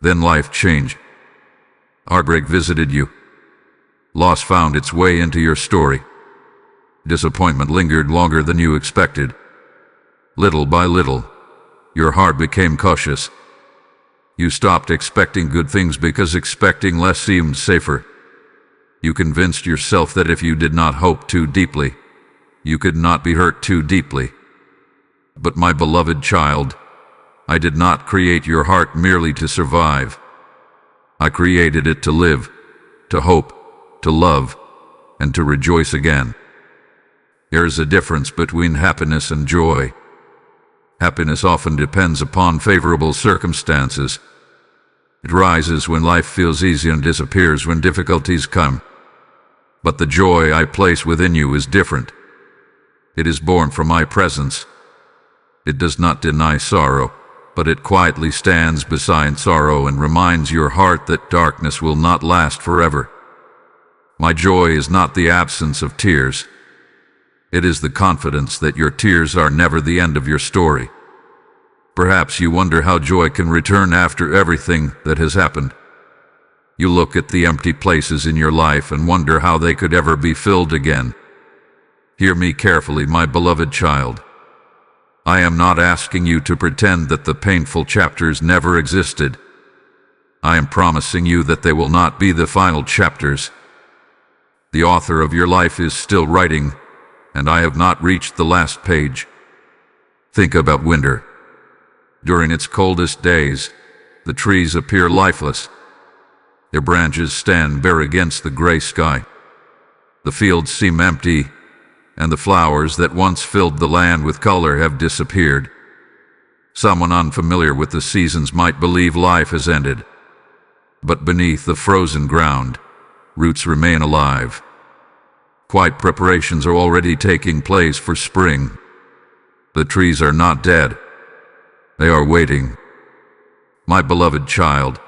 Then life changed. Heartbreak visited you. Loss found its way into your story. Disappointment lingered longer than you expected. Little by little, your heart became cautious. You stopped expecting good things because expecting less seemed safer. You convinced yourself that if you did not hope too deeply, you could not be hurt too deeply. But my beloved child, I did not create your heart merely to survive. I created it to live, to hope, to love, and to rejoice again. There is a difference between happiness and joy. Happiness often depends upon favorable circumstances. It rises when life feels easy and disappears when difficulties come. But the joy I place within you is different. It is born from my presence. It does not deny sorrow, but it quietly stands beside sorrow and reminds your heart that darkness will not last forever. My joy is not the absence of tears. It is the confidence that your tears are never the end of your story. Perhaps you wonder how joy can return after everything that has happened. You look at the empty places in your life and wonder how they could ever be filled again. Hear me carefully, my beloved child. I am not asking you to pretend that the painful chapters never existed. I am promising you that they will not be the final chapters. The author of your life is still writing, and I have not reached the last page. Think about winter. During its coldest days, the trees appear lifeless. Their branches stand bare against the gray sky. The fields seem empty, and the flowers that once filled the land with color have disappeared. Someone unfamiliar with the seasons might believe life has ended. But beneath the frozen ground, roots remain alive. Quiet preparations are already taking place for spring. The trees are not dead. They are waiting. My beloved child,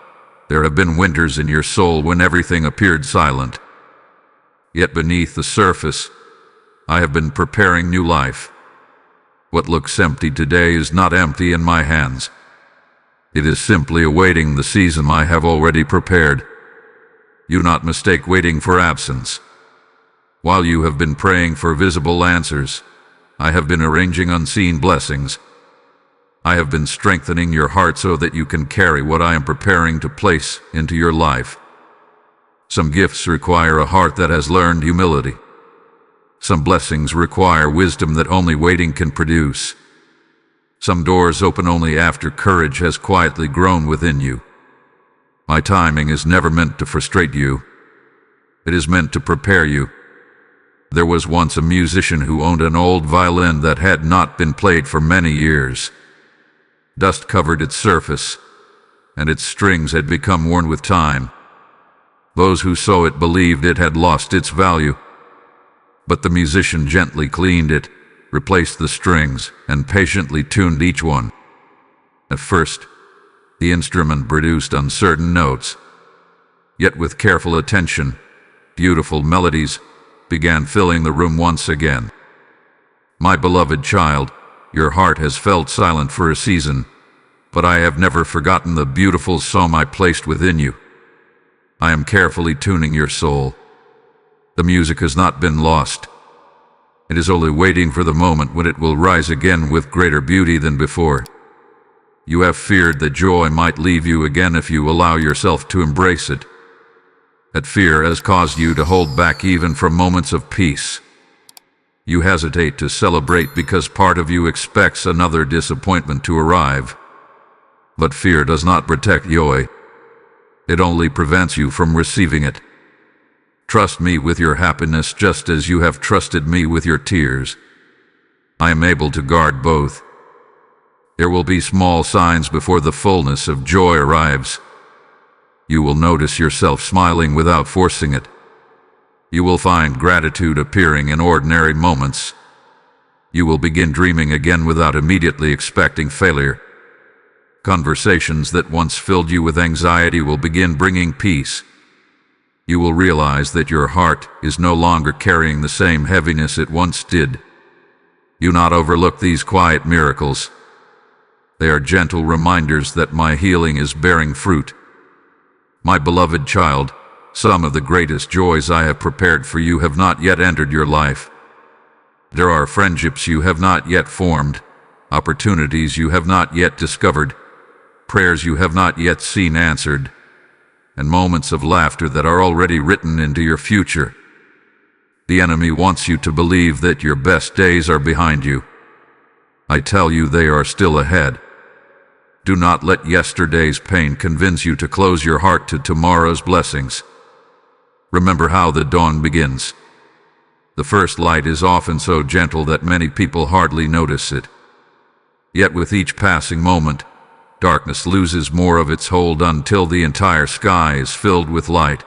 there have been winters in your soul when everything appeared silent. Yet beneath the surface, I have been preparing new life. What looks empty today is not empty in my hands. It is simply awaiting the season I have already prepared. Do not mistake waiting for absence. While you have been praying for visible answers, I have been arranging unseen blessings. I have been strengthening your heart so that you can carry what I am preparing to place into your life. Some gifts require a heart that has learned humility. Some blessings require wisdom that only waiting can produce. Some doors open only after courage has quietly grown within you. My timing is never meant to frustrate you. It is meant to prepare you. There was once a musician who owned an old violin that had not been played for many years. Dust covered its surface, and its strings had become worn with time. Those who saw it believed it had lost its value. But the musician gently cleaned it, replaced the strings, and patiently tuned each one. At first, the instrument produced uncertain notes. Yet with careful attention, beautiful melodies began filling the room once again. My beloved child, your heart has felt silent for a season, but I have never forgotten the beautiful song I placed within you. I am carefully tuning your soul. The music has not been lost. It is only waiting for the moment when it will rise again with greater beauty than before. You have feared that joy might leave you again if you allow yourself to embrace it. That fear has caused you to hold back even from moments of peace. You hesitate to celebrate because part of you expects another disappointment to arrive. But fear does not protect joy. It only prevents you from receiving it. Trust me with your happiness just as you have trusted me with your tears. I am able to guard both. There will be small signs before the fullness of joy arrives. You will notice yourself smiling without forcing it. You will find gratitude appearing in ordinary moments. You will begin dreaming again without immediately expecting failure. Conversations that once filled you with anxiety will begin bringing peace. You will realize that your heart is no longer carrying the same heaviness it once did. Do not overlook these quiet miracles. They are gentle reminders that my healing is bearing fruit. My beloved child, some of the greatest joys I have prepared for you have not yet entered your life. There are friendships you have not yet formed, opportunities you have not yet discovered, prayers you have not yet seen answered, and moments of laughter that are already written into your future. The enemy wants you to believe that your best days are behind you. I tell you they are still ahead. Do not let yesterday's pain convince you to close your heart to tomorrow's blessings. Remember how the dawn begins. The first light is often so gentle that many people hardly notice it. Yet with each passing moment, darkness loses more of its hold until the entire sky is filled with light.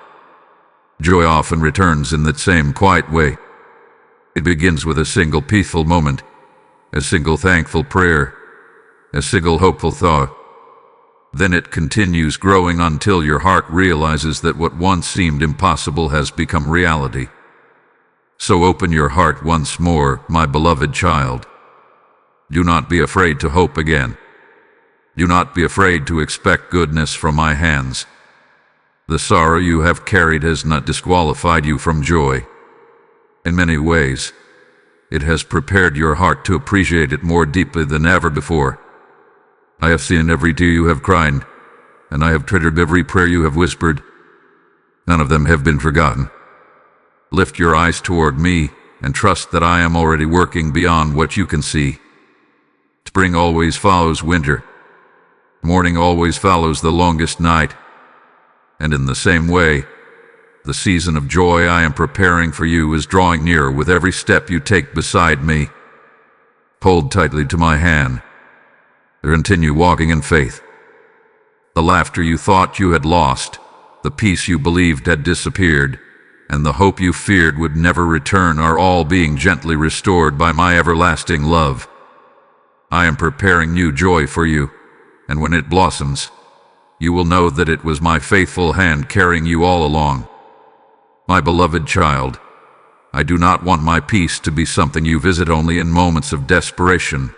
Joy often returns in that same quiet way. It begins with a single peaceful moment, a single thankful prayer, a single hopeful thought. Then it continues growing until your heart realizes that what once seemed impossible has become reality. So open your heart once more, my beloved child. Do not be afraid to hope again. Do not be afraid to expect goodness from my hands. The sorrow you have carried has not disqualified you from joy. In many ways, it has prepared your heart to appreciate it more deeply than ever before. I have seen every tear you have cried, and I have treasured every prayer you have whispered. None of them have been forgotten. Lift your eyes toward me and trust that I am already working beyond what you can see. Spring always follows winter. Morning always follows the longest night. And in the same way, the season of joy I am preparing for you is drawing nearer with every step you take beside me. Hold tightly to my hand. Continue walking in faith. The laughter you thought you had lost, the peace you believed had disappeared, and the hope you feared would never return are all being gently restored by my everlasting love. I am preparing new joy for you, and when it blossoms, you will know that it was my faithful hand carrying you all along. My beloved child, I do not want my peace to be something you visit only in moments of desperation.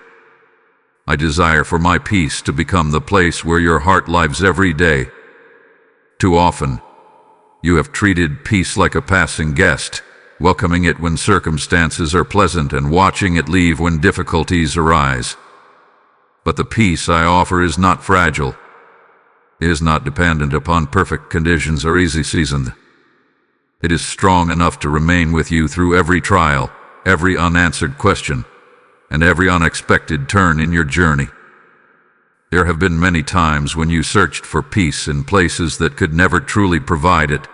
I desire for my peace to become the place where your heart lives every day. Too often, you have treated peace like a passing guest, welcoming it when circumstances are pleasant and watching it leave when difficulties arise. But the peace I offer is not fragile. It is not dependent upon perfect conditions or easy seasons. It is strong enough to remain with you through every trial, every unanswered question, and every unexpected turn in your journey. There have been many times when you searched for peace in places that could never truly provide it.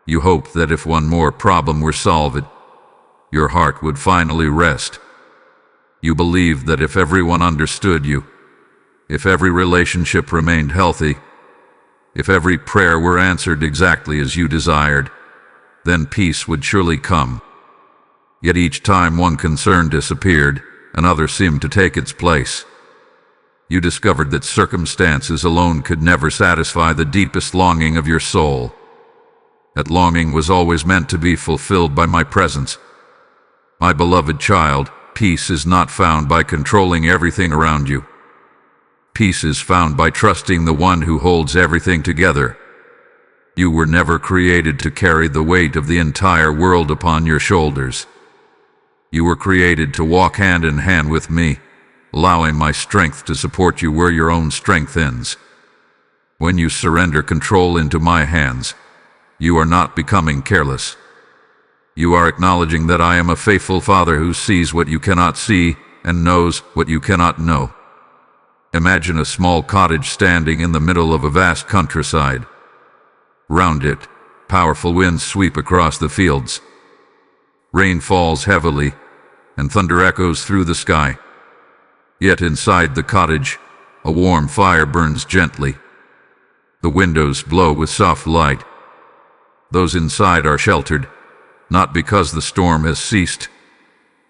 You hoped that if one more problem were solved, your heart would finally rest. You believed that if everyone understood you, if every relationship remained healthy, if every prayer were answered exactly as you desired, then peace would surely come. Yet each time one concern disappeared, another seemed to take its place. You discovered that circumstances alone could never satisfy the deepest longing of your soul. That longing was always meant to be fulfilled by my presence. My beloved child, peace is not found by controlling everything around you. Peace is found by trusting the one who holds everything together. You were never created to carry the weight of the entire world upon your shoulders. You were created to walk hand in hand with me, allowing my strength to support you where your own strength ends. When you surrender control into my hands, you are not becoming careless. You are acknowledging that I am a faithful Father who sees what you cannot see and knows what you cannot know. Imagine a small cottage standing in the middle of a vast countryside. Round it, powerful winds sweep across the fields. Rain falls heavily, and thunder echoes through the sky. Yet inside the cottage, a warm fire burns gently. The windows glow with soft light. Those inside are sheltered, not because the storm has ceased,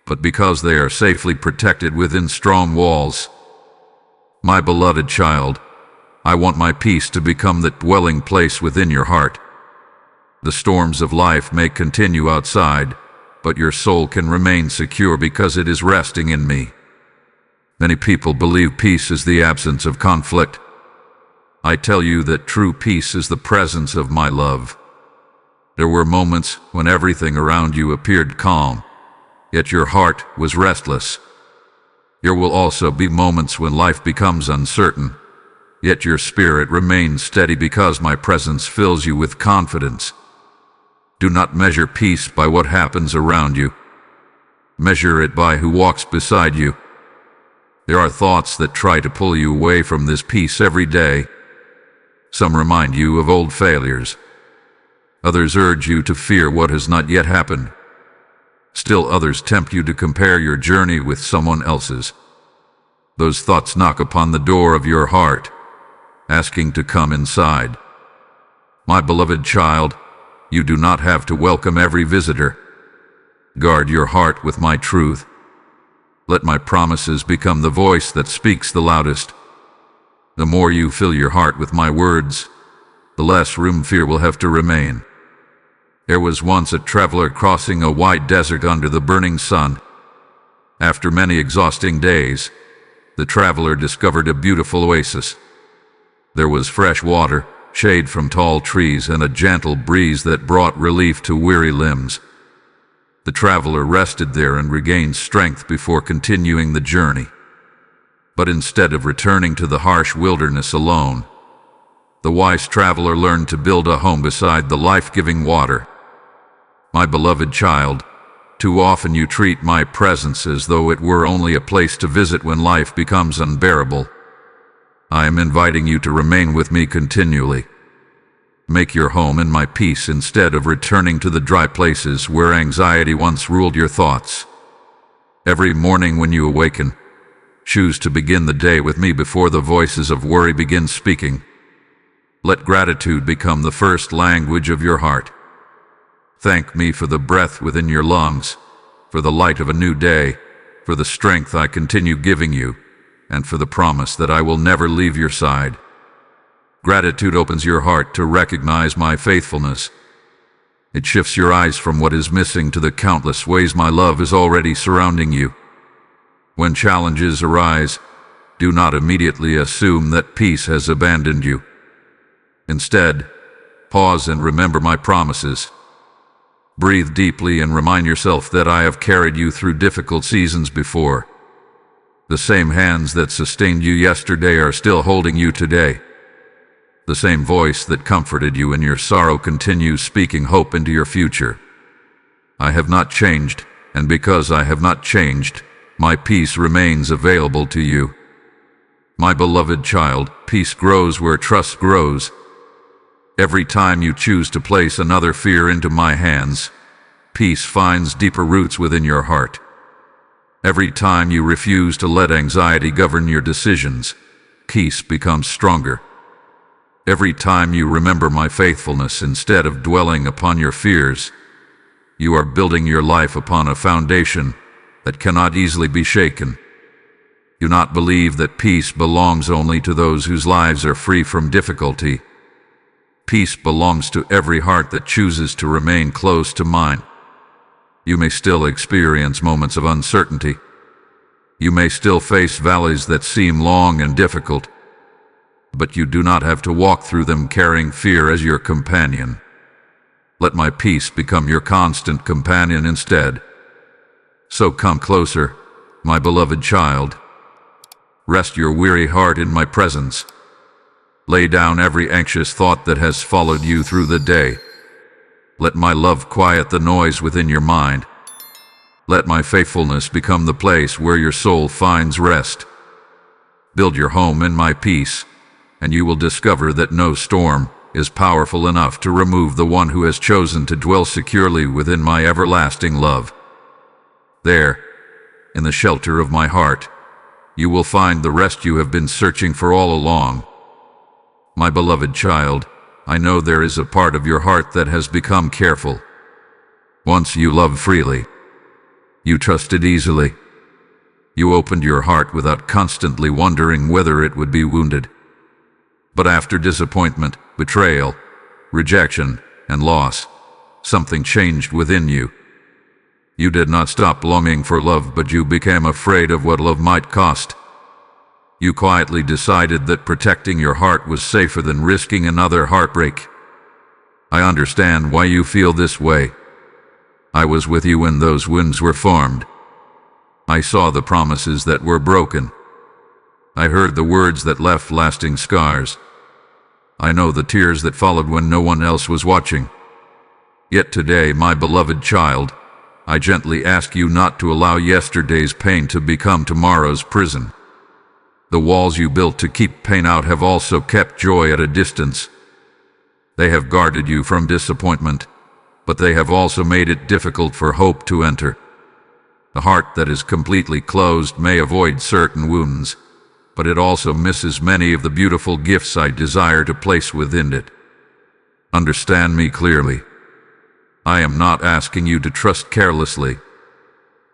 but because they are safely protected within strong walls. My beloved child, I want my peace to become the dwelling place within your heart. The storms of life may continue outside, but your soul can remain secure because it is resting in me. Many people believe peace is the absence of conflict. I tell you that true peace is the presence of my love. There were moments when everything around you appeared calm, yet your heart was restless. There will also be moments when life becomes uncertain, yet your spirit remains steady because my presence fills you with confidence. Do not measure peace by what happens around you. Measure it by who walks beside you. There are thoughts that try to pull you away from this peace every day. Some remind you of old failures. Others urge you to fear what has not yet happened. Still others tempt you to compare your journey with someone else's. Those thoughts knock upon the door of your heart, asking to come inside. My beloved child, you do not have to welcome every visitor. Guard your heart with my truth. Let my promises become the voice that speaks the loudest. The more you fill your heart with my words, the less room fear will have to remain. There was once a traveler crossing a wide desert under the burning sun. After many exhausting days, the traveler discovered a beautiful oasis. There was fresh water, shade from tall trees, and a gentle breeze that brought relief to weary limbs. The traveler rested there and regained strength before continuing the journey. But instead of returning to the harsh wilderness alone, the wise traveler learned to build a home beside the life-giving water. My beloved child, too often you treat my presence as though it were only a place to visit when life becomes unbearable. I am inviting you to remain with me continually. Make your home in my peace instead of returning to the dry places where anxiety once ruled your thoughts. Every morning when you awaken, choose to begin the day with me before the voices of worry begin speaking. Let gratitude become the first language of your heart. Thank me for the breath within your lungs, for the light of a new day, for the strength I continue giving you, and for the promise that I will never leave your side. Gratitude opens your heart to recognize my faithfulness. It shifts your eyes from what is missing to the countless ways my love is already surrounding you. When challenges arise, do not immediately assume that peace has abandoned you. Instead, pause and remember my promises. Breathe deeply and remind yourself that I have carried you through difficult seasons before. The same hands that sustained you yesterday are still holding you today. The same voice that comforted you in your sorrow continues speaking hope into your future. I have not changed, and because I have not changed, my peace remains available to you. My beloved child, peace grows where trust grows. Every time you choose to place another fear into my hands, peace finds deeper roots within your heart. Every time you refuse to let anxiety govern your decisions, peace becomes stronger. Every time you remember my faithfulness instead of dwelling upon your fears, you are building your life upon a foundation that cannot easily be shaken. Do not believe that peace belongs only to those whose lives are free from difficulty. Peace belongs to every heart that chooses to remain close to mine. You may still experience moments of uncertainty. You may still face valleys that seem long and difficult, but you do not have to walk through them carrying fear as your companion. Let my peace become your constant companion instead. So come closer, my beloved child. Rest your weary heart in my presence. Lay down every anxious thought that has followed you through the day. Let my love quiet the noise within your mind. Let my faithfulness become the place where your soul finds rest. Build your home in my peace, and you will discover that no storm is powerful enough to remove the one who has chosen to dwell securely within my everlasting love. There, in the shelter of my heart, you will find the rest you have been searching for all along. My beloved child, I know there is a part of your heart that has become careful. Once you loved freely. You trusted easily. You opened your heart without constantly wondering whether it would be wounded. But after disappointment, betrayal, rejection, and loss, something changed within you. You did not stop longing for love, but you became afraid of what love might cost. You quietly decided that protecting your heart was safer than risking another heartbreak. I understand why you feel this way. I was with you when those wounds were formed. I saw the promises that were broken. I heard the words that left lasting scars. I know the tears that followed when no one else was watching. Yet today, my beloved child, I gently ask you not to allow yesterday's pain to become tomorrow's prison. The walls you built to keep pain out have also kept joy at a distance. They have guarded you from disappointment, but they have also made it difficult for hope to enter. The heart that is completely closed may avoid certain wounds, but it also misses many of the beautiful gifts I desire to place within it. Understand me clearly. I am not asking you to trust carelessly.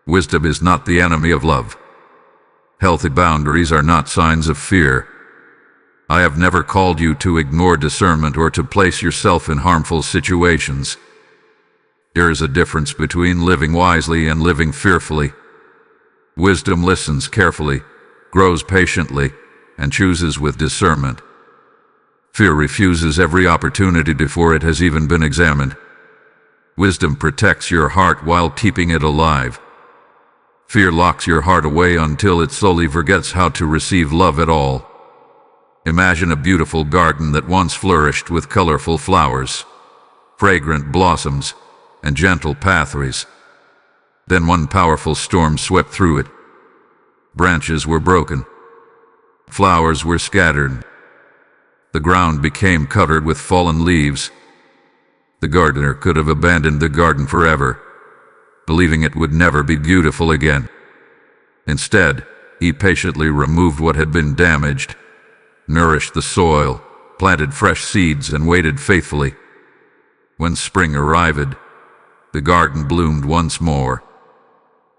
Wisdom is not the enemy of love. Healthy boundaries are not signs of fear. I have never called you to ignore discernment or to place yourself in harmful situations. There is a difference between living wisely and living fearfully. Wisdom listens carefully, grows patiently, and chooses with discernment. Fear refuses every opportunity before it has even been examined. Wisdom protects your heart while keeping it alive. Fear locks your heart away until it slowly forgets how to receive love at all. Imagine a beautiful garden that once flourished with colorful flowers, fragrant blossoms, and gentle pathways. Then one powerful storm swept through it. Branches were broken. Flowers were scattered. The ground became covered with fallen leaves. The gardener could have abandoned the garden forever, believing it would never be beautiful again. Instead, he patiently removed what had been damaged, nourished the soil, planted fresh seeds, and waited faithfully. When spring arrived, the garden bloomed once more.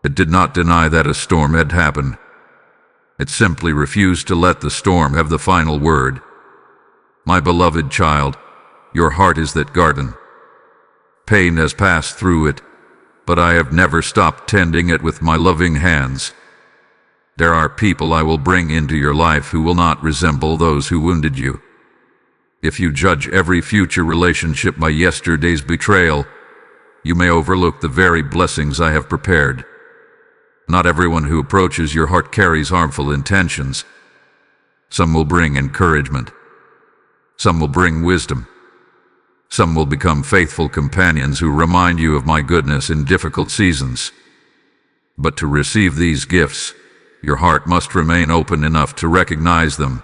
It did not deny that a storm had happened. It simply refused to let the storm have the final word. My beloved child, your heart is that garden. Pain has passed through it, but I have never stopped tending it with my loving hands. There are people I will bring into your life who will not resemble those who wounded you. If you judge every future relationship by yesterday's betrayal, you may overlook the very blessings I have prepared. Not everyone who approaches your heart carries harmful intentions. Some will bring encouragement. Some will bring wisdom. Some will become faithful companions who remind you of my goodness in difficult seasons. But to receive these gifts, your heart must remain open enough to recognize them.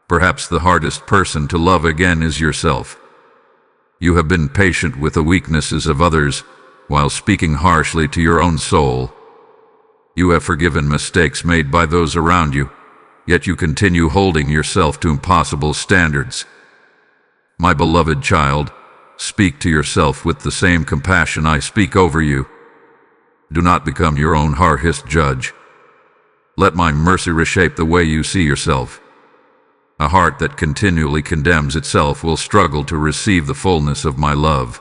Perhaps the hardest person to love again is yourself. You have been patient with the weaknesses of others while speaking harshly to your own soul. You have forgiven mistakes made by those around you, yet you continue holding yourself to impossible standards. My beloved child, speak to yourself with the same compassion I speak over you. Do not become your own harshest judge. Let my mercy reshape the way you see yourself. A heart that continually condemns itself will struggle to receive the fullness of my love.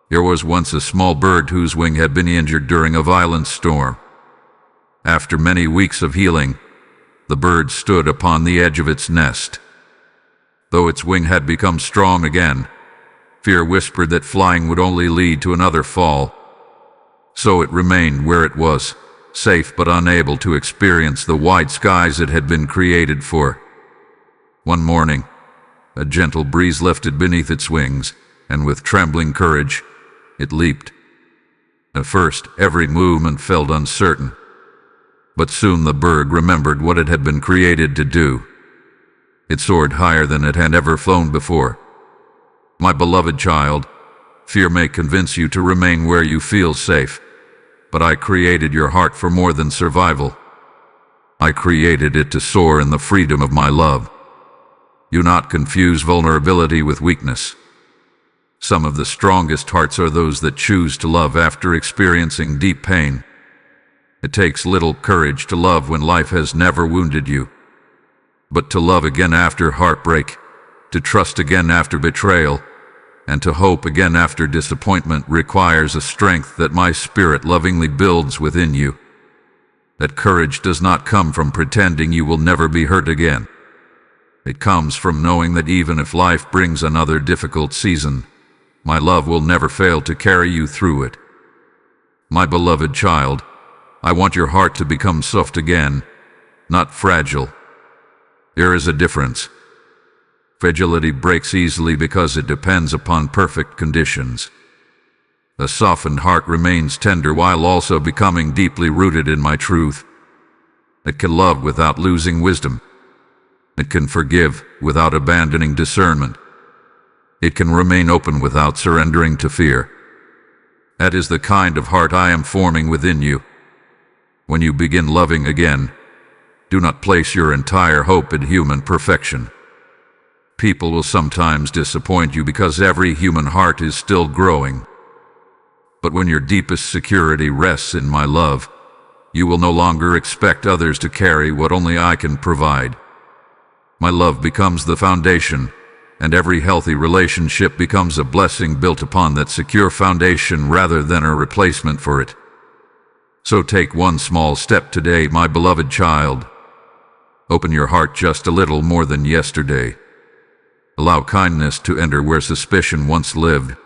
There was once a small bird whose wing had been injured during a violent storm. After many weeks of healing, the bird stood upon the edge of its nest. Though its wing had become strong again, fear whispered that flying would only lead to another fall. So it remained where it was, safe but unable to experience the wide skies it had been created for. One morning, a gentle breeze lifted beneath its wings, and with trembling courage, it leaped. At first, every movement felt uncertain, but soon the bird remembered what it had been created to do. It soared higher than it had ever flown before. My beloved child, fear may convince you to remain where you feel safe, but I created your heart for more than survival. I created it to soar in the freedom of my love. Do not confuse vulnerability with weakness. Some of the strongest hearts are those that choose to love after experiencing deep pain. It takes little courage to love when life has never wounded you. But to love again after heartbreak, to trust again after betrayal, and to hope again after disappointment requires a strength that my spirit lovingly builds within you. That courage does not come from pretending you will never be hurt again. It comes from knowing that even if life brings another difficult season, my love will never fail to carry you through it. My beloved child, I want your heart to become soft again, not fragile. There is a difference. Fragility breaks easily because it depends upon perfect conditions. A softened heart remains tender while also becoming deeply rooted in my truth. It can love without losing wisdom. It can forgive without abandoning discernment. It can remain open without surrendering to fear. That is the kind of heart I am forming within you. When you begin loving again, do not place your entire hope in human perfection. People will sometimes disappoint you because every human heart is still growing. But when your deepest security rests in my love, you will no longer expect others to carry what only I can provide. My love becomes the foundation, and every healthy relationship becomes a blessing built upon that secure foundation rather than a replacement for it. So take one small step today, my beloved child. Open your heart just a little more than yesterday. Allow kindness to enter where suspicion once lived.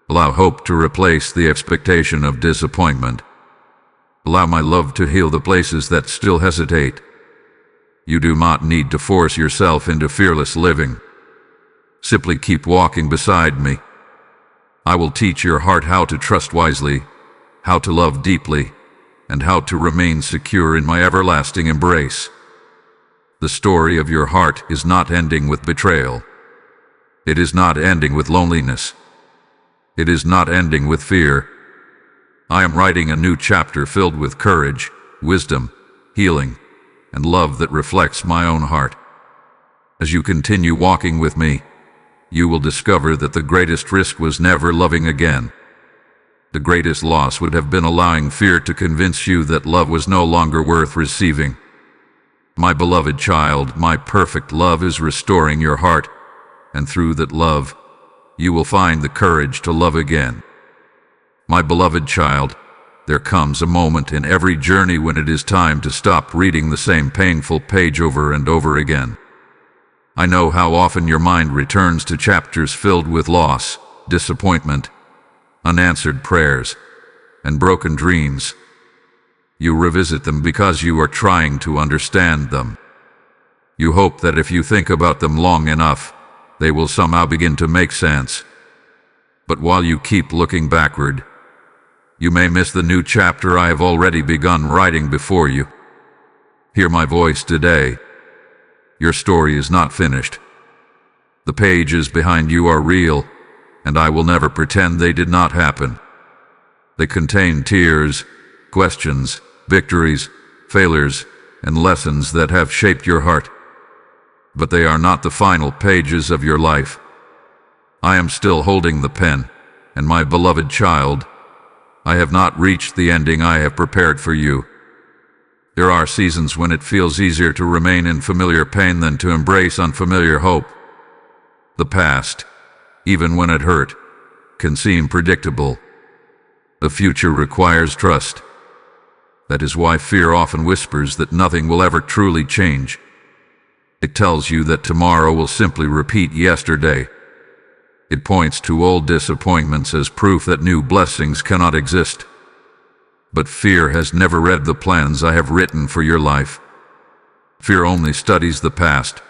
Allow hope to replace the expectation of disappointment. Allow my love to heal the places that still hesitate. You do not need to force yourself into fearless living. Simply keep walking beside me. I will teach your heart how to trust wisely, how to love deeply, and how to remain secure in my everlasting embrace. The story of your heart is not ending with betrayal. It is not ending with loneliness. It is not ending with fear. I am writing a new chapter filled with courage, wisdom, healing, and love that reflects my own heart. As you continue walking with me, you will discover that the greatest risk was never loving again. The greatest loss would have been allowing fear to convince you that love was no longer worth receiving. My beloved child, my perfect love is restoring your heart, and through that love, you will find the courage to love again. My beloved child, there comes a moment in every journey when it is time to stop reading the same painful page over and over again. I know how often your mind returns to chapters filled with loss, disappointment, unanswered prayers, and broken dreams. You revisit them because you are trying to understand them. You hope that if you think about them long enough, they will somehow begin to make sense. But while you keep looking backward, you may miss the new chapter I have already begun writing before you. Hear my voice today. Your story is not finished. The pages behind you are real, and I will never pretend they did not happen. They contain tears, questions, victories, failures, and lessons that have shaped your heart. But they are not the final pages of your life. I am still holding the pen, and my beloved child, I have not reached the ending I have prepared for you. There are seasons when it feels easier to remain in familiar pain than to embrace unfamiliar hope. The past, even when it hurt, can seem predictable. The future requires trust. That is why fear often whispers that nothing will ever truly change. It tells you that tomorrow will simply repeat yesterday. It points to old disappointments as proof that new blessings cannot exist. But fear has never read the plans I have written for your life. Fear only studies the past.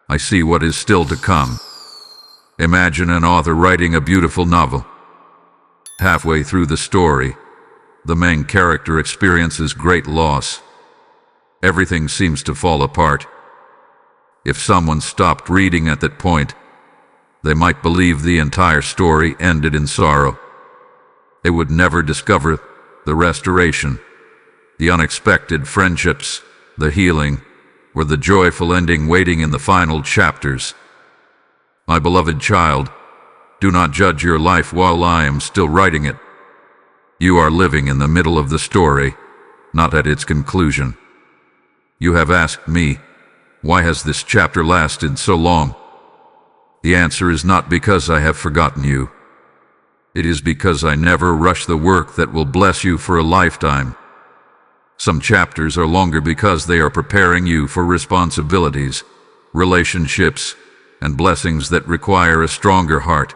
I see what is still to come. Imagine an author writing a beautiful novel. Halfway through the story, the main character experiences great loss. Everything seems to fall apart. If someone stopped reading at that point, they might believe the entire story ended in sorrow. They would never discover the restoration, the unexpected friendships, the healing, or the joyful ending waiting in the final chapters. My beloved child, do not judge your life while I am still writing it. You are living in the middle of the story, not at its conclusion. You have asked me, why has this chapter lasted so long? The answer is not because I have forgotten you. It is because I never rush the work that will bless you for a lifetime. Some chapters are longer because they are preparing you for responsibilities, relationships, and blessings that require a stronger heart.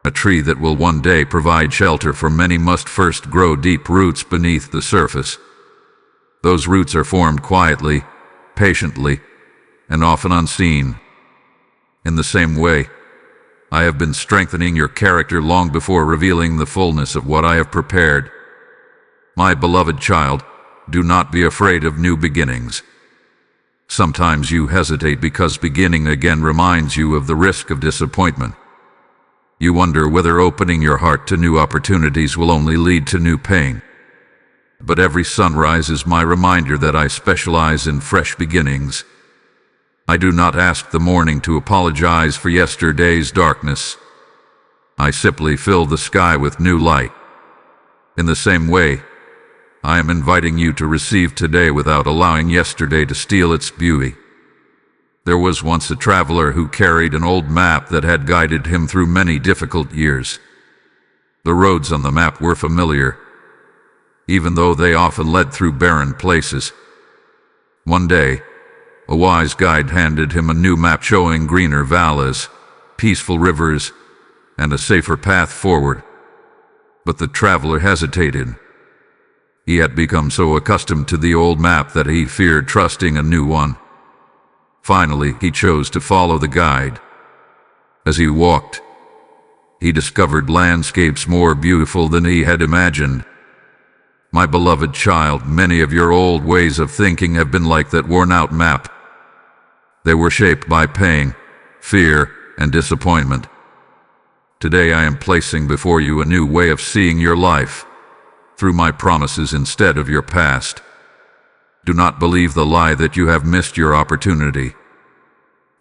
A tree that will one day provide shelter for many must first grow deep roots beneath the surface. Those roots are formed quietly, patiently, and often unseen. In the same way, I have been strengthening your character long before revealing the fullness of what I have prepared. My beloved child, do not be afraid of new beginnings. Sometimes you hesitate because beginning again reminds you of the risk of disappointment. You wonder whether opening your heart to new opportunities will only lead to new pain. But every sunrise is my reminder that I specialize in fresh beginnings. I do not ask the morning to apologize for yesterday's darkness. I simply fill the sky with new light. In the same way, I am inviting you to receive today without allowing yesterday to steal its beauty. There was once a traveler who carried an old map that had guided him through many difficult years. The roads on the map were familiar, even though they often led through barren places. One day, a wise guide handed him a new map showing greener valleys, peaceful rivers, and a safer path forward. But the traveler hesitated. He had become so accustomed to the old map that he feared trusting a new one. Finally, he chose to follow the guide. As he walked, he discovered landscapes more beautiful than he had imagined. My beloved child, many of your old ways of thinking have been like that worn-out map. They were shaped by pain, fear, and disappointment. Today I am placing before you a new way of seeing your life, through my promises instead of your past. Do not believe the lie that you have missed your opportunity.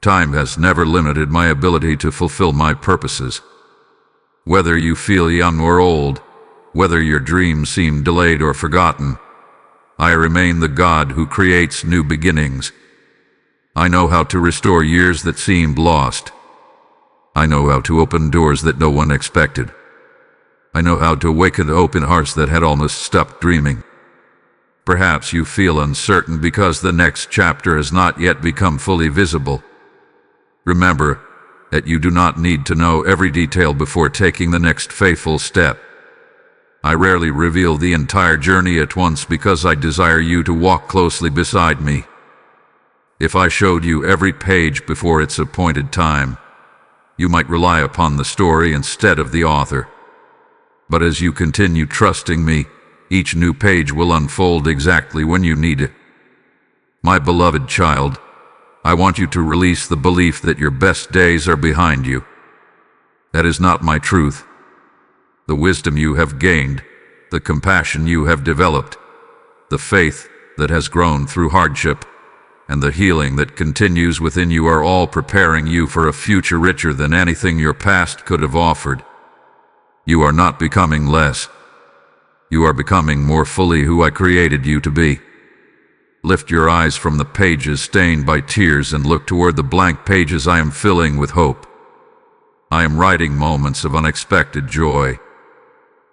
Time has never limited my ability to fulfill my purposes. Whether you feel young or old, whether your dreams seem delayed or forgotten, I remain the God who creates new beginnings. I know how to restore years that seemed lost. I know how to open doors that no one expected. I know how to awaken open hearts that had almost stopped dreaming. Perhaps you feel uncertain because the next chapter has not yet become fully visible. Remember that you do not need to know every detail before taking the next faithful step. I rarely reveal the entire journey at once because I desire you to walk closely beside me. If I showed you every page before its appointed time, you might rely upon the story instead of the author. But as you continue trusting me, each new page will unfold exactly when you need it. My beloved child, I want you to release the belief that your best days are behind you. That is not my truth. The wisdom you have gained, the compassion you have developed, the faith that has grown through hardship, and the healing that continues within you are all preparing you for a future richer than anything your past could have offered. You are not becoming less. You are becoming more fully who I created you to be. Lift your eyes from the pages stained by tears and look toward the blank pages I am filling with hope. I am writing moments of unexpected joy.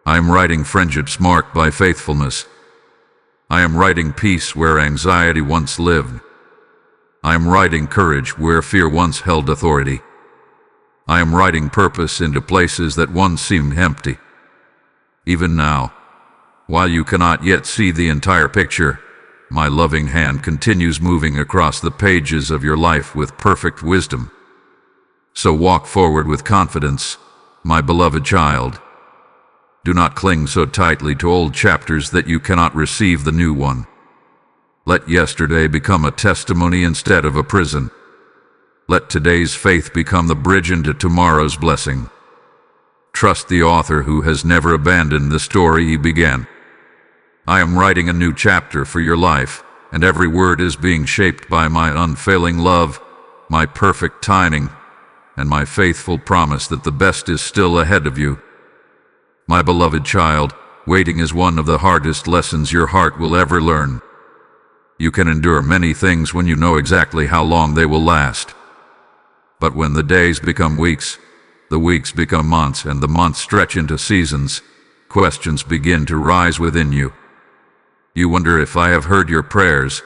I am writing friendships marked by faithfulness. I am writing peace where anxiety once lived. I am writing courage where fear once held authority. I am writing purpose into places that once seemed empty. Even now, while you cannot yet see the entire picture, my loving hand continues moving across the pages of your life with perfect wisdom. So walk forward with confidence, my beloved child. Do not cling so tightly to old chapters that you cannot receive the new one. Let yesterday become a testimony instead of a prison. Let today's faith become the bridge into tomorrow's blessing. Trust the author who has never abandoned the story he began. I am writing a new chapter for your life, and every word is being shaped by my unfailing love, my perfect timing, and my faithful promise that the best is still ahead of you. My beloved child, waiting is one of the hardest lessons your heart will ever learn. You can endure many things when you know exactly how long they will last. But when the days become weeks, the weeks become months, and the months stretch into seasons, questions begin to rise within you. You wonder if I have heard your prayers.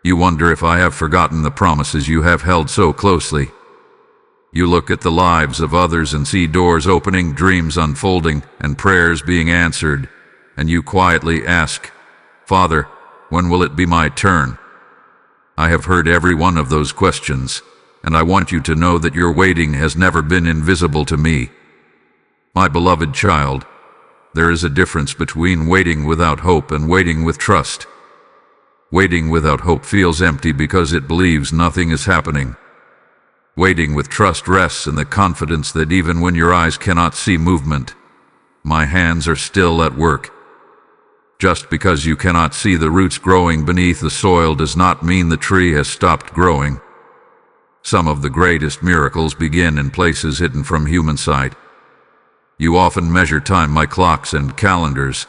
You wonder if I have forgotten the promises you have held so closely. You look at the lives of others and see doors opening, dreams unfolding, and prayers being answered, and you quietly ask, "Father, when will it be my turn?" I have heard every one of those questions, and I want you to know that your waiting has never been invisible to me. My beloved child, there is a difference between waiting without hope and waiting with trust. Waiting without hope feels empty because it believes nothing is happening. Waiting with trust rests in the confidence that even when your eyes cannot see movement, my hands are still at work. Just because you cannot see the roots growing beneath the soil does not mean the tree has stopped growing. Some of the greatest miracles begin in places hidden from human sight. You often measure time by clocks and calendars.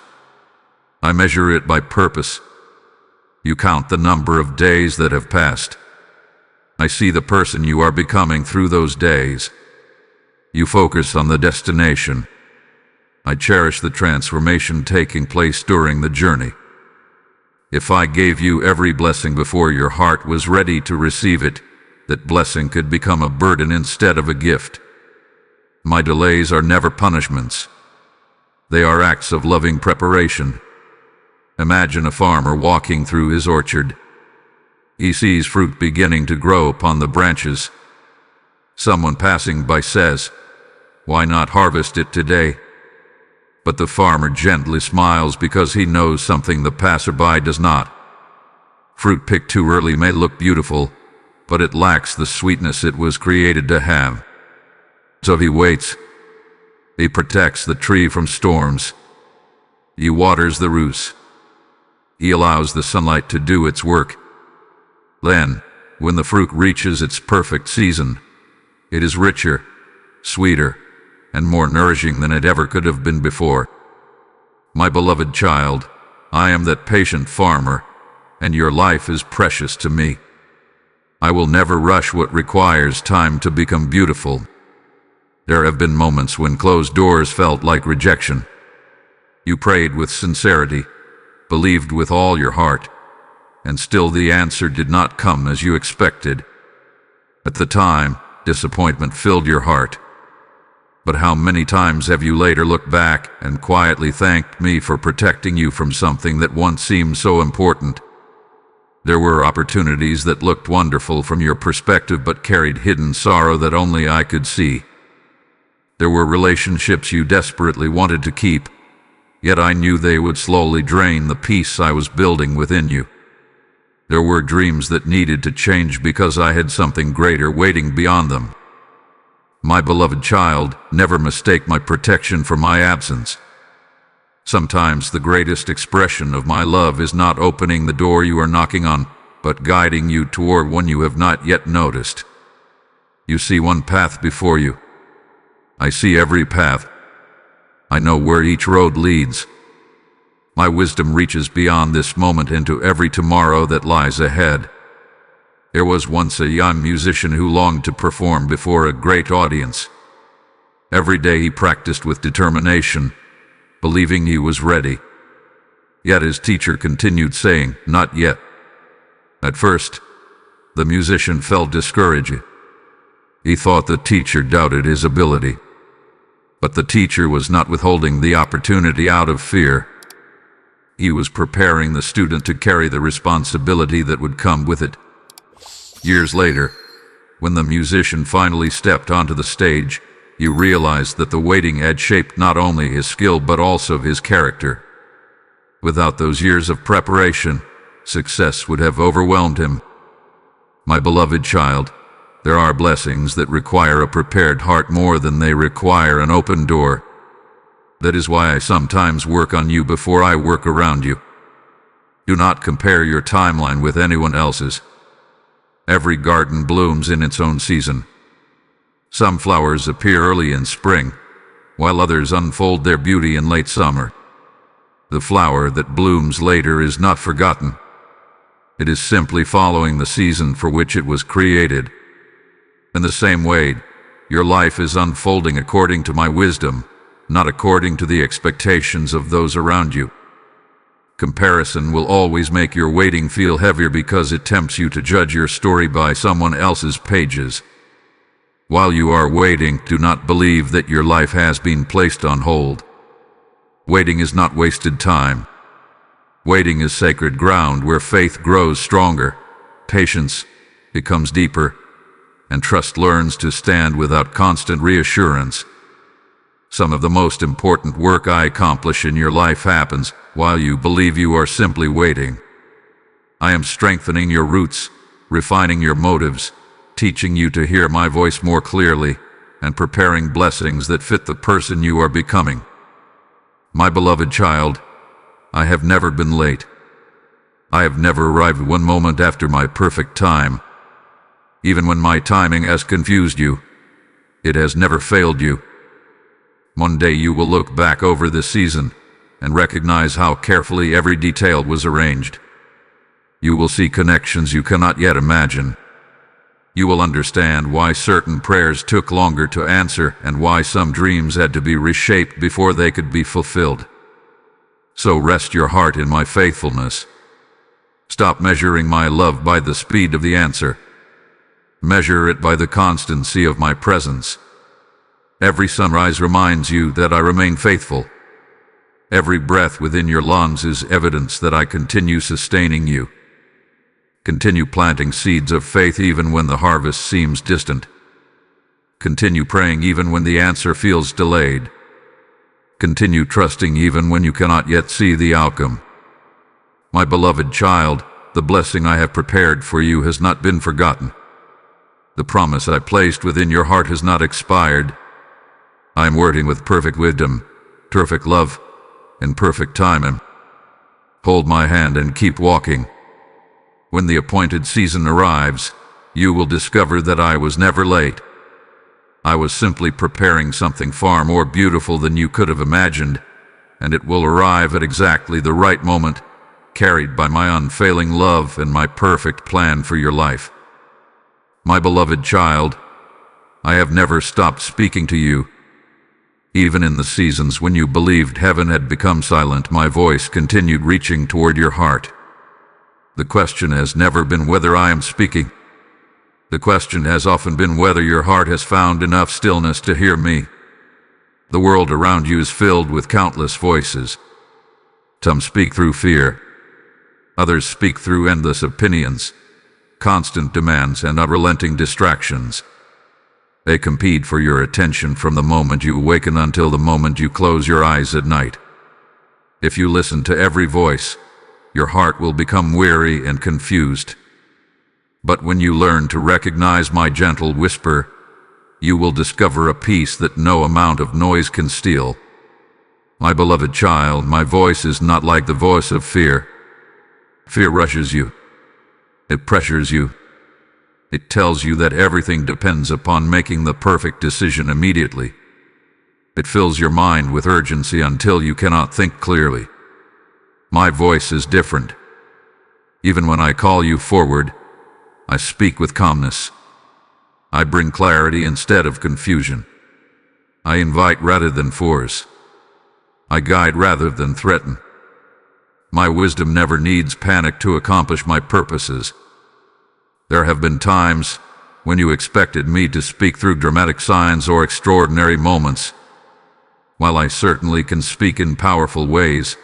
I measure it by purpose. You count the number of days that have passed. I see the person you are becoming through those days. You focus on the destination. I cherish the transformation taking place during the journey. If I gave you every blessing before your heart was ready to receive it, that blessing could become a burden instead of a gift. My delays are never punishments. They are acts of loving preparation. Imagine a farmer walking through his orchard. He sees fruit beginning to grow upon the branches. Someone passing by says, "Why not harvest it today?" But the farmer gently smiles because he knows something the passerby does not. Fruit picked too early may look beautiful, but it lacks the sweetness it was created to have. So he waits. He protects the tree from storms. He waters the roots. He allows the sunlight to do its work. Then, when the fruit reaches its perfect season, it is richer, sweeter, and more nourishing than it ever could have been before. My beloved child, I am that patient farmer, and your life is precious to me. I will never rush what requires time to become beautiful. There have been moments when closed doors felt like rejection. You prayed with sincerity, believed with all your heart, and still the answer did not come as you expected. At the time, disappointment filled your heart. But how many times have you later looked back and quietly thanked me for protecting you from something that once seemed so important? There were opportunities that looked wonderful from your perspective but carried hidden sorrow that only I could see. There were relationships you desperately wanted to keep, yet I knew they would slowly drain the peace I was building within you. There were dreams that needed to change because I had something greater waiting beyond them. My beloved child, never mistake my protection for my absence. Sometimes the greatest expression of my love is not opening the door you are knocking on, but guiding you toward one you have not yet noticed. You see one path before you. I see every path. I know where each road leads. My wisdom reaches beyond this moment into every tomorrow that lies ahead. There was once a young musician who longed to perform before a great audience. Every day he practiced with determination, believing he was ready. Yet his teacher continued saying, "Not yet." At first, the musician felt discouraged. He thought the teacher doubted his ability. But the teacher was not withholding the opportunity out of fear. He was preparing the student to carry the responsibility that would come with it. Years later, when the musician finally stepped onto the stage, you realized that the waiting had shaped not only his skill but also his character. Without those years of preparation, success would have overwhelmed him. My beloved child, there are blessings that require a prepared heart more than they require an open door. That is why I sometimes work on you before I work around you. Do not compare your timeline with anyone else's. Every garden blooms in its own season. Some flowers appear early in spring, while others unfold their beauty in late summer. The flower that blooms later is not forgotten. It is simply following the season for which it was created. In the same way, your life is unfolding according to my wisdom, not according to the expectations of those around you. Comparison will always make your waiting feel heavier because it tempts you to judge your story by someone else's pages. While you are waiting, do not believe that your life has been placed on hold. Waiting is not wasted time. Waiting is sacred ground where faith grows stronger, patience becomes deeper, and trust learns to stand without constant reassurance. Some of the most important work I accomplish in your life happens while you believe you are simply waiting. I am strengthening your roots, refining your motives, teaching you to hear my voice more clearly, and preparing blessings that fit the person you are becoming. My beloved child, I have never been late. I have never arrived one moment after my perfect time. Even when my timing has confused you, it has never failed you. One day you will look back over this season and recognize how carefully every detail was arranged. You will see connections you cannot yet imagine. You will understand why certain prayers took longer to answer and why some dreams had to be reshaped before they could be fulfilled. So rest your heart in my faithfulness. Stop measuring my love by the speed of the answer. Measure it by the constancy of my presence. Every sunrise reminds you that I remain faithful. Every breath within your lungs is evidence that I continue sustaining you. Continue planting seeds of faith even when the harvest seems distant. Continue praying even when the answer feels delayed. Continue trusting even when you cannot yet see the outcome. My beloved child, the blessing I have prepared for you has not been forgotten. The promise I placed within your heart has not expired. I am working with perfect wisdom, perfect love, and perfect timing. Hold my hand and keep walking. When the appointed season arrives, you will discover that I was never late. I was simply preparing something far more beautiful than you could have imagined, and it will arrive at exactly the right moment, carried by my unfailing love and my perfect plan for your life. My beloved child, I have never stopped speaking to you. Even in the seasons when you believed heaven had become silent, my voice continued reaching toward your heart. The question has never been whether I am speaking. The question has often been whether your heart has found enough stillness to hear me. The world around you is filled with countless voices. Some speak through fear. Others speak through endless opinions, constant demands, and unrelenting distractions. They compete for your attention from the moment you awaken until the moment you close your eyes at night. If you listen to every voice, your heart will become weary and confused. But when you learn to recognize my gentle whisper, you will discover a peace that no amount of noise can steal. My beloved child, my voice is not like the voice of fear. Fear rushes you. It pressures you. It tells you that everything depends upon making the perfect decision immediately. It fills your mind with urgency until you cannot think clearly. My voice is different. Even when I call you forward, I speak with calmness. I bring clarity instead of confusion. I invite rather than force. I guide rather than threaten. My wisdom never needs panic to accomplish my purposes. There have been times when you expected me to speak through dramatic signs or extraordinary moments. While I certainly can speak in powerful ways,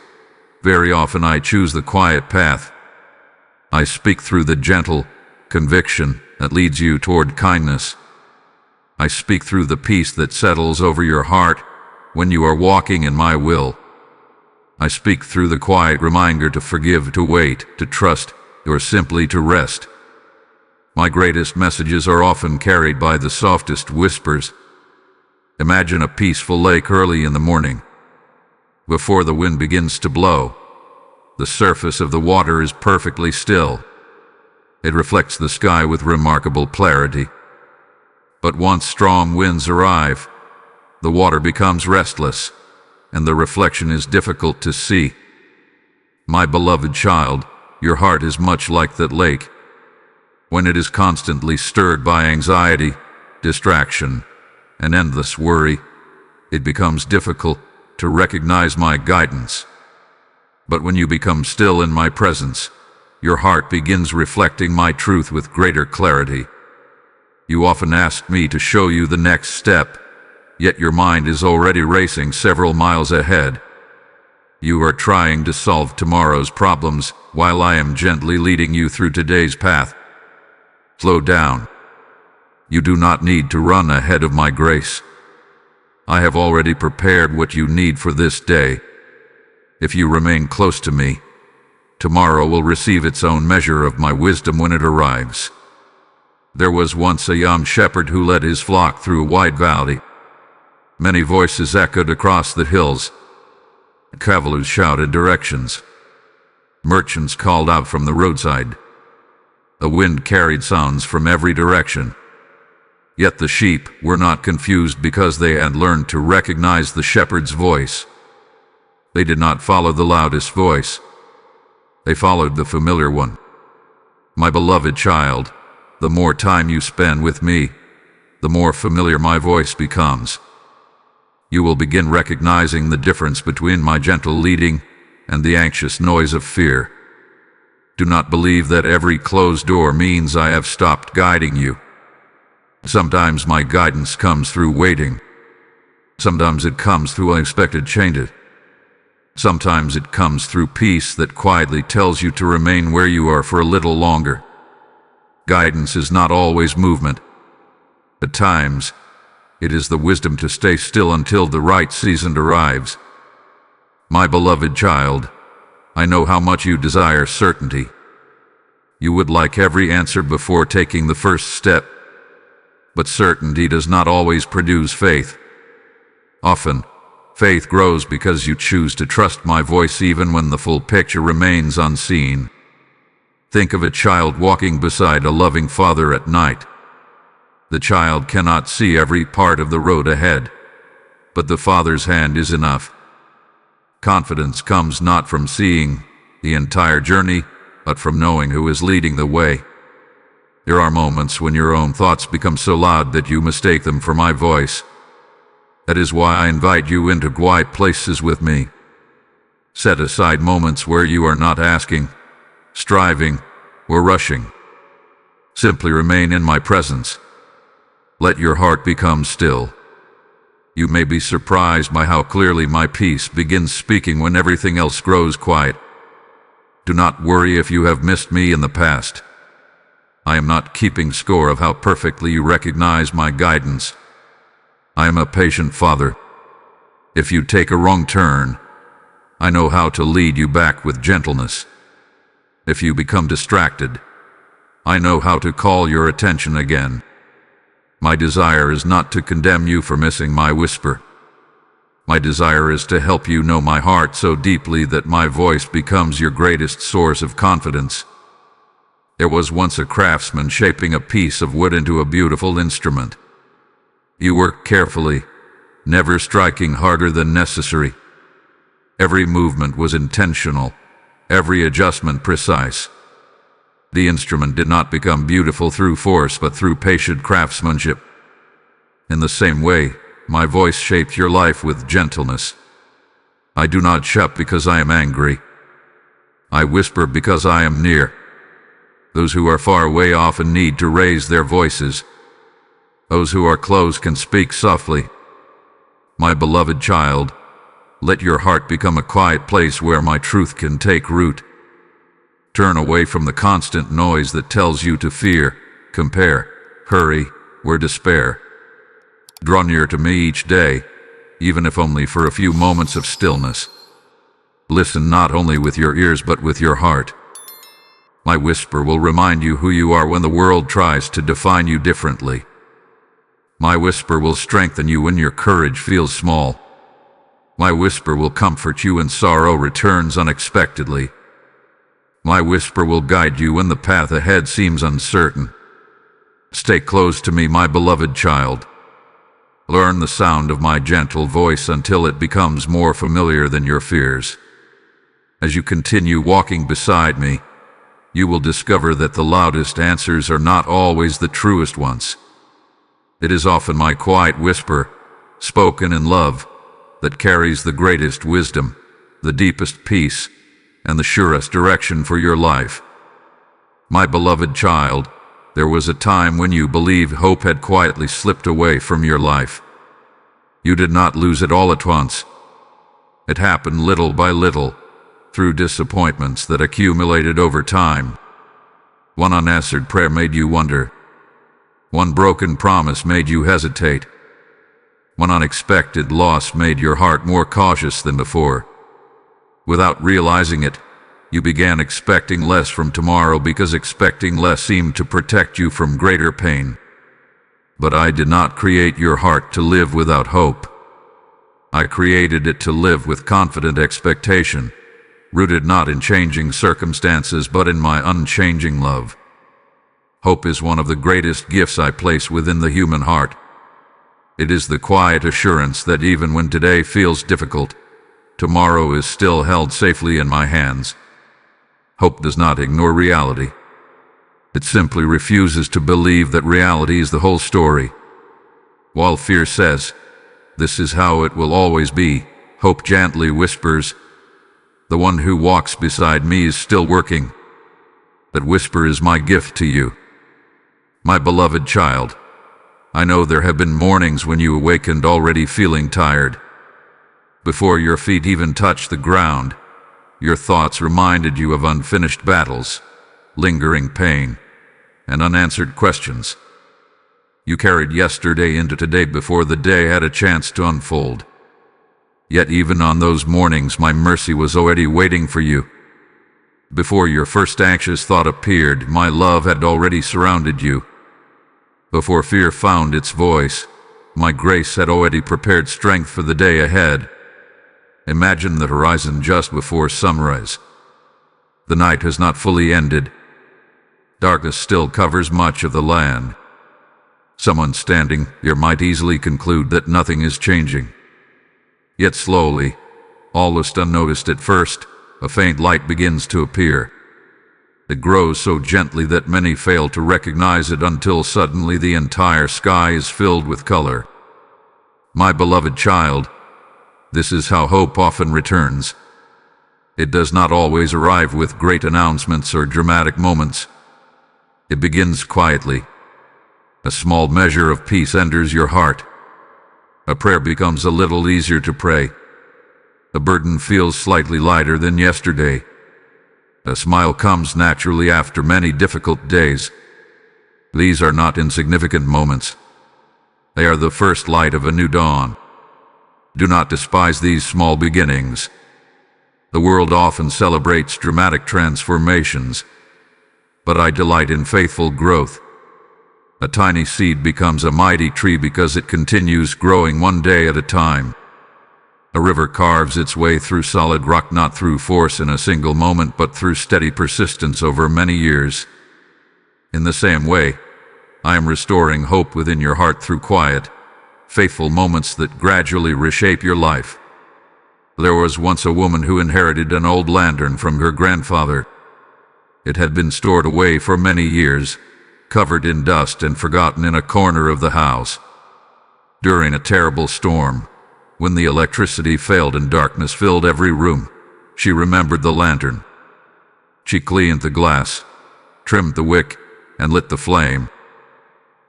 very often I choose the quiet path. I speak through the gentle conviction that leads you toward kindness. I speak through the peace that settles over your heart when you are walking in my will. I speak through the quiet reminder to forgive, to wait, to trust, or simply to rest. My greatest messages are often carried by the softest whispers. Imagine a peaceful lake early in the morning. Before the wind begins to blow, the surface of the water is perfectly still. It reflects the sky with remarkable clarity. But once strong winds arrive, the water becomes restless, and the reflection is difficult to see. My beloved child, your heart is much like that lake. When it is constantly stirred by anxiety, distraction, and endless worry, it becomes difficult to recognize my guidance. But when you become still in my presence, your heart begins reflecting my truth with greater clarity. You often ask me to show you the next step, yet your mind is already racing several miles ahead. You are trying to solve tomorrow's problems while I am gently leading you through today's path. Slow down. You do not need to run ahead of my grace. I have already prepared what you need for this day. If you remain close to me, tomorrow will receive its own measure of my wisdom when it arrives. There was once a young shepherd who led his flock through a wide valley. Many voices echoed across the hills. Travelers shouted directions. Merchants called out from the roadside. The wind carried sounds from every direction. Yet the sheep were not confused because they had learned to recognize the shepherd's voice. They did not follow the loudest voice. They followed the familiar one. My beloved child, the more time you spend with me, the more familiar my voice becomes. You will begin recognizing the difference between my gentle leading and the anxious noise of fear. Do not believe that every closed door means I have stopped guiding you. Sometimes my guidance comes through waiting. Sometimes it comes through unexpected changes. Sometimes it comes through peace that quietly tells you to remain where you are for a little longer. Guidance is not always movement. At times, it is the wisdom to stay still until the right season arrives. My beloved child, I know how much you desire certainty. You would like every answer before taking the first step. But certainty does not always produce faith. Often, faith grows because you choose to trust my voice even when the full picture remains unseen. Think of a child walking beside a loving father at night. The child cannot see every part of the road ahead, but the father's hand is enough. Confidence comes not from seeing the entire journey, but from knowing who is leading the way. There are moments when your own thoughts become so loud that you mistake them for my voice. That is why I invite you into quiet places with me. Set aside moments where you are not asking, striving, or rushing. Simply remain in my presence. Let your heart become still. You may be surprised by how clearly my peace begins speaking when everything else grows quiet. Do not worry if you have missed me in the past. I am not keeping score of how perfectly you recognize my guidance. I am a patient father. If you take a wrong turn, I know how to lead you back with gentleness. If you become distracted, I know how to call your attention again. My desire is not to condemn you for missing my whisper. My desire is to help you know my heart so deeply that my voice becomes your greatest source of confidence. There was once a craftsman shaping a piece of wood into a beautiful instrument. He worked carefully, never striking harder than necessary. Every movement was intentional, every adjustment precise. The instrument did not become beautiful through force, but through patient craftsmanship. In the same way, my voice shaped your life with gentleness. I do not shout because I am angry. I whisper because I am near. Those who are far away often need to raise their voices. Those who are close can speak softly. My beloved child, let your heart become a quiet place where my truth can take root. Turn away from the constant noise that tells you to fear, compare, hurry, or despair. Draw near to me each day, even if only for a few moments of stillness. Listen not only with your ears but with your heart. My whisper will remind you who you are when the world tries to define you differently. My whisper will strengthen you when your courage feels small. My whisper will comfort you when sorrow returns unexpectedly. My whisper will guide you when the path ahead seems uncertain. Stay close to me, my beloved child. Learn the sound of my gentle voice until it becomes more familiar than your fears. As you continue walking beside me, you will discover that the loudest answers are not always the truest ones. It is often my quiet whisper, spoken in love, that carries the greatest wisdom, the deepest peace, and the surest direction for your life. My beloved child, there was a time when you believed hope had quietly slipped away from your life. You did not lose it all at once. It happened little by little, through disappointments that accumulated over time. One unanswered prayer made you wonder. One broken promise made you hesitate. One unexpected loss made your heart more cautious than before. Without realizing it, you began expecting less from tomorrow because expecting less seemed to protect you from greater pain. But I did not create your heart to live without hope. I created it to live with confident expectation, rooted not in changing circumstances but in my unchanging love. Hope is one of the greatest gifts I place within the human heart. It is the quiet assurance that even when today feels difficult, tomorrow is still held safely in my hands. Hope does not ignore reality. It simply refuses to believe that reality is the whole story. While fear says, "This is how it will always be," hope gently whispers, "The one who walks beside me is still working." That whisper is my gift to you. My beloved child, I know there have been mornings when you awakened already feeling tired. Before your feet even touched the ground, your thoughts reminded you of unfinished battles, lingering pain, and unanswered questions. You carried yesterday into today before the day had a chance to unfold. Yet even on those mornings, my mercy was already waiting for you. Before your first anxious thought appeared, my love had already surrounded you. Before fear found its voice, my grace had already prepared strength for the day ahead. Imagine the horizon just before sunrise. The night has not fully ended. Darkness still covers much of the land. Someone standing here might easily conclude that nothing is changing. Yet slowly, almost unnoticed at first, a faint light begins to appear. It grows so gently that many fail to recognize it until suddenly the entire sky is filled with color. My beloved child, this is how hope often returns. It does not always arrive with great announcements or dramatic moments. It begins quietly. A small measure of peace enters your heart. A prayer becomes a little easier to pray. A burden feels slightly lighter than yesterday. A smile comes naturally after many difficult days. These are not insignificant moments. They are the first light of a new dawn. Do not despise these small beginnings. The world often celebrates dramatic transformations, but I delight in faithful growth. A tiny seed becomes a mighty tree because it continues growing one day at a time. A river carves its way through solid rock not through force in a single moment, but through steady persistence over many years. In the same way, I am restoring hope within your heart through quiet, faithful moments that gradually reshape your life. There was once a woman who inherited an old lantern from her grandfather. It had been stored away for many years, covered in dust and forgotten in a corner of the house. During a terrible storm, when the electricity failed and darkness filled every room, she remembered the lantern. She cleaned the glass, trimmed the wick, and lit the flame.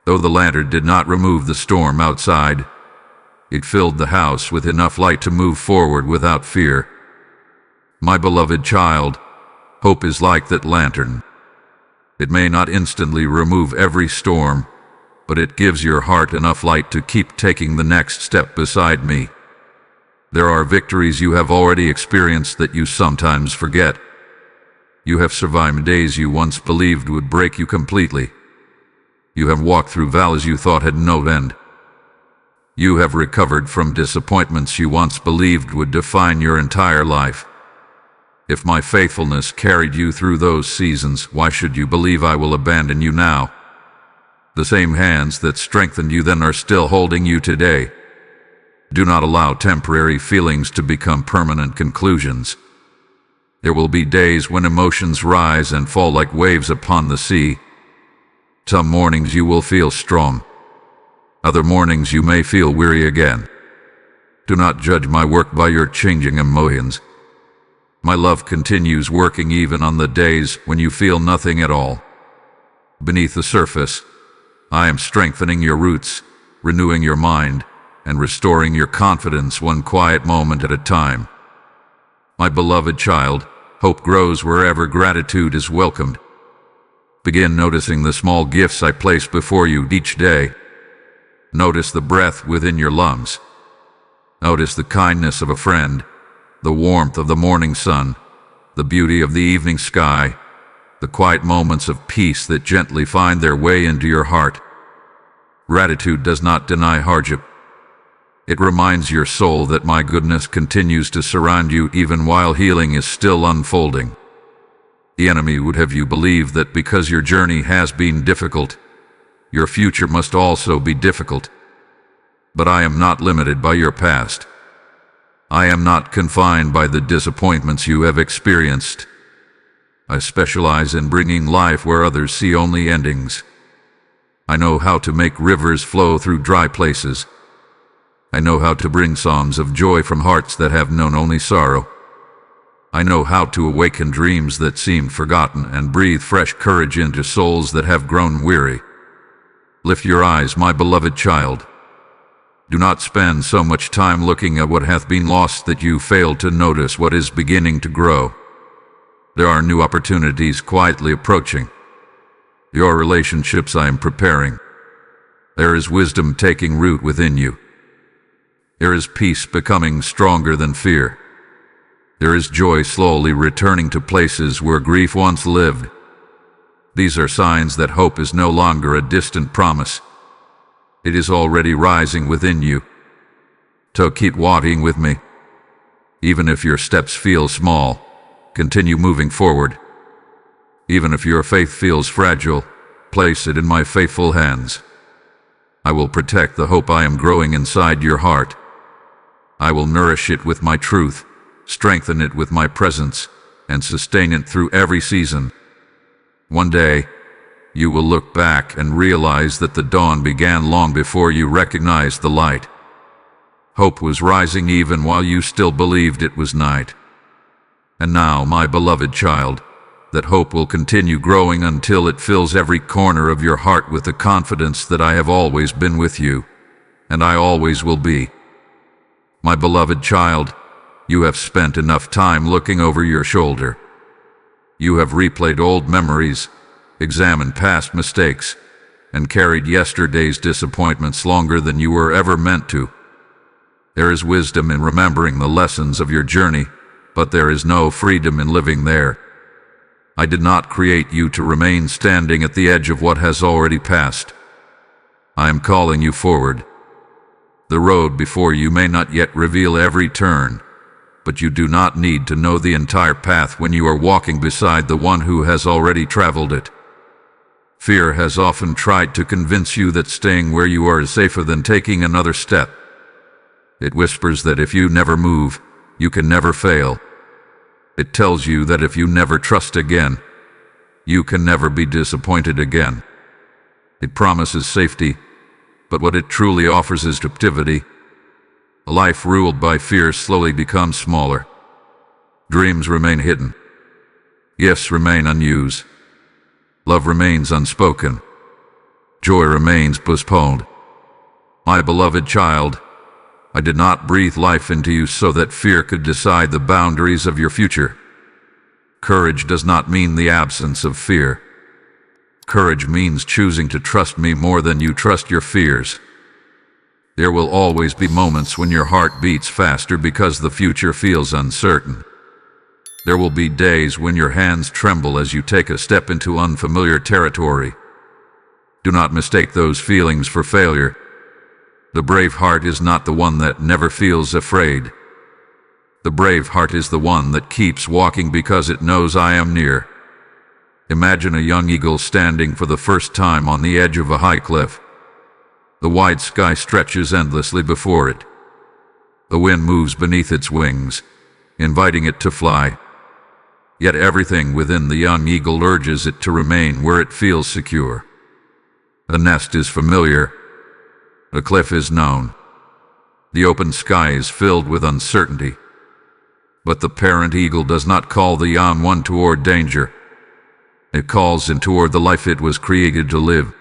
Though the lantern did not remove the storm outside, it filled the house with enough light to move forward without fear. My beloved child, hope is like that lantern. It may not instantly remove every storm, but it gives your heart enough light to keep taking the next step beside me. There are victories you have already experienced that you sometimes forget. You have survived days you once believed would break you completely. You have walked through valleys you thought had no end. You have recovered from disappointments you once believed would define your entire life. If my faithfulness carried you through those seasons, why should you believe I will abandon you now? The same hands that strengthened you then are still holding you today. Do not allow temporary feelings to become permanent conclusions. There will be days when emotions rise and fall like waves upon the sea. Some mornings you will feel strong. Other mornings you may feel weary again. Do not judge my work by your changing emotions. My love continues working even on the days when you feel nothing at all. Beneath the surface, I am strengthening your roots, renewing your mind, and restoring your confidence one quiet moment at a time. My beloved child, hope grows wherever gratitude is welcomed. Begin noticing the small gifts I place before you each day. Notice the breath within your lungs. Notice the kindness of a friend, the warmth of the morning sun, the beauty of the evening sky, the quiet moments of peace that gently find their way into your heart. Gratitude does not deny hardship. It reminds your soul that my goodness continues to surround you even while healing is still unfolding. The enemy would have you believe that because your journey has been difficult, your future must also be difficult. But I am not limited by your past. I am not confined by the disappointments you have experienced. I specialize in bringing life where others see only endings. I know how to make rivers flow through dry places. I know how to bring songs of joy from hearts that have known only sorrow. I know how to awaken dreams that seemed forgotten and breathe fresh courage into souls that have grown weary. Lift your eyes, my beloved child. Do not spend so much time looking at what hath been lost that you fail to notice what is beginning to grow. There are new opportunities quietly approaching. Your relationships I am preparing. There is wisdom taking root within you. There is peace becoming stronger than fear. There is joy slowly returning to places where grief once lived. These are signs that hope is no longer a distant promise. It is already rising within you. So keep walking with me. Even if your steps feel small, continue moving forward. Even if your faith feels fragile, place it in my faithful hands. I will protect the hope I am growing inside your heart. I will nourish it with my truth, strengthen it with my presence, and sustain it through every season. One day, you will look back and realize that the dawn began long before you recognized the light. Hope was rising even while you still believed it was night. And now, my beloved child, that hope will continue growing until it fills every corner of your heart with the confidence that I have always been with you, and I always will be. My beloved child, you have spent enough time looking over your shoulder. You have replayed old memories, examined past mistakes, and carried yesterday's disappointments longer than you were ever meant to. There is wisdom in remembering the lessons of your journey, but there is no freedom in living there. I did not create you to remain standing at the edge of what has already passed. I am calling you forward. The road before you may not yet reveal every turn, but you do not need to know the entire path when you are walking beside the one who has already traveled it. Fear has often tried to convince you that staying where you are is safer than taking another step. It whispers that if you never move, you can never fail. It tells you that if you never trust again, you can never be disappointed again. It promises safety, but what it truly offers is captivity. A life ruled by fear slowly becomes smaller. Dreams remain hidden. Gifts remain unused. Love remains unspoken. Joy remains postponed. My beloved child, I did not breathe life into you so that fear could decide the boundaries of your future. Courage does not mean the absence of fear. Courage means choosing to trust me more than you trust your fears. There will always be moments when your heart beats faster because the future feels uncertain. There will be days when your hands tremble as you take a step into unfamiliar territory. Do not mistake those feelings for failure. The brave heart is not the one that never feels afraid. The brave heart is the one that keeps walking because it knows I am near. Imagine a young eagle standing for the first time on the edge of a high cliff. The wide sky stretches endlessly before it. The wind moves beneath its wings, inviting it to fly. Yet everything within the young eagle urges it to remain where it feels secure. The nest is familiar. The cliff is known. The open sky is filled with uncertainty. But the parent eagle does not call the young one toward danger. It calls him toward the life it was created to live.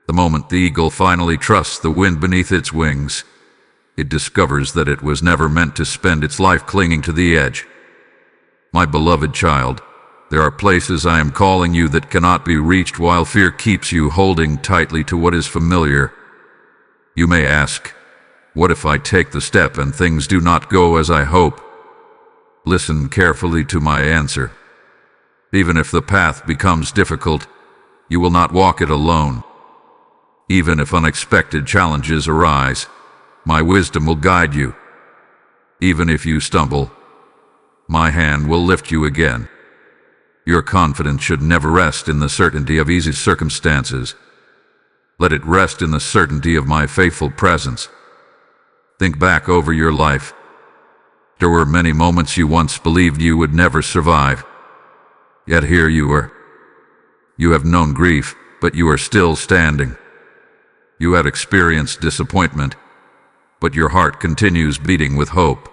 The moment the eagle finally trusts the wind beneath its wings, it discovers that it was never meant to spend its life clinging to the edge. My beloved child, there are places I am calling you that cannot be reached while fear keeps you holding tightly to what is familiar. You may ask, what if I take the step and things do not go as I hope? Listen carefully to my answer. Even if the path becomes difficult, you will not walk it alone. Even if unexpected challenges arise, my wisdom will guide you. Even if you stumble, my hand will lift you again. Your confidence should never rest in the certainty of easy circumstances. Let it rest in the certainty of my faithful presence. Think back over your life. There were many moments you once believed you would never survive. Yet here you are. You have known grief, but you are still standing. You have experienced disappointment, but your heart continues beating with hope.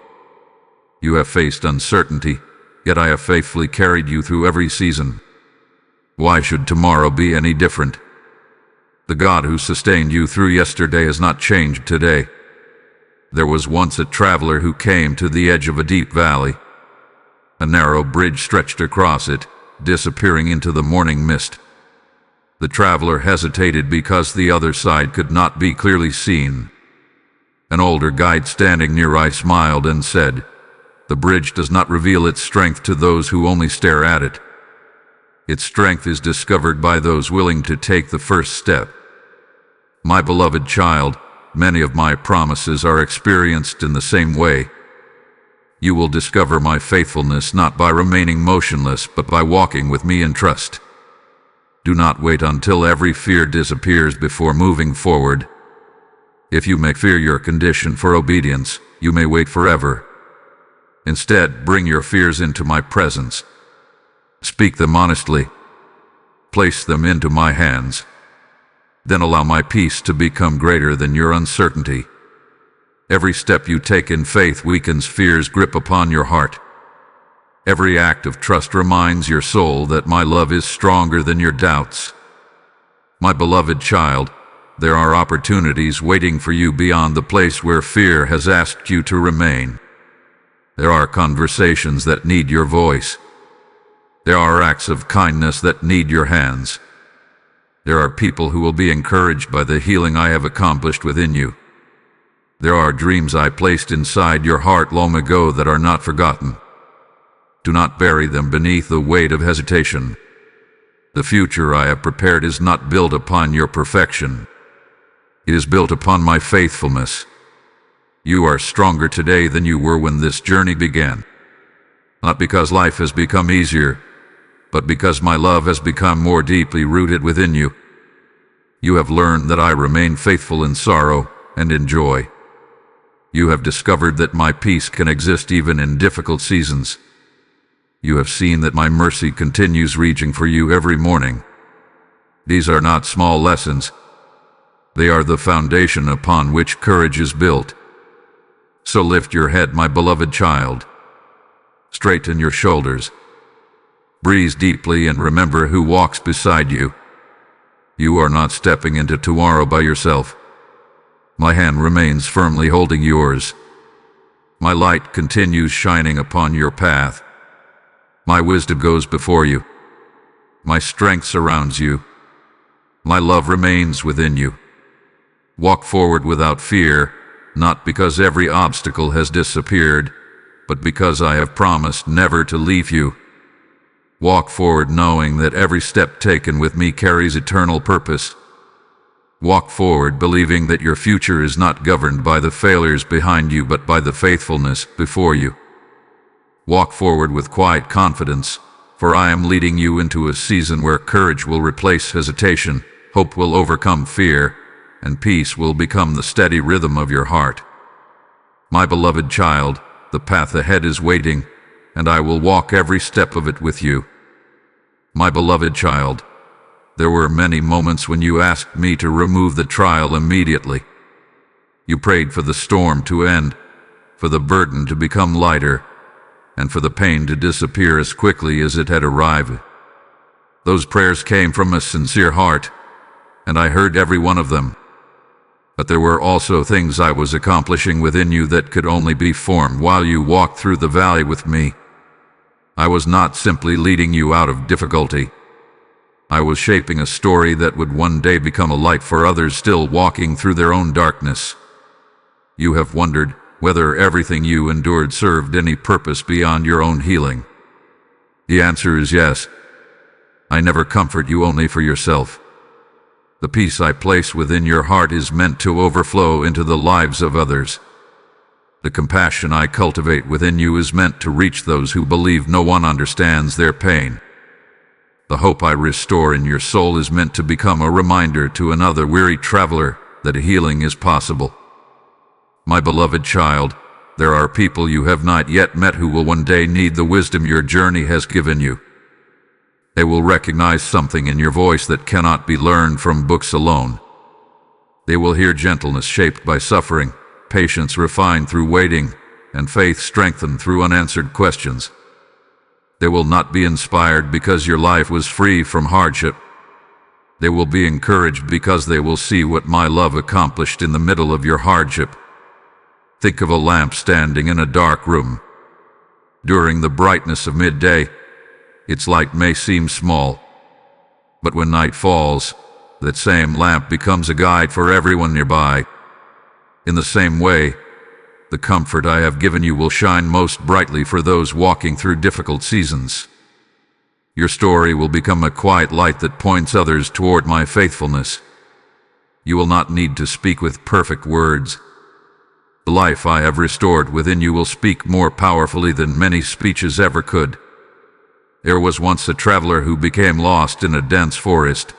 You have faced uncertainty, yet I have faithfully carried you through every season. Why should tomorrow be any different? The God who sustained you through yesterday has not changed today. There was once a traveler who came to the edge of a deep valley. A narrow bridge stretched across it, disappearing into the morning mist. The traveler hesitated because the other side could not be clearly seen. An older guide standing nearby smiled and said, "The bridge does not reveal its strength to those who only stare at it. Its strength is discovered by those willing to take the first step." My beloved child, many of my promises are experienced in the same way. You will discover my faithfulness not by remaining motionless, but by walking with me in trust. Do not wait until every fear disappears before moving forward. If you make fear your condition for obedience, you may wait forever. Instead, bring your fears into my presence. Speak them honestly. Place them into my hands. Then allow my peace to become greater than your uncertainty. Every step you take in faith weakens fear's grip upon your heart. Every act of trust reminds your soul that my love is stronger than your doubts. My beloved child, there are opportunities waiting for you beyond the place where fear has asked you to remain. There are conversations that need your voice. There are acts of kindness that need your hands. There are people who will be encouraged by the healing I have accomplished within you. There are dreams I placed inside your heart long ago that are not forgotten. Do not bury them beneath the weight of hesitation. The future I have prepared is not built upon your perfection. It is built upon my faithfulness. You are stronger today than you were when this journey began. Not because life has become easier, but because my love has become more deeply rooted within you. You have learned that I remain faithful in sorrow and in joy. You have discovered that my peace can exist even in difficult seasons. You have seen that my mercy continues reaching for you every morning. These are not small lessons. They are the foundation upon which courage is built. So lift your head, my beloved child. Straighten your shoulders. Breathe deeply and remember who walks beside you. You are not stepping into tomorrow by yourself. My hand remains firmly holding yours. My light continues shining upon your path. My wisdom goes before you. My strength surrounds you. My love remains within you. Walk forward without fear, not because every obstacle has disappeared, but because I have promised never to leave you. Walk forward knowing that every step taken with me carries eternal purpose. Walk forward believing that your future is not governed by the failures behind you but by the faithfulness before you. Walk forward with quiet confidence, for I am leading you into a season where courage will replace hesitation, hope will overcome fear, and peace will become the steady rhythm of your heart. My beloved child, the path ahead is waiting, and I will walk every step of it with you. My beloved child, there were many moments when you asked me to remove the trial immediately. You prayed for the storm to end, for the burden to become lighter, and for the pain to disappear as quickly as it had arrived. Those prayers came from a sincere heart, and I heard every one of them. But there were also things I was accomplishing within you that could only be formed while you walked through the valley with me. I was not simply leading you out of difficulty. I was shaping a story that would one day become a light for others still walking through their own darkness. You have wondered whether everything you endured served any purpose beyond your own healing. The answer is yes. I never comfort you only for yourself. The peace I place within your heart is meant to overflow into the lives of others. The compassion I cultivate within you is meant to reach those who believe no one understands their pain. The hope I restore in your soul is meant to become a reminder to another weary traveler that healing is possible. My beloved child, there are people you have not yet met who will one day need the wisdom your journey has given you. They will recognize something in your voice that cannot be learned from books alone. They will hear gentleness shaped by suffering, patience refined through waiting, and faith strengthened through unanswered questions. They will not be inspired because your life was free from hardship. They will be encouraged because they will see what my love accomplished in the middle of your hardship. Think of a lamp standing in a dark room. During the brightness of midday, its light may seem small, but when night falls, that same lamp becomes a guide for everyone nearby. In the same way, the comfort I have given you will shine most brightly for those walking through difficult seasons. Your story will become a quiet light that points others toward my faithfulness. You will not need to speak with perfect words. The life I have restored within you will speak more powerfully than many speeches ever could. There was once a traveler who became lost in a dense forest.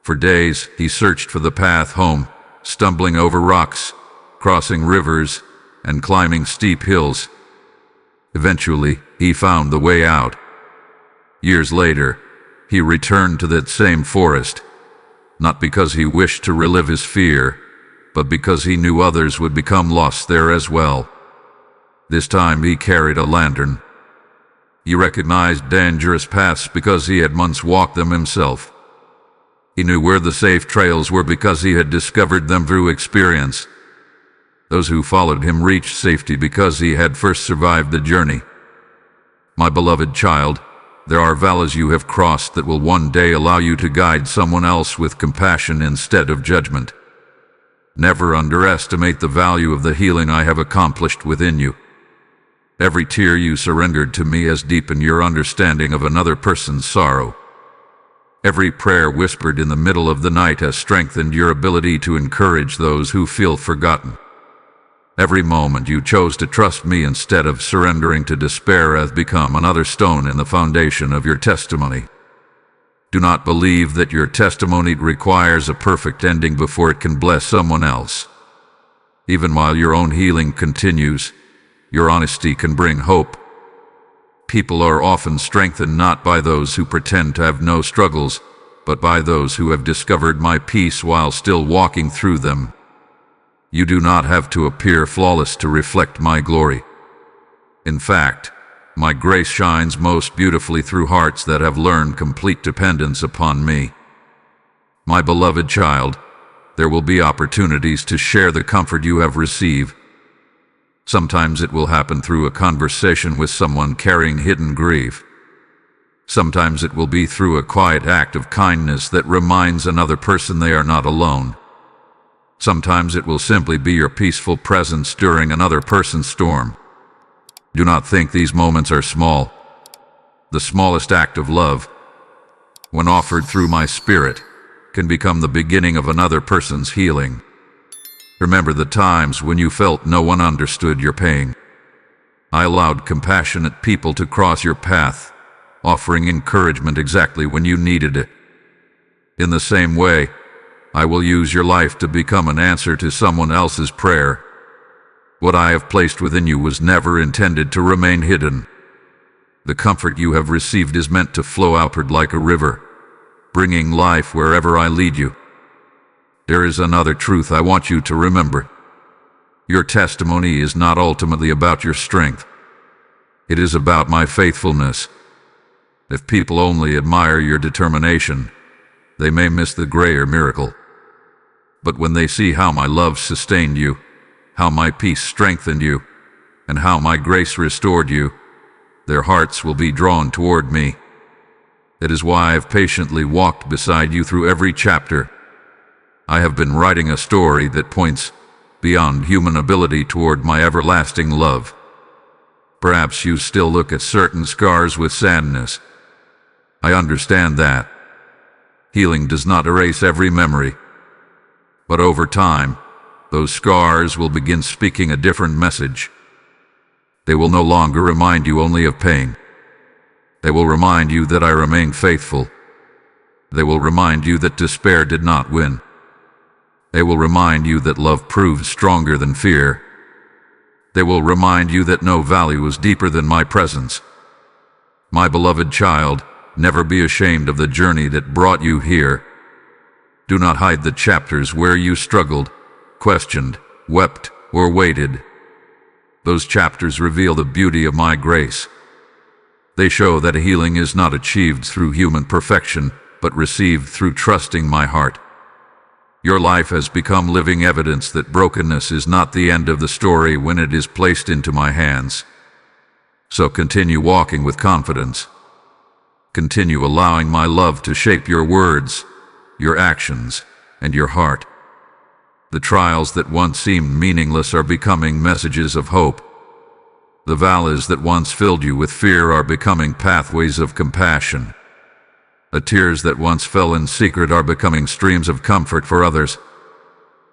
For days, he searched for the path home, stumbling over rocks, crossing rivers, and climbing steep hills. Eventually, he found the way out. Years later, he returned to that same forest, not because he wished to relive his fear, but because he knew others would become lost there as well. This time he carried a lantern. He recognized dangerous paths because he had once walked them himself. He knew where the safe trails were because he had discovered them through experience. Those who followed him reached safety because he had first survived the journey. My beloved child, there are valleys you have crossed that will one day allow you to guide someone else with compassion instead of judgment. Never underestimate the value of the healing I have accomplished within you. Every tear you surrendered to me has deepened your understanding of another person's sorrow. Every prayer whispered in the middle of the night has strengthened your ability to encourage those who feel forgotten. Every moment you chose to trust me instead of surrendering to despair has become another stone in the foundation of your testimony. Do not believe that your testimony requires a perfect ending before it can bless someone else. Even while your own healing continues, your honesty can bring hope. People are often strengthened not by those who pretend to have no struggles, but by those who have discovered my peace while still walking through them. You do not have to appear flawless to reflect my glory. In fact, my grace shines most beautifully through hearts that have learned complete dependence upon me. My beloved child, there will be opportunities to share the comfort you have received. Sometimes it will happen through a conversation with someone carrying hidden grief. Sometimes it will be through a quiet act of kindness that reminds another person they are not alone. Sometimes it will simply be your peaceful presence during another person's storm. Do not think these moments are small. The smallest act of love, when offered through my spirit, can become the beginning of another person's healing. Remember the times when you felt no one understood your pain. I allowed compassionate people to cross your path, offering encouragement exactly when you needed it. In the same way, I will use your life to become an answer to someone else's prayer. What I have placed within you was never intended to remain hidden. The comfort you have received is meant to flow outward like a river, bringing life wherever I lead you. There is another truth I want you to remember. Your testimony is not ultimately about your strength. It is about my faithfulness. If people only admire your determination, they may miss the greater miracle. But when they see how my love sustained you, how my peace strengthened you, and how my grace restored you, their hearts will be drawn toward me. It is why I have patiently walked beside you through every chapter. I have been writing a story that points beyond human ability toward my everlasting love. Perhaps you still look at certain scars with sadness. I understand that. Healing does not erase every memory. But over time, those scars will begin speaking a different message. They will no longer remind you only of pain. They will remind you that I remain faithful. They will remind you that despair did not win. They will remind you that love proves stronger than fear. They will remind you that no valley was deeper than my presence. My beloved child, never be ashamed of the journey that brought you here. Do not hide the chapters where you struggled, questioned, wept, or waited. Those chapters reveal the beauty of my grace. They show that healing is not achieved through human perfection, but received through trusting my heart. Your life has become living evidence that brokenness is not the end of the story when it is placed into my hands. So continue walking with confidence. Continue allowing my love to shape your words, your actions, and your heart. The trials that once seemed meaningless are becoming messages of hope. The valleys that once filled you with fear are becoming pathways of compassion. The tears that once fell in secret are becoming streams of comfort for others.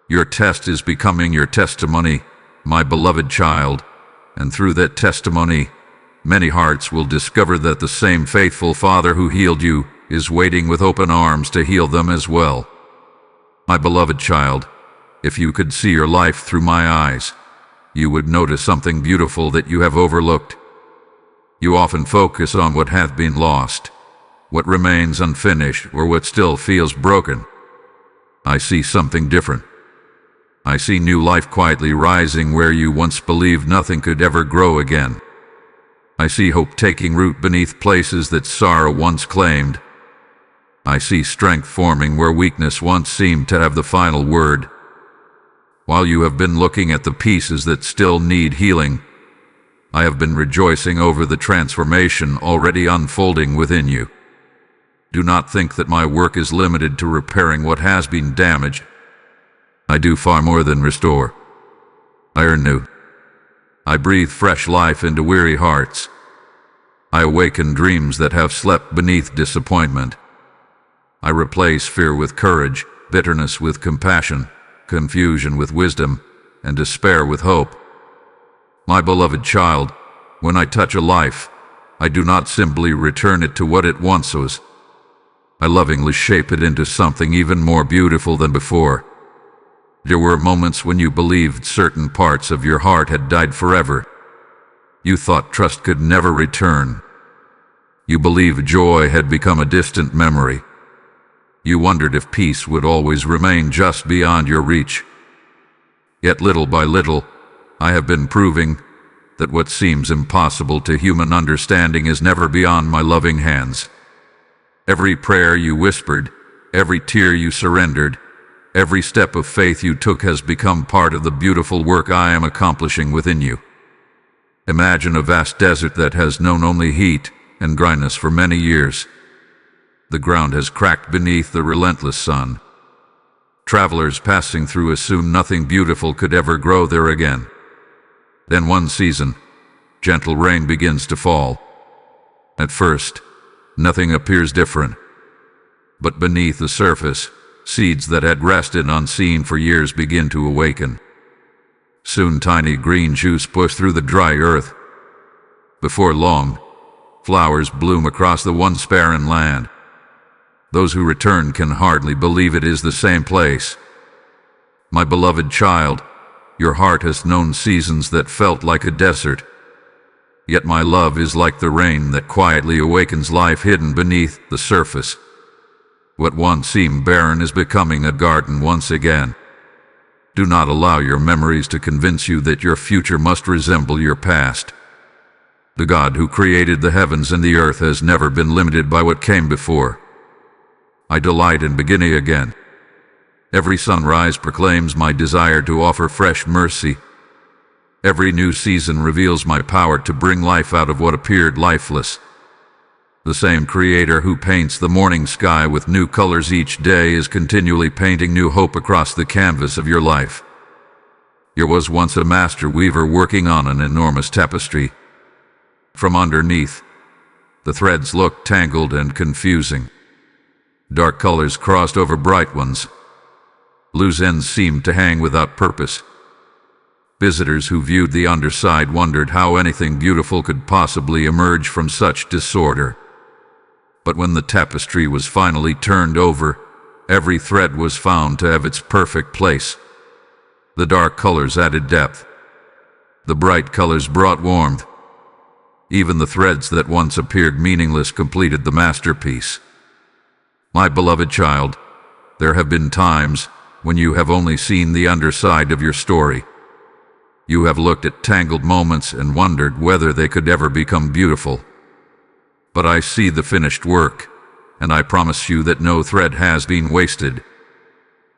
Your test is becoming your testimony, my beloved child, and through that testimony, many hearts will discover that the same faithful Father who healed you is waiting with open arms to heal them as well. My beloved child, if you could see your life through my eyes, you would notice something beautiful that you have overlooked. You often focus on what hath been lost, what remains unfinished, or what still feels broken. I see something different. I see new life quietly rising where you once believed nothing could ever grow again. I see hope taking root beneath places that sorrow once claimed. I see strength forming where weakness once seemed to have the final word. While you have been looking at the pieces that still need healing, I have been rejoicing over the transformation already unfolding within you. Do not think that my work is limited to repairing what has been damaged. I do far more than restore. I earn new. I breathe fresh life into weary hearts. I awaken dreams that have slept beneath disappointment. I replace fear with courage, bitterness with compassion, confusion with wisdom, and despair with hope. My beloved child, when I touch a life, I do not simply return it to what it once was. I lovingly shape it into something even more beautiful than before. There were moments when you believed certain parts of your heart had died forever. You thought trust could never return. You believed joy had become a distant memory. You wondered if peace would always remain just beyond your reach. Yet little by little, I have been proving that what seems impossible to human understanding is never beyond my loving hands. Every prayer you whispered, every tear you surrendered, every step of faith you took has become part of the beautiful work I am accomplishing within you. Imagine a vast desert that has known only heat and dryness for many years. The ground has cracked beneath the relentless sun. Travelers passing through assume nothing beautiful could ever grow there again. Then one season, gentle rain begins to fall. At first, nothing appears different. But beneath the surface, seeds that had rested unseen for years begin to awaken. Soon tiny green shoots push through the dry earth. Before long, flowers bloom across the once barren land. Those who return can hardly believe it is the same place. My beloved child, your heart has known seasons that felt like a desert. Yet my love is like the rain that quietly awakens life hidden beneath the surface. What once seemed barren is becoming a garden once again. Do not allow your memories to convince you that your future must resemble your past. The God who created the heavens and the earth has never been limited by what came before. I delight in beginning again. Every sunrise proclaims my desire to offer fresh mercy. Every new season reveals my power to bring life out of what appeared lifeless. The same Creator who paints the morning sky with new colors each day is continually painting new hope across the canvas of your life. There was once a master weaver working on an enormous tapestry. From underneath, the threads looked tangled and confusing. Dark colors crossed over bright ones. Loose ends seemed to hang without purpose. Visitors who viewed the underside wondered how anything beautiful could possibly emerge from such disorder. But when the tapestry was finally turned over, every thread was found to have its perfect place. The dark colors added depth. The bright colors brought warmth. Even the threads that once appeared meaningless completed the masterpiece. My beloved child, there have been times when you have only seen the underside of your story. You have looked at tangled moments and wondered whether they could ever become beautiful. But I see the finished work, and I promise you that no thread has been wasted.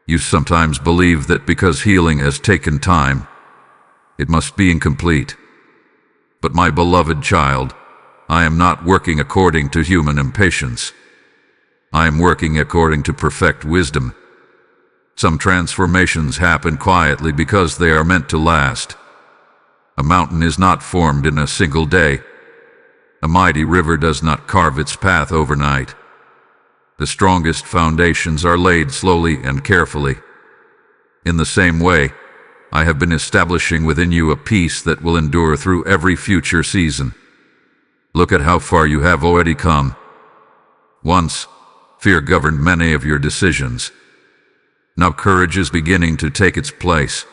You sometimes believe that because healing has taken time, it must be incomplete. But my beloved child, I am not working according to human impatience. I am working according to perfect wisdom. Some transformations happen quietly because they are meant to last. A mountain is not formed in a single day. A mighty river does not carve its path overnight. The strongest foundations are laid slowly and carefully. In the same way, I have been establishing within you a peace that will endure through every future season. Look at how far you have already come. Once, fear governed many of your decisions. Now courage is beginning to take its place.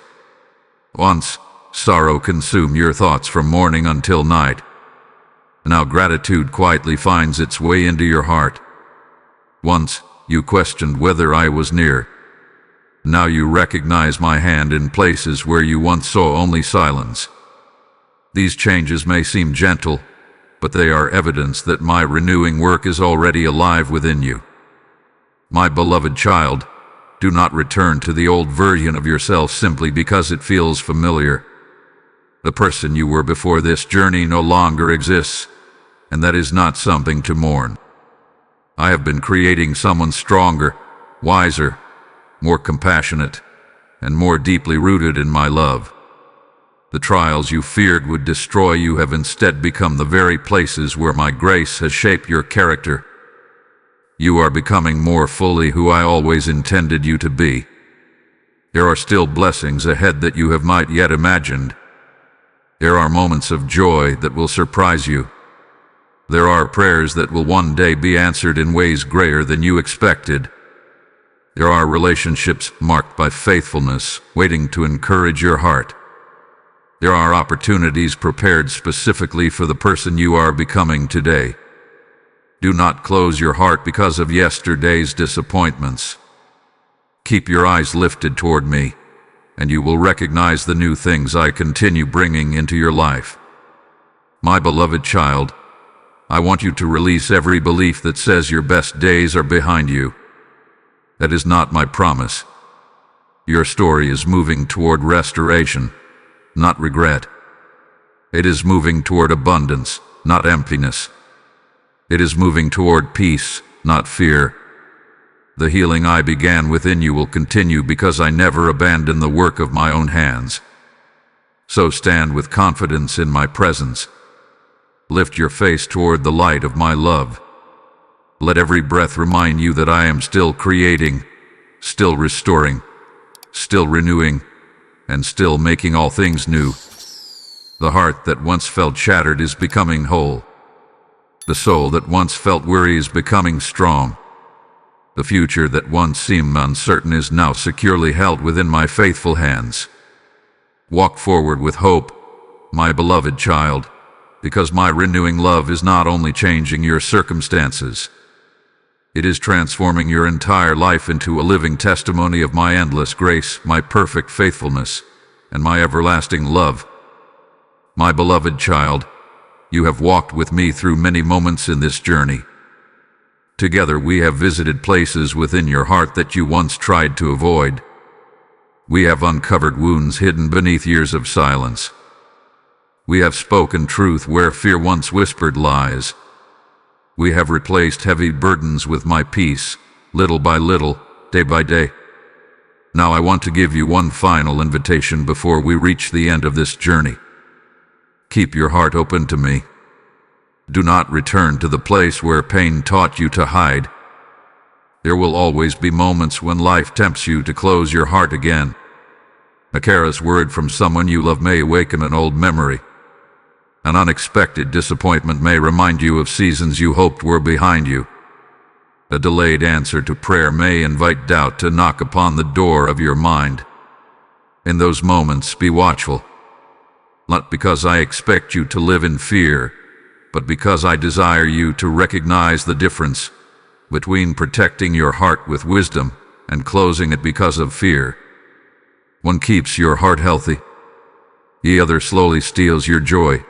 Once, sorrow consumed your thoughts from morning until night. Now gratitude quietly finds its way into your heart. Once, you questioned whether I was near. Now you recognize my hand in places where you once saw only silence. These changes may seem gentle, but they are evidence that my renewing work is already alive within you. My beloved child, do not return to the old version of yourself simply because it feels familiar. The person you were before this journey no longer exists, and that is not something to mourn. I have been creating someone stronger, wiser, more compassionate, and more deeply rooted in my love. The trials you feared would destroy you have instead become the very places where my grace has shaped your character. You are becoming more fully who I always intended you to be. There are still blessings ahead that you have not yet imagined. There are moments of joy that will surprise you. There are prayers that will one day be answered in ways greater than you expected. There are relationships marked by faithfulness, waiting to encourage your heart. There are opportunities prepared specifically for the person you are becoming today. Do not close your heart because of yesterday's disappointments. Keep your eyes lifted toward me, and you will recognize the new things I continue bringing into your life. My beloved child, I want you to release every belief that says your best days are behind you. That is not my promise. Your story is moving toward restoration, not regret. It is moving toward abundance, not emptiness. It is moving toward peace, not fear. The healing I began within you will continue because I never abandon the work of my own hands. So stand with confidence in my presence. Lift your face toward the light of my love. Let every breath remind you that I am still creating, still restoring, still renewing, and still making all things new. The heart that once felt shattered is becoming whole. The soul that once felt weary is becoming strong. The future that once seemed uncertain is now securely held within my faithful hands. Walk forward with hope, my beloved child, because my renewing love is not only changing your circumstances, it is transforming your entire life into a living testimony of my endless grace, my perfect faithfulness, and my everlasting love. My beloved child, you have walked with me through many moments in this journey. Together we have visited places within your heart that you once tried to avoid. We have uncovered wounds hidden beneath years of silence. We have spoken truth where fear once whispered lies. We have replaced heavy burdens with my peace, little by little, day by day. Now I want to give you one final invitation before we reach the end of this journey. Keep your heart open to me. Do not return to the place where pain taught you to hide. There will always be moments when life tempts you to close your heart again. A careless word from someone you love may awaken an old memory. An unexpected disappointment may remind you of seasons you hoped were behind you. A delayed answer to prayer may invite doubt to knock upon the door of your mind. In those moments, be watchful. Not because I expect you to live in fear, but because I desire you to recognize the difference between protecting your heart with wisdom and closing it because of fear. One keeps your heart healthy. The other slowly steals your joy.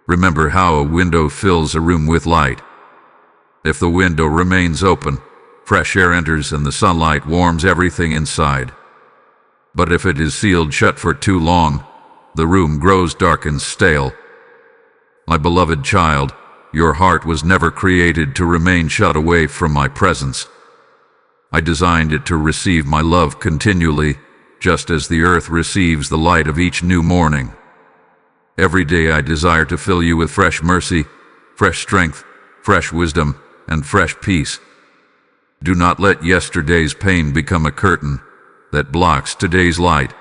Remember how a window fills a room with light. If the window remains open, fresh air enters and the sunlight warms everything inside. But if it is sealed shut for too long, the room grows dark and stale. My beloved child, your heart was never created to remain shut away from my presence. I designed it to receive my love continually, just as the earth receives the light of each new morning. Every day I desire to fill you with fresh mercy, fresh strength, fresh wisdom, and fresh peace. Do not let yesterday's pain become a curtain that blocks today's light.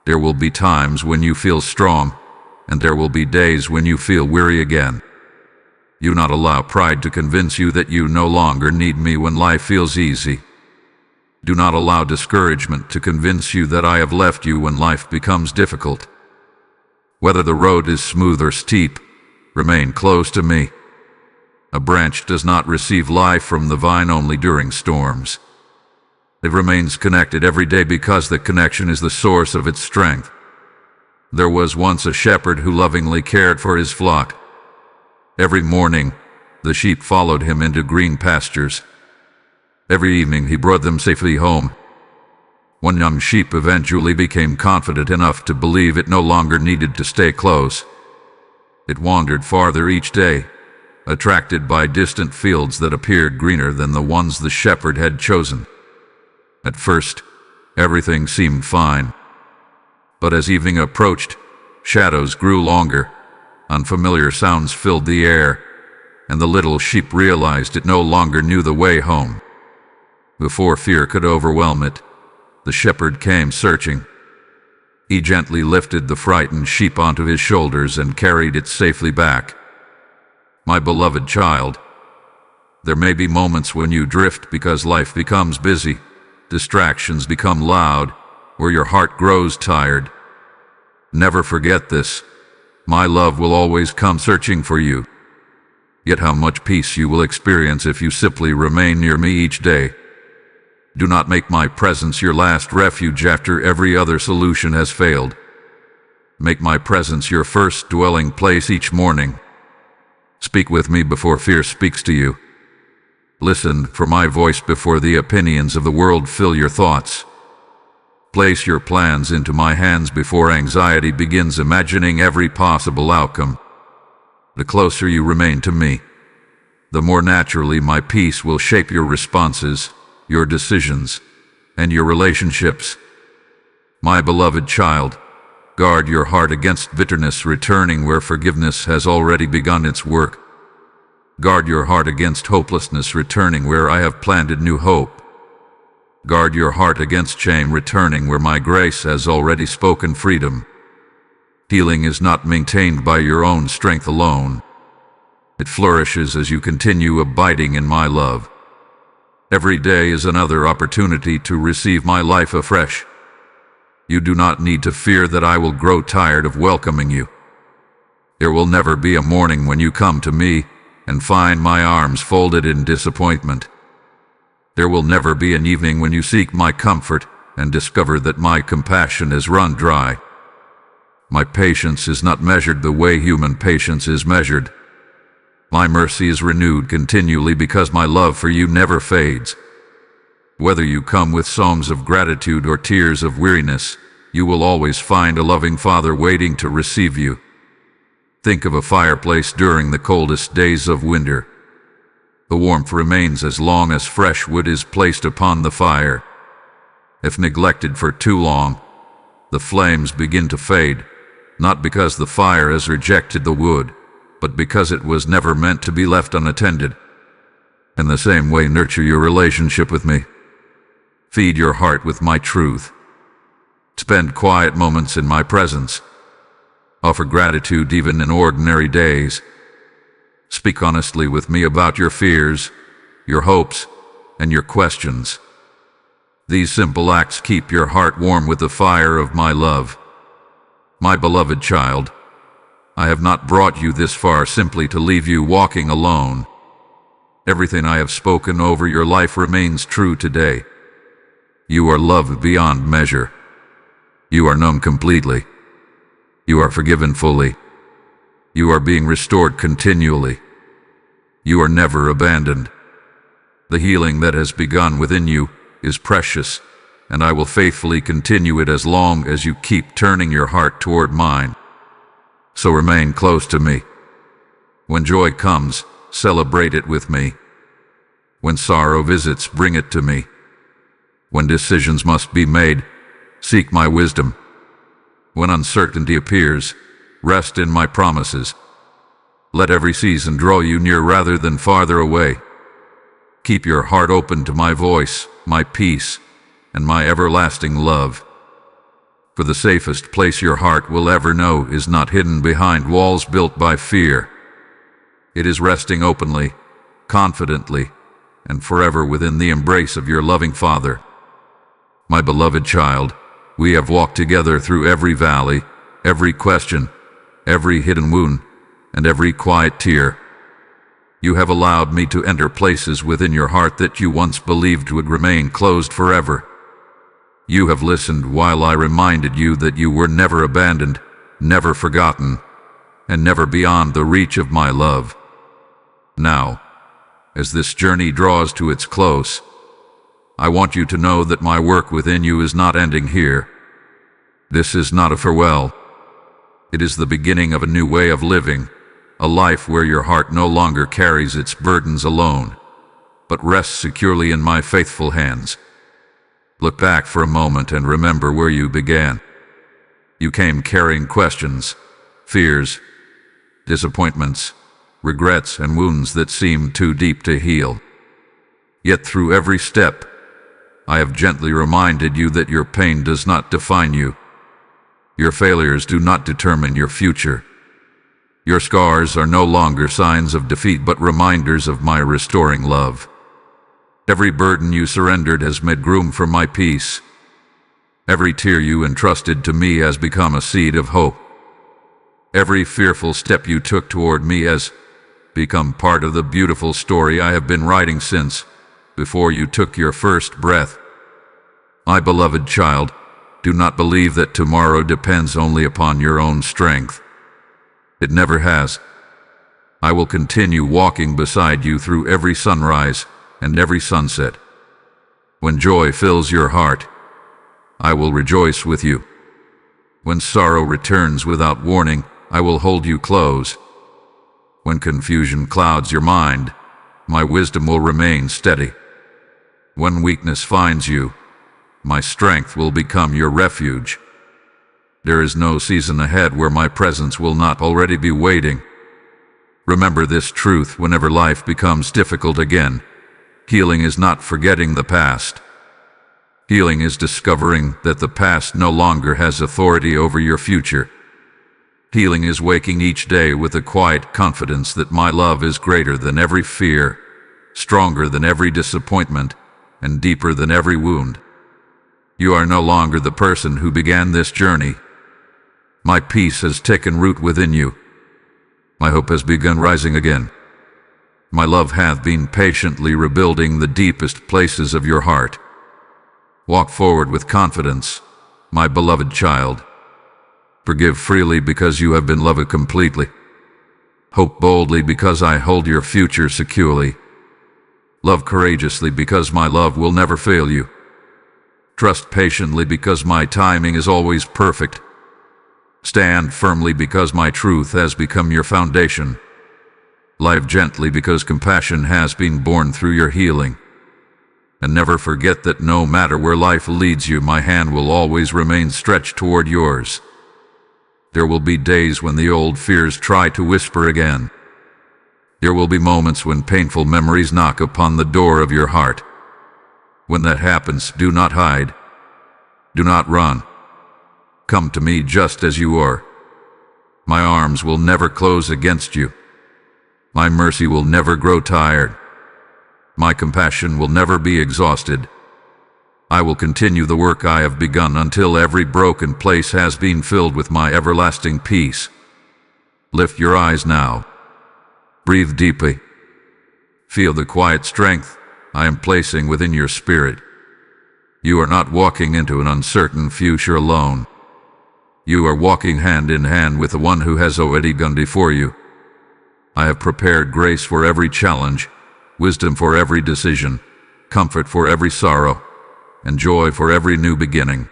There will be times when you feel strong, and there will be days when you feel weary again. Do not allow pride to convince you that you no longer need me when life feels easy. Do not allow discouragement to convince you that I have left you when life becomes difficult. Whether the road is smooth or steep, remain close to me. A branch does not receive life from the vine only during storms. It remains connected every day because the connection is the source of its strength. There was once a shepherd who lovingly cared for his flock. Every morning, the sheep followed him into green pastures. Every evening he brought them safely home. One young sheep eventually became confident enough to believe it no longer needed to stay close. It wandered farther each day, attracted by distant fields that appeared greener than the ones the shepherd had chosen. At first, everything seemed fine. But as evening approached, shadows grew longer, unfamiliar sounds filled the air, and the little sheep realized it no longer knew the way home. Before fear could overwhelm it, the shepherd came searching. He gently lifted the frightened sheep onto his shoulders and carried it safely back. My beloved child, There may be moments when you drift because life becomes busy, distractions become loud, or your heart grows tired. Never forget this. My love will always come searching for you. Yet how much peace you will experience if you simply remain near me each day. Do not make my presence your last refuge after every other solution has failed. Make my presence your first dwelling place each morning. Speak with me before fear speaks to you. Listen for my voice before the opinions of the world fill your thoughts. Place your plans into my hands before anxiety begins imagining every possible outcome. The closer you remain to me, the more naturally my peace will shape your responses, your decisions, and your relationships. My beloved child, guard your heart against bitterness returning where forgiveness has already begun its work. Guard your heart against hopelessness returning where I have planted new hope. Guard your heart against shame returning where my grace has already spoken freedom. Healing is not maintained by your own strength alone. It flourishes as you continue abiding in my love. Every day is another opportunity to receive my life afresh. You do not need to fear that I will grow tired of welcoming you. There will never be a morning when you come to me and find my arms folded in disappointment. There will never be an evening when you seek my comfort and discover that my compassion has run dry. My patience is not measured the way human patience is measured. My mercy is renewed continually because my love for you never fades. Whether you come with songs of gratitude or tears of weariness, you will always find a loving Father waiting to receive you. Think of a fireplace during the coldest days of winter. The warmth remains as long as fresh wood is placed upon the fire. If neglected for too long, the flames begin to fade, not because the fire has rejected the wood, but because it was never meant to be left unattended. In the same way, nurture your relationship with me. Feed your heart with my truth. Spend quiet moments in my presence. Offer gratitude even in ordinary days. Speak honestly with me about your fears, your hopes, and your questions. These simple acts keep your heart warm with the fire of my love. My beloved child, I have not brought you this far simply to leave you walking alone. Everything I have spoken over your life remains true today. You are loved beyond measure. You are known completely. You are forgiven fully. You are being restored continually. You are never abandoned. The healing that has begun within you is precious, and I will faithfully continue it as long as you keep turning your heart toward mine. So remain close to me. When joy comes, celebrate it with me. When sorrow visits, bring it to me. When decisions must be made, seek my wisdom. When uncertainty appears, rest in my promises. Let every season draw you near rather than farther away. Keep your heart open to my voice, my peace, and my everlasting love. For the safest place your heart will ever know is not hidden behind walls built by fear. It is resting openly, confidently, and forever within the embrace of your loving Father. My beloved child, we have walked together through every valley, every question, every hidden wound, and every quiet tear. You have allowed me to enter places within your heart that you once believed would remain closed forever. You have listened while I reminded you that you were never abandoned, never forgotten, and never beyond the reach of my love. Now, as this journey draws to its close, I want you to know that my work within you is not ending here. This is not a farewell. It is the beginning of a new way of living, a life where your heart no longer carries its burdens alone, but rests securely in my faithful hands. Look back for a moment and remember where you began. You came carrying questions, fears, disappointments, regrets, and wounds that seemed too deep to heal. Yet through every step, I have gently reminded you that your pain does not define you. Your failures do not determine your future. Your scars are no longer signs of defeat but reminders of my restoring love. Every burden you surrendered has made room for my peace. Every tear you entrusted to me has become a seed of hope. Every fearful step you took toward me has become part of the beautiful story I have been writing since before you took your first breath. My beloved child, do not believe that tomorrow depends only upon your own strength. It never has. I will continue walking beside you through every sunrise and every sunset. When joy fills your heart, I will rejoice with you. When sorrow returns without warning, I will hold you close. When confusion clouds your mind, my wisdom will remain steady. When weakness finds you, my strength will become your refuge. There is no season ahead where my presence will not already be waiting. Remember this truth whenever life becomes difficult again. Healing is not forgetting the past. Healing is discovering that the past no longer has authority over your future. Healing is waking each day with a quiet confidence that my love is greater than every fear, stronger than every disappointment, and deeper than every wound. You are no longer the person who began this journey. My peace has taken root within you. My hope has begun rising again. My love hath been patiently rebuilding the deepest places of your heart. Walk forward with confidence, my beloved child. Forgive freely because you have been loved completely. Hope boldly because I hold your future securely. Love courageously because my love will never fail you. Trust patiently because my timing is always perfect. Stand firmly because my truth has become your foundation. Live gently because compassion has been born through your healing. And never forget that no matter where life leads you, my hand will always remain stretched toward yours. There will be days when the old fears try to whisper again. There will be moments when painful memories knock upon the door of your heart. When that happens, do not hide. Do not run. Come to me just as you are. My arms will never close against you. My mercy will never grow tired. My compassion will never be exhausted. I will continue the work I have begun until every broken place has been filled with my everlasting peace. Lift your eyes now. Breathe deeply. Feel the quiet strength I am placing within your spirit. You are not walking into an uncertain future alone. You are walking hand in hand with the one who has already gone before you. I have prepared grace for every challenge, wisdom for every decision, comfort for every sorrow, and joy for every new beginning.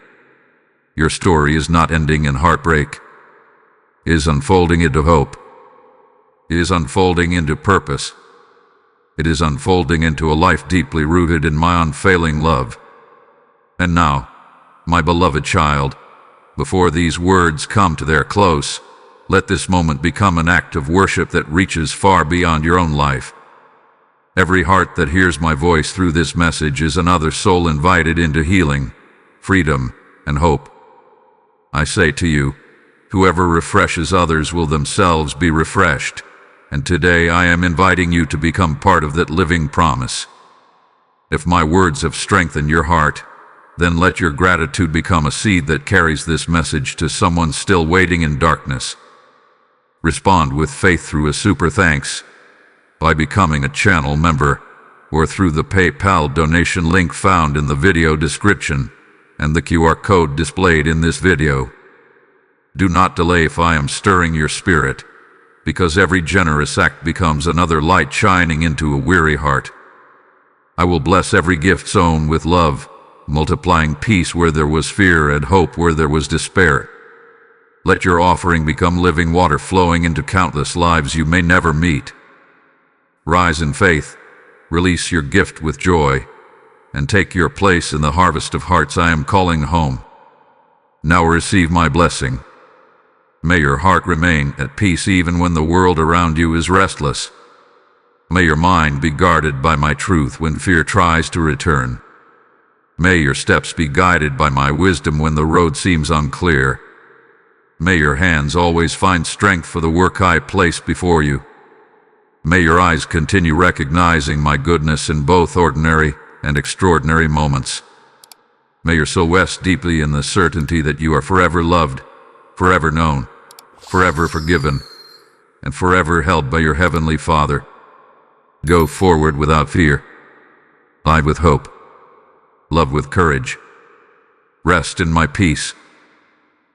Your story is not ending in heartbreak. It is unfolding into hope. It is unfolding into purpose. It is unfolding into a life deeply rooted in my unfailing love. And now, my beloved child, before these words come to their close, let this moment become an act of worship that reaches far beyond your own life. Every heart that hears my voice through this message is another soul invited into healing, freedom, and hope. I say to you, whoever refreshes others will themselves be refreshed, and today I am inviting you to become part of that living promise. If my words have strengthened your heart, then let your gratitude become a seed that carries this message to someone still waiting in darkness. Respond with faith through a super thanks, by becoming a channel member, or through the PayPal donation link found in the video description and the QR code displayed in this video. Do not delay if I am stirring your spirit, because every generous act becomes another light shining into a weary heart. I will bless every gift sown with love, multiplying peace where there was fear and hope where there was despair. Let your offering become living water flowing into countless lives you may never meet. Rise in faith, release your gift with joy, and take your place in the harvest of hearts I am calling home. Now receive my blessing. May your heart remain at peace even when the world around you is restless. May your mind be guarded by my truth when fear tries to return. May your steps be guided by my wisdom when the road seems unclear. May your hands always find strength for the work I place before you. May your eyes continue recognizing my goodness in both ordinary and extraordinary moments. May your soul rest deeply in the certainty that you are forever loved, forever known, forever forgiven, and forever held by your Heavenly Father. Go forward without fear. Live with hope. Love with courage. Rest in my peace.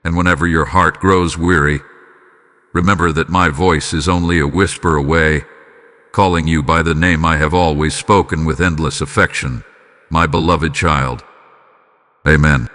And whenever your heart grows weary, remember that my voice is only a whisper away, calling you by the name I have always spoken with endless affection, my beloved child. Amen.